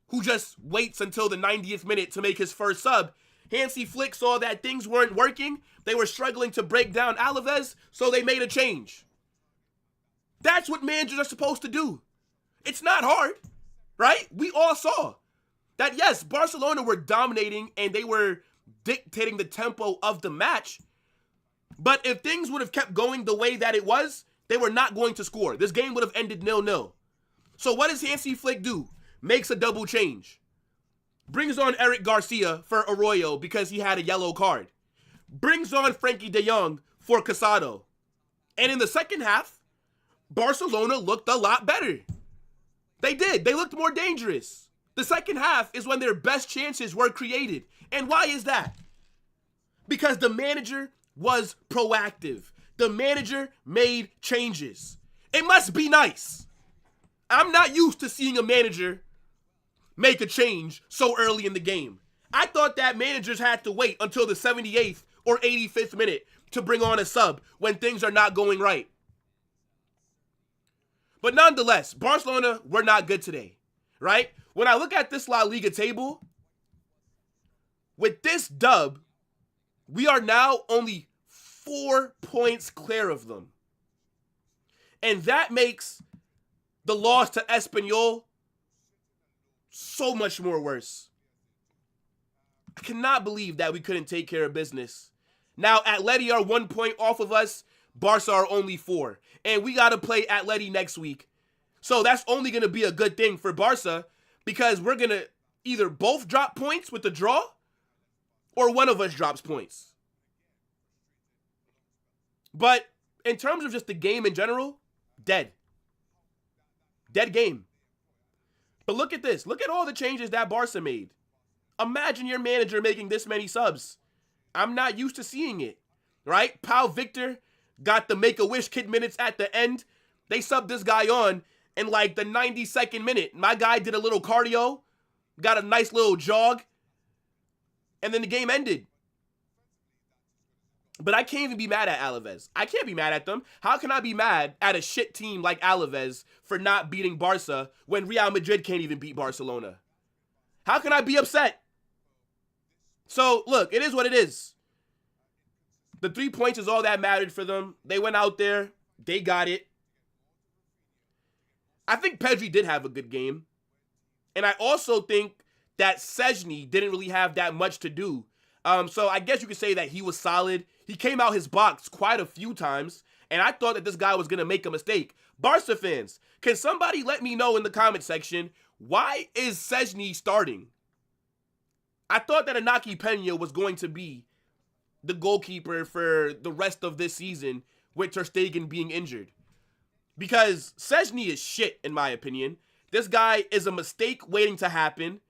who just waits until the 90th minute to make his first sub, Hansi Flick saw that things weren't working. They were struggling to break down Alaves, so they made a change. That's what managers are supposed to do. It's not hard, right? We all saw that, yes, Barcelona were dominating and they were dictating the tempo of the match. But if things would have kept going the way that it was, they were not going to score. This game would have ended 0-0. So what does Hansi Flick do? Makes a double change. Brings on Eric Garcia for Arroyo because he had a yellow card. Brings on Frankie de Jong for Casado. And in the second half, Barcelona looked a lot better. They did. They looked more dangerous. The second half is when their best chances were created. And why is that? Because the manager was proactive. The manager made changes. It must be nice. I'm not used to seeing a manager make a change so early in the game. I thought that managers had to wait until the 78th or 85th minute to bring on a sub when things are not going right. But nonetheless, Barcelona were not good today, right? When I look at this La Liga table, with this dub, we are now only 4 points clear of them. And that makes the loss to Espanyol so much more worse. I cannot believe that we couldn't take care of business. Now, Atleti are 1 point off of us. Barca are only 4. And we got to play Atleti next week. So that's only going to be a good thing for Barca because we're going to either both drop points with the draw or one of us drops points. But in terms of just the game in general, dead. Dead game. But look at this. Look at all the changes that Barca made. Imagine your manager making this many subs. I'm not used to seeing it, right? Pau Victor got the Make-A-Wish kid minutes at the end. They subbed this guy on in like the 92nd minute. My guy did a little cardio, got a nice little jog, and then the game ended. But I can't even be mad at Alaves. I can't be mad at them. How can I be mad at a shit team like Alaves for not beating Barca when Real Madrid can't even beat Barcelona? How can I be upset? So, look, it is what it is. The 3 points is all that mattered for them. They went out there. They got it. I think Pedri did have a good game. And I also think that Szczęsny didn't really have that much to do. So I guess you could say that he was solid. He came out his box quite a few times. And I thought that this guy was going to make a mistake. Barca fans, can somebody let me know in the comment section, why is Szczęsny starting? I thought that Inaki Peña was going to be the goalkeeper for the rest of this season with Ter Stegen being injured. Because Szczęsny is shit, in my opinion. This guy is a mistake waiting to happen.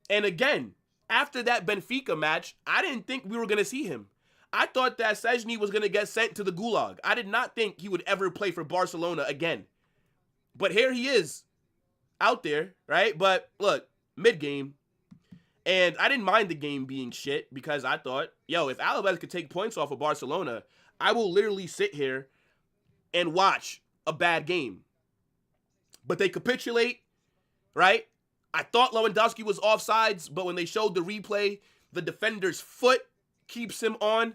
And again, after that Benfica match, I didn't think we were going to see him. I thought that Szczęsny was going to get sent to the gulag. I did not think he would ever play for Barcelona again. But here he is out there, right? But look, mid-game. And I didn't mind the game being shit because I thought, yo, if Alaves could take points off of Barcelona, I will literally sit here and watch a bad game. But they capitulate, right? I thought Lewandowski was offsides, but when they showed the replay, the defender's foot keeps him on.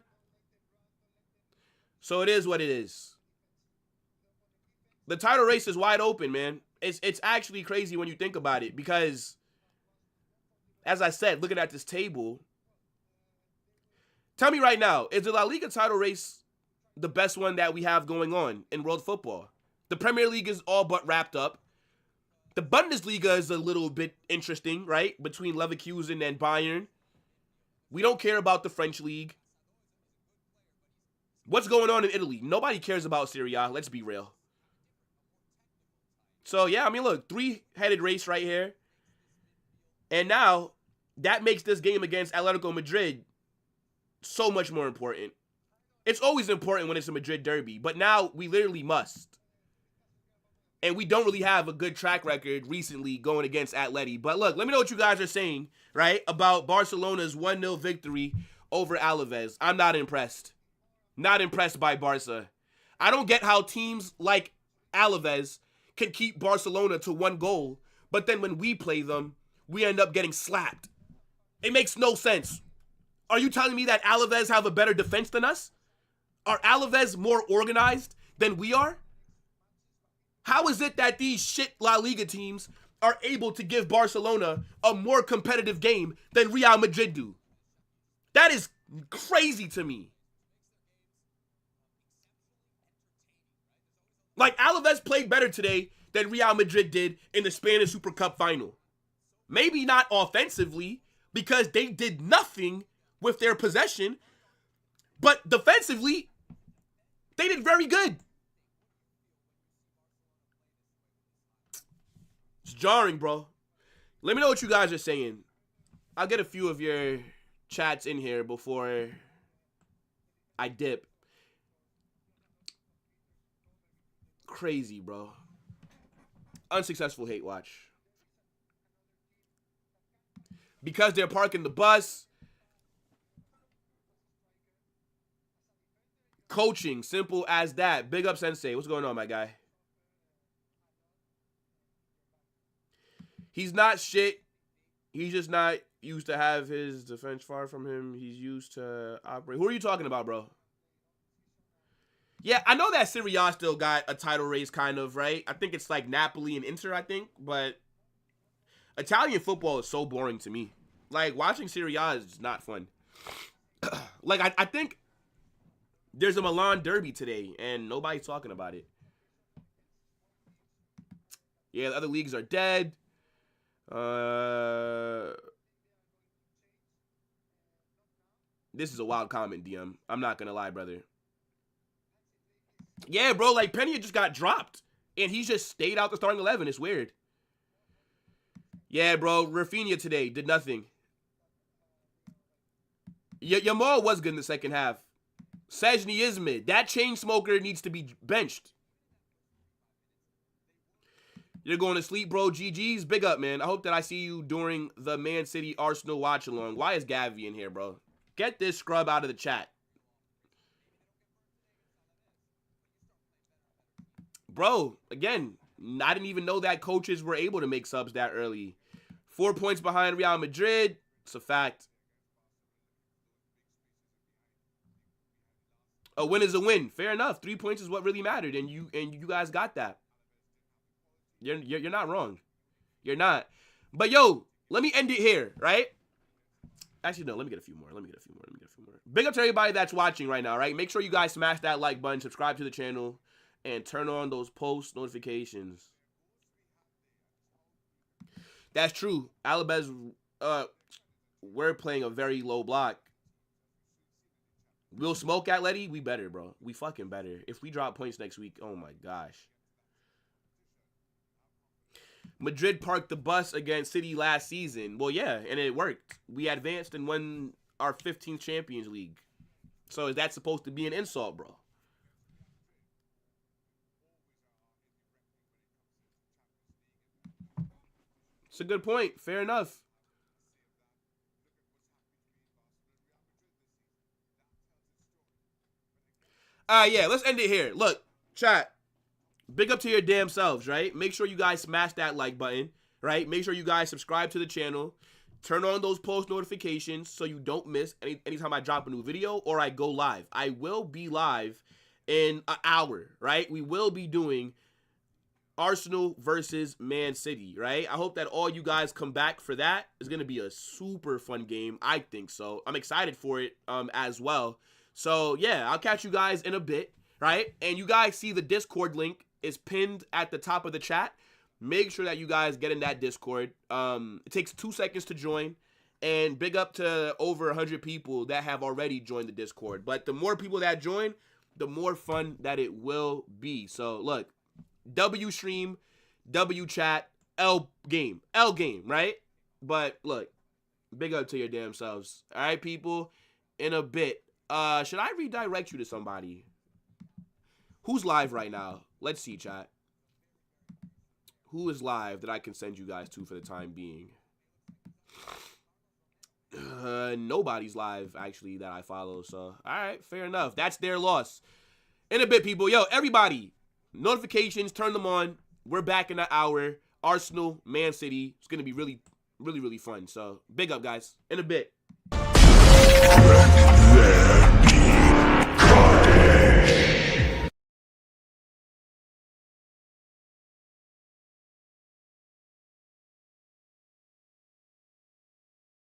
So it is what it is. The title race is wide open, man. It's actually crazy when you think about it because, as I said, looking at this table, tell me right now, is the La Liga title race the best one that we have going on in world football? The Premier League is all but wrapped up. The Bundesliga is a little bit interesting, right? Between Leverkusen and Bayern. We don't care about the French league. What's going on in Italy? Nobody cares about Serie A. Let's be real. So, yeah, I mean, look, three-headed race right here. And now, that makes this game against Atletico Madrid so much more important. It's always important when it's a Madrid derby, but now we literally must. And we don't really have a good track record recently going against Atleti. But look, let me know what you guys are saying, right, about Barcelona's 1-0 victory over Alaves. I'm not impressed. Not impressed by Barca. I don't get how teams like Alaves can keep Barcelona to 1 goal, but then when we play them, we end up getting slapped. It makes no sense. Are you telling me that Alaves have a better defense than us? Are Alaves more organized than we are? How is it that these shit La Liga teams are able to give Barcelona a more competitive game than Real Madrid do? That is crazy to me. Like, Alaves played better today than Real Madrid did in the Spanish Super Cup final. Maybe not offensively, because they did nothing with their possession, but defensively, they did very good. It's jarring, bro. Let me know what you guys are saying. I'll get a few of your chats in here before I dip. Crazy, bro. Unsuccessful hate watch. Because they're parking the bus. Coaching, simple as that. Big up, Sensei. What's going on, my guy? He's not shit. He's just not used to have his defense far from him. He's used to operate. Who are you talking about, bro? Yeah, I know that Serie A still got a title race, kind of, right? I think it's like Napoli and Inter, I think. But Italian football is so boring to me. Like, watching Serie A is not fun. Like, I think there's a Milan derby today, and nobody's talking about it. Yeah, the other leagues are dead. This is a wild comment, DM. I'm not going to lie, brother. Yeah, bro, like, Pena just got dropped, and he just stayed out the starting 11. It's weird. Yeah, bro, Rafinha today did nothing. Yamal was good in the second half. Szczęsny is mid. That chain smoker needs to be benched. You're going to sleep, bro. GG's. Big up, man. I hope that I see you during the Man City Arsenal watch-along. Why is Gavi in here, bro? Get this scrub out of the chat. Bro, again, I didn't even know that coaches were able to make subs that early. 4 points behind Real Madrid. It's a fact. A win is a win. Fair enough. 3 points is what really mattered, and you guys got that. You're not wrong. You're not. But yo, let me end it here, right? Actually, no, let me get a few more. Big up to everybody that's watching right now, right? Make sure you guys smash that like button, subscribe to the channel, and turn on those post notifications. That's true. Alaves, we're playing a very low block. We'll smoke Atleti. We better, bro. We fucking better. If we drop points next week, oh my gosh. Madrid parked the bus against City last season. Well, yeah, and it worked. We advanced and won our 15th Champions League. So is that supposed to be an insult, bro? It's a good point. Fair enough. Yeah, let's end it here. Look, chat. Big up to your damn selves, right? Make sure you guys smash that like button, right? Make sure you guys subscribe to the channel. Turn on those post notifications so you don't miss anytime I drop a new video or I go live. I will be live in an hour, right? We will be doing Arsenal versus Man City, right? I hope that all you guys come back for that. It's going to be a super fun game. I think so. I'm excited for it as well. So, yeah, I'll catch you guys in a bit, right? And you guys see the Discord link is pinned at the top of the chat. Make sure that you guys get in that Discord. It takes 2 seconds to join. And big up to over 100 people that have already joined the Discord. But the more people that join, the more fun that it will be. So, look. W stream, W chat, L game, right? But look, big up to your damn selves. All right, people. In a bit, should I redirect you to somebody? Who's live right now? Let's see, chat. Who is live that I can send you guys to for the time being? Nobody's live actually that I follow. So, all right, fair enough. That's their loss. In a bit, people. Yo, everybody. Notifications, turn them on. We're back in an hour. Arsenal, Man City. It's going to be really, really, really fun. So, big up, guys. In a bit.